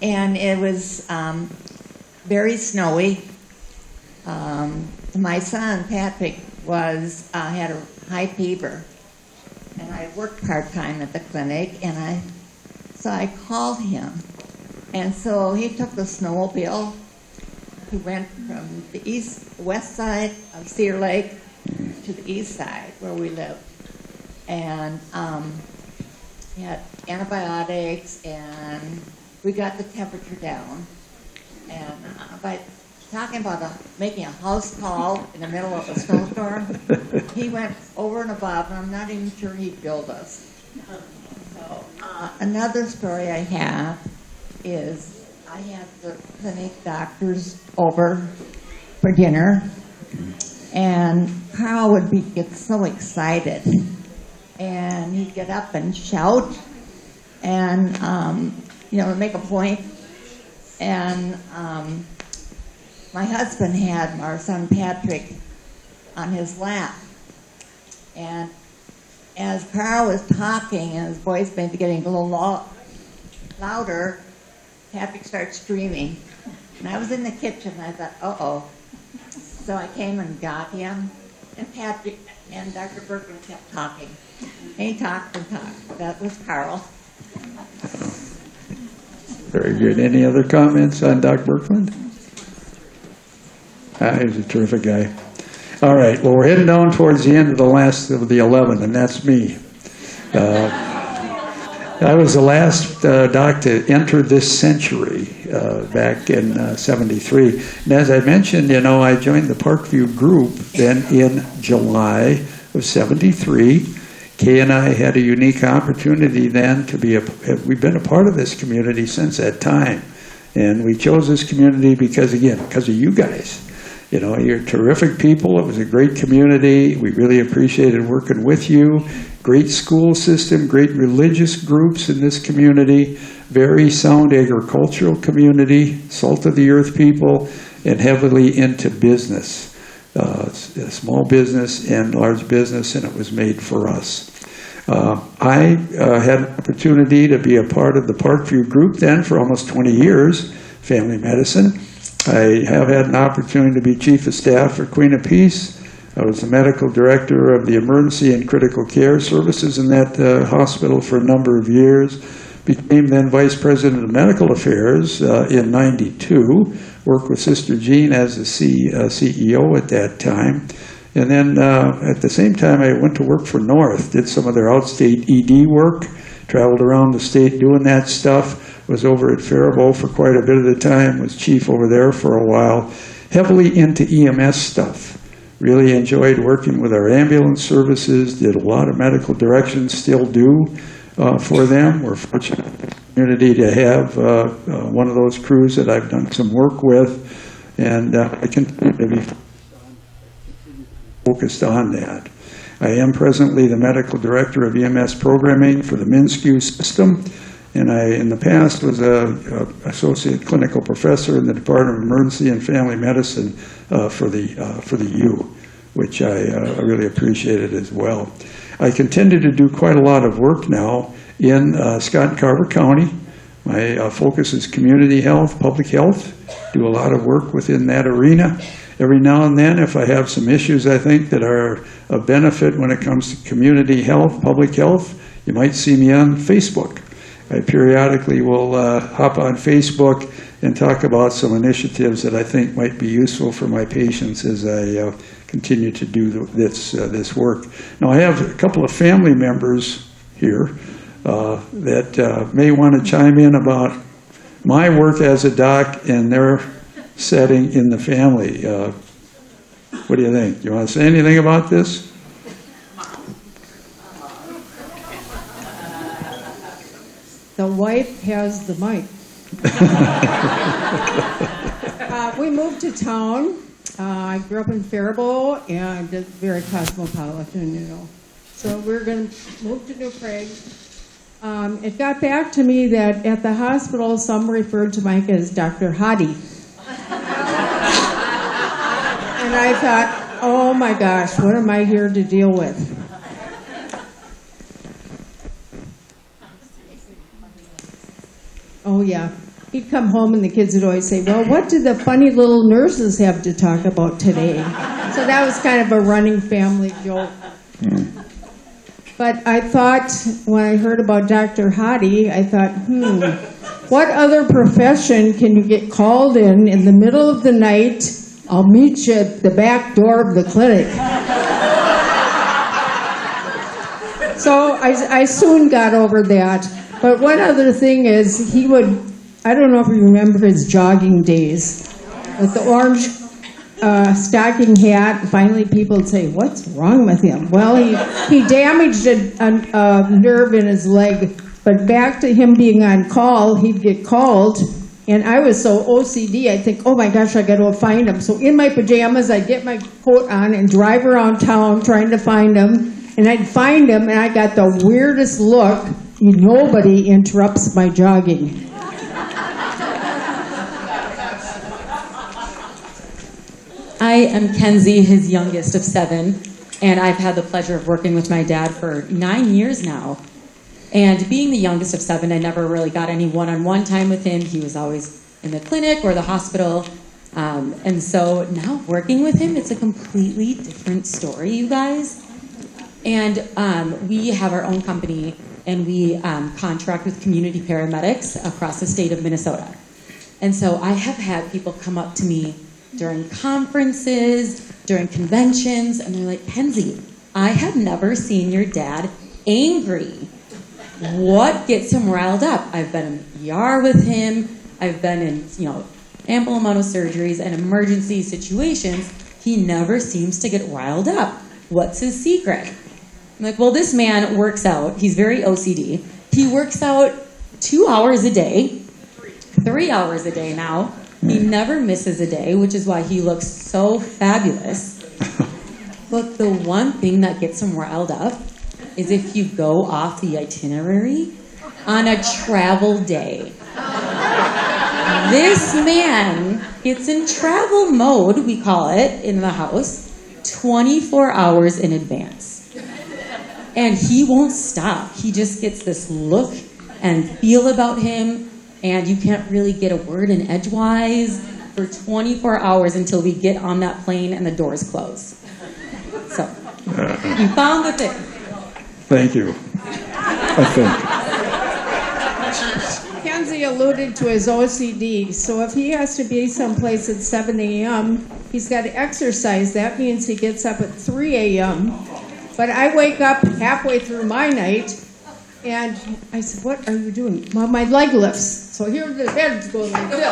Speaker 18: And it was very snowy. My son, Patrick, had a high fever. And I worked part-time at the clinic, and so I called him. And so he took the snowmobile. He went from the west side of Cedar Lake to the east side where we lived. And he had antibiotics, and we got the temperature down. And by talking about making a house call in the middle of a snowstorm, he went over and above, and I'm not even sure he billed us. So another story I have is I had the clinic doctors over for dinner, and Carl would get so excited, and he'd get up and shout, and make a point. And my husband had our son Patrick on his lap, and as Carl was talking and his voice maybe getting a little louder, Patrick started screaming. And I was in the kitchen, and I thought, uh-oh. So I came and got him, and Patrick and Dr. Berkman kept talking. And he talked and talked. That was Carl.
Speaker 2: Very good. Any other comments on Doc Berkman? He was a terrific guy. All right. Well, we're heading down towards the end of the last of the 11, and that's me. I was the last doc to enter this century back in 73. And as I mentioned, I joined the Parkview group then in July of 73. Kay and I had a unique opportunity then to we've been a part of this community since that time. And we chose this community because of you guys. You're terrific people. It was a great community. We really appreciated working with you. Great school system, great religious groups in this community, very sound agricultural community, salt of the earth people, and heavily into business, small business and large business, and it was made for us. I had an opportunity to be a part of the Parkview group then for almost 20 years, family medicine. I have had an opportunity to be chief of staff for Queen of Peace. I was the medical director of the emergency and critical care services in that hospital for a number of years. Became then vice president of medical affairs in '92. Worked with Sister Jean as the CEO at that time. And then at the same time, I went to work for North, did some of their outstate ED work, traveled around the state doing that stuff. Was over at Faribault for quite a bit of the time, was chief over there for a while. Heavily into EMS stuff. Really enjoyed working with our ambulance services, did a lot of medical direction, still do for them. We're fortunate in the community to have one of those crews that I've done some work with, and I continue to be focused on that. I am presently the medical director of EMS programming for the MINSCU system, and I, in the past, was an associate clinical professor in the Department of Emergency and Family Medicine for the U, which I really appreciated as well. I continue to do quite a lot of work now in Scott and Carver County. My focus is community health, public health. Do a lot of work within that arena. Every now and then, if I have some issues I think that are of benefit when it comes to community health, public health, you might see me on Facebook. I periodically will hop on Facebook and talk about some initiatives that I think might be useful for my patients as I continue to do this work. Now, I have a couple of family members here that may want to chime in about my work as a doc and their setting in the family. What do you think? You want to say anything about this?
Speaker 19: The wife has the mic. We moved to town. I grew up in Faribault and it's very cosmopolitan, So we're going to move to New Prague. It got back to me that at the hospital, some referred to Mike as Dr. Hottie. And I thought, oh my gosh, what am I here to deal with? Oh, yeah. He'd come home and the kids would always say, well, what did the funny little nurses have to talk about today? So that was kind of a running family joke. But I thought, when I heard about Dr. Hottie, I thought, what other profession can you get called in the middle of the night? I'll meet you at the back door of the clinic. So I soon got over that. But one other thing is, he would, I don't know if you remember his jogging days, with the orange stocking hat. Finally, people would say, what's wrong with him? Well, he damaged a nerve in his leg, but back to him being on call, he'd get called, and I was so OCD, I'd think, oh my gosh, I got to find him. So in my pajamas, I'd get my coat on and drive around town trying to find him, and I'd find him, and I got the weirdest look. nobody interrupts my jogging.
Speaker 7: I am Kenzie, his youngest of 7, and I've had the pleasure of working with my dad for 9 years now. And being the youngest of 7, I never really got any one-on-one time with him. He was always in the clinic or the hospital. And so now working with him, it's a completely different story, you guys. And we have our own company, and we contract with community paramedics across the state of Minnesota. And so I have had people come up to me during conferences, during conventions, and they're like, Kenzie, I have never seen your dad angry. What gets him riled up? I've been in the ER with him. I've been in, ample amount of surgeries and emergency situations. He never seems to get riled up. What's his secret? I'm like, well, this man works out. He's very OCD. He works out 2 hours a day, 3 hours a day now. He never misses a day, which is why he looks so fabulous. But the one thing that gets him riled up is if you go off the itinerary on a travel day. This man gets in travel mode, we call it, in the house, 24 hours in advance. And he won't stop. He just gets this look and feel about him, and you can't really get a word in edgewise for 24 hours until we get on that plane and the doors close. So, we found the thing.
Speaker 2: Thank you. I think.
Speaker 19: Kenzie alluded to his OCD, so if he has to be someplace at 7 a.m., he's got to exercise. That means he gets up at 3 a.m. But I wake up halfway through my night, and I said, what are you doing? Well, my leg lifts. So here the heads go like this.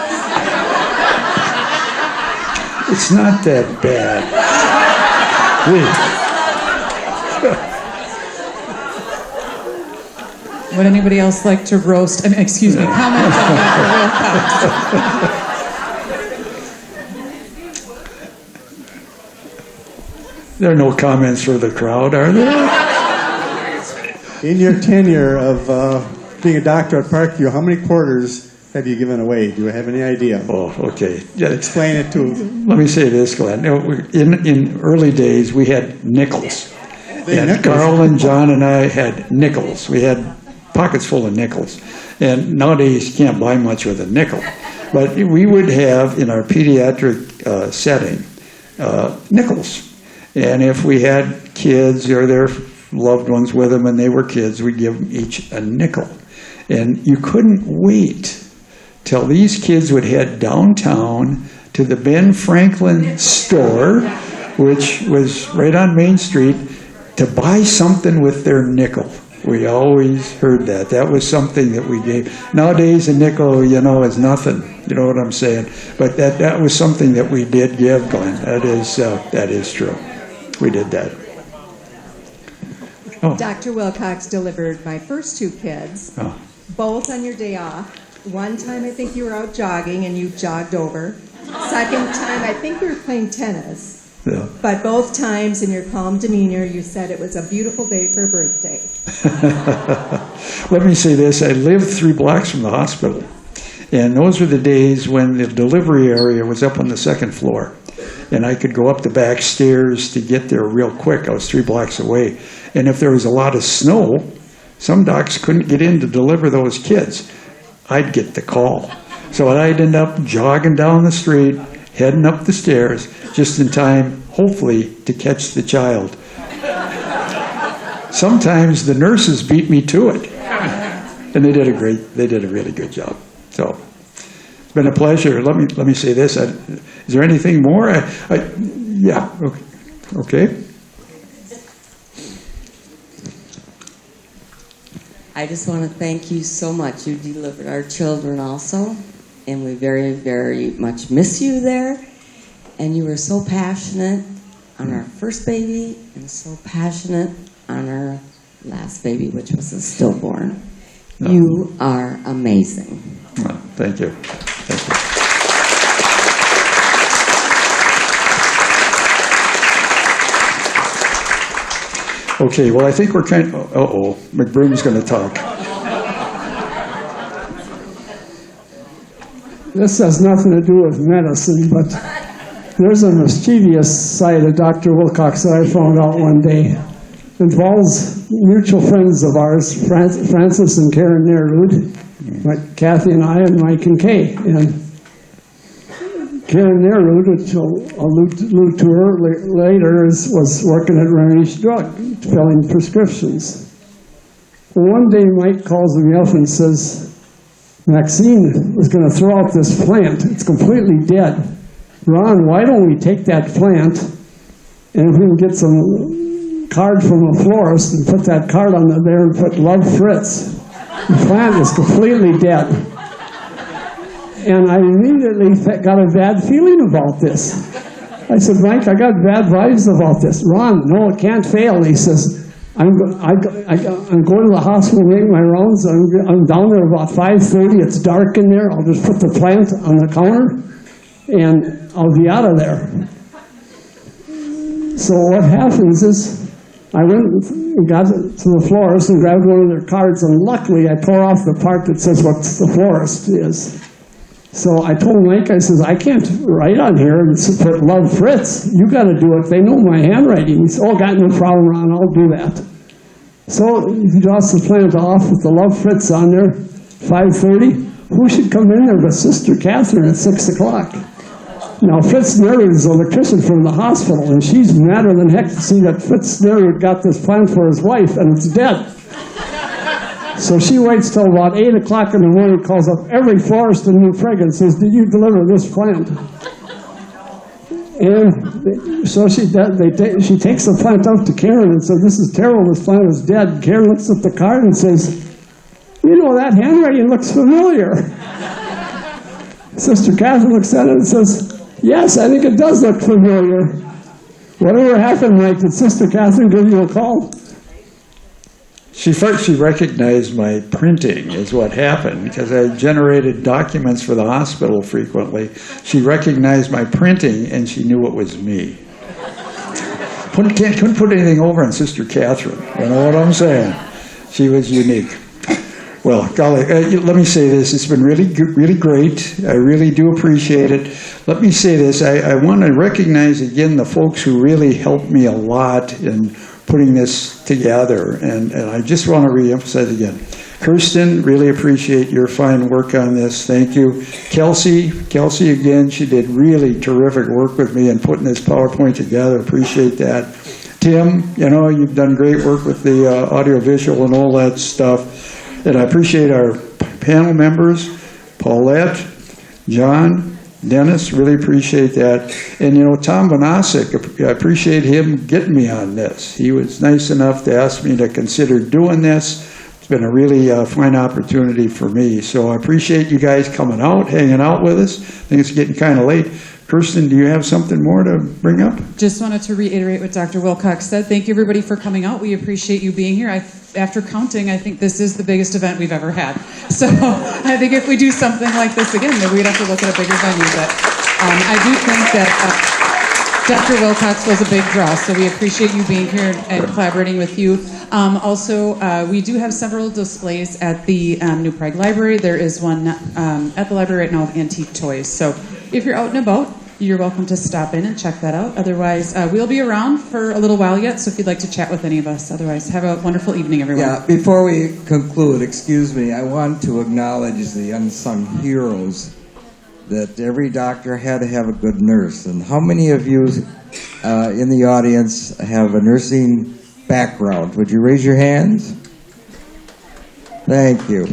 Speaker 2: It's not that bad.
Speaker 1: Would anybody else like to roast, comment on Dr. Wilcox?
Speaker 2: There are no comments for the crowd, are there?
Speaker 20: In your tenure of being a doctor at Parkview, how many quarters have you given away? Do you have any idea?
Speaker 2: Oh, okay.
Speaker 20: Explain it to.
Speaker 2: Let me say this, Glenn. In early days, we had nickels. And Carl and John and I had nickels. We had pockets full of nickels. And nowadays, you can't buy much with a nickel. But we would have, in our pediatric setting, nickels. And if we had kids or their loved ones with them and they were kids, we'd give them each a nickel. And you couldn't wait till these kids would head downtown to the Ben Franklin store, which was right on Main Street, to buy something with their nickel. We always heard that. That was something that we gave. Nowadays, a nickel, is nothing. You know what I'm saying? But that was something that we did give, Glenn. That is true. We did that. Oh.
Speaker 11: Dr. Wilcox delivered my first 2 kids, both on your day off. One time I think you were out jogging and you jogged over. Second time I think you were playing tennis.
Speaker 2: Yeah.
Speaker 11: But both times in your calm demeanor you said it was a beautiful day for a birthday.
Speaker 2: Let me say this. I lived 3 blocks from the hospital. And those were the days when the delivery area was up on the 2nd floor. And I could go up the back stairs to get there real quick. I was 3 blocks away. And if there was a lot of snow, some docs couldn't get in to deliver those kids. I'd get the call. So I'd end up jogging down the street, heading up the stairs, just in time, hopefully, to catch the child. Sometimes the nurses beat me to it. And they did a really good job. So it's been a pleasure. Let me say this. Is there anything more? Yeah. Okay.
Speaker 21: I just want to thank you so much. You delivered our children also, and we very, very much miss you there. And you were so passionate on our first baby and so passionate on our last baby, which was a stillborn. No. You are amazing.
Speaker 2: Oh, thank you. Thank you. Okay, well, I think we're kind of, McBroom's going to talk.
Speaker 9: this has nothing to do with medicine, but there's a mischievous side of Dr. Wilcox that I found out one day. It involves mutual friends of ours, Francis and Karen Nerud, like Kathy and I, and Mike and Kay. And Karen Nerud, which I'll allude to her later, was working at Remy's Drug, filling prescriptions. Well, one day Mike calls me up and says, Maxine was going to throw out this plant. It's completely dead. Ron, why don't we take that plant and we can get some card from a florist and put that card on there and put Love Fritz. The plant is completely dead. And I immediately got a bad feeling about this. I said, Mike, I got bad vibes about this. Ron, no, it can't fail. He says, I'm going to the hospital, making my rounds. I'm down there about 5:30. It's dark in there. I'll just put the plant on the counter, and I'll be out of there. So what happens is, I went and got to the florist and grabbed one of their cards, and luckily I tore off the part that says what the florist is. So I told Mike, I says, I can't write on here and put Love Fritz. You got to do it. They know my handwriting. He said, oh, got no problem, Ron. I'll do that. So he drops the plant off with the Love Fritz on there, 5:30. Who should come in there but Sister Catherine at 6 o'clock? Now, Fritz Nerud is an electrician from the hospital, and she's madder than heck to see that Fritz Nerud got this plant for his wife, and it's dead. So she waits till about 8 o'clock in the morning, calls up every florist in New Prague and says, did you deliver this plant? And so she takes the plant up to Karen and says, this is terrible, this plant is dead. Karen looks at the card and says, you know, that handwriting looks familiar. Sister Catherine looks at it and says, yes, I think it does look familiar. Whatever happened, Mike, did Sister Catherine give you a call?
Speaker 2: She recognized my printing is what happened, because I generated documents for the hospital frequently. She recognized my printing, and she knew it was me. Couldn't put anything over on Sister Catherine. You know what I'm saying? She was unique. Well, golly, let me say this. It's been really great. I really do appreciate it. Let me say this. I want to recognize again the folks who really helped me a lot in putting this together. And I just want to reemphasize again. Kirsten, really appreciate your fine work on this. Thank you. Kelsey again, she did really terrific work with me in putting this PowerPoint together. Appreciate that. Tim, you know, you've done great work with the audiovisual and all that stuff. And I appreciate our panel members, Paulette, John, Dennis, really appreciate that. And, you know, Tom Bonasic, I appreciate him getting me on this. He was nice enough to ask me to consider doing this. It's been a really fine opportunity for me. So I appreciate you guys coming out, hanging out with us. I think it's getting kind of late. Kirsten, do you have something more to bring up?
Speaker 1: Just wanted to reiterate what Dr. Wilcox said. Thank you, everybody, for coming out. We appreciate you being here. After counting, I think this is the biggest event we've ever had. So I think if we do something like this again, maybe we'd have to look at a bigger venue. But I do think that Dr. Wilcox was a big draw, so we appreciate you being here and collaborating with you. Also, we do have several displays at the New Prague Library. There is one at the library right now of antique toys. So if you're out and about, you're welcome to stop in and check that out. Otherwise, we'll be around for a little while yet, so if you'd like to chat with any of us. Otherwise, have a wonderful evening, everyone.
Speaker 5: Yeah, before we conclude, excuse me, I want to acknowledge the unsung heroes that every doctor had to have a good nurse. And how many of you in the audience have a nursing background? Would you raise your hands? Thank you.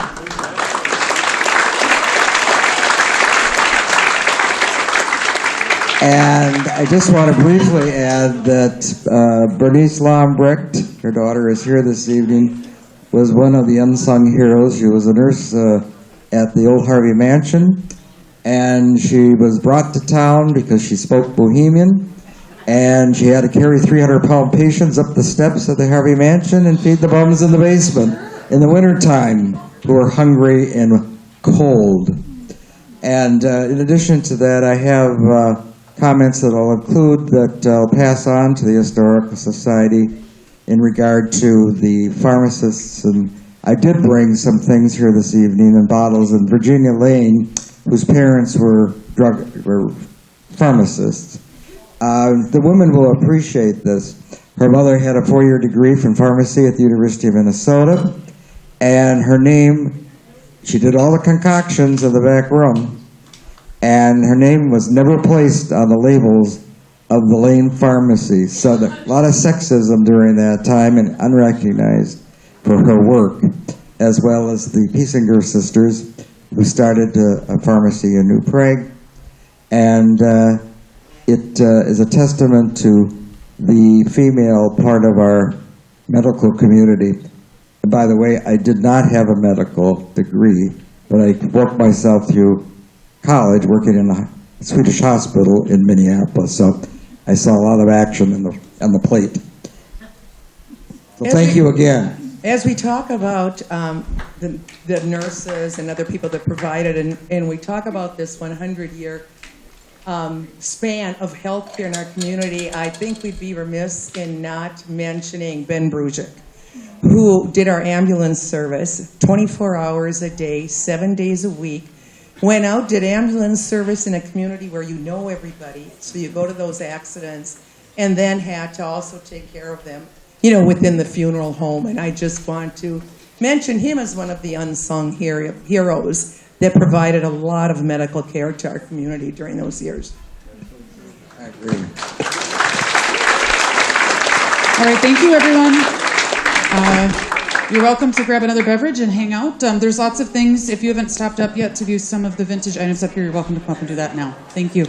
Speaker 5: And I just want to briefly add that Bernice Lambrecht, her daughter is here this evening, was one of the unsung heroes. She was a nurse at the old Harvey Mansion, and she was brought to town because she spoke Bohemian, and she had to carry 300-pound patients up the steps of the Harvey Mansion and feed the bums in the basement in the wintertime who were hungry and cold. And in addition to that, I have comments that I'll include that I'll pass on to the Historical Society in regard to the pharmacists. And I did bring some things here this evening in bottles. And Virginia Lane whose parents were pharmacists. The woman will appreciate this. Her mother had a 4-year degree from pharmacy at the University of Minnesota, and her name, she did all the concoctions in the back room, and her name was never placed on the labels of the Lane Pharmacy. So a lot of sexism during that time and unrecognized for her work, as well as the Piesinger sisters, who started a pharmacy in New Prague. And it is a testament to the female part of our medical community. And by the way, I did not have a medical degree, but I worked myself through college working in a Swedish hospital in Minneapolis. So I saw a lot of action on the plate. So thank you again.
Speaker 10: As we talk about the nurses and other people that provided, and we talk about this 100-year span of healthcare in our community, I think we'd be remiss in not mentioning Ben Brujic, who did our ambulance service 24 hours a day, 7 days a week. Went out, did ambulance service in a community where you know everybody, so you go to those accidents, and then had to also take care of them, within the funeral home. And I just want to mention him as one of the unsung heroes that provided a lot of medical care to our community during those years.
Speaker 5: I agree.
Speaker 1: All right, thank you, everyone. You're welcome to grab another beverage and hang out. There's lots of things. If you haven't stopped up yet to view some of the vintage items up here, you're welcome to come up and do that now. Thank you.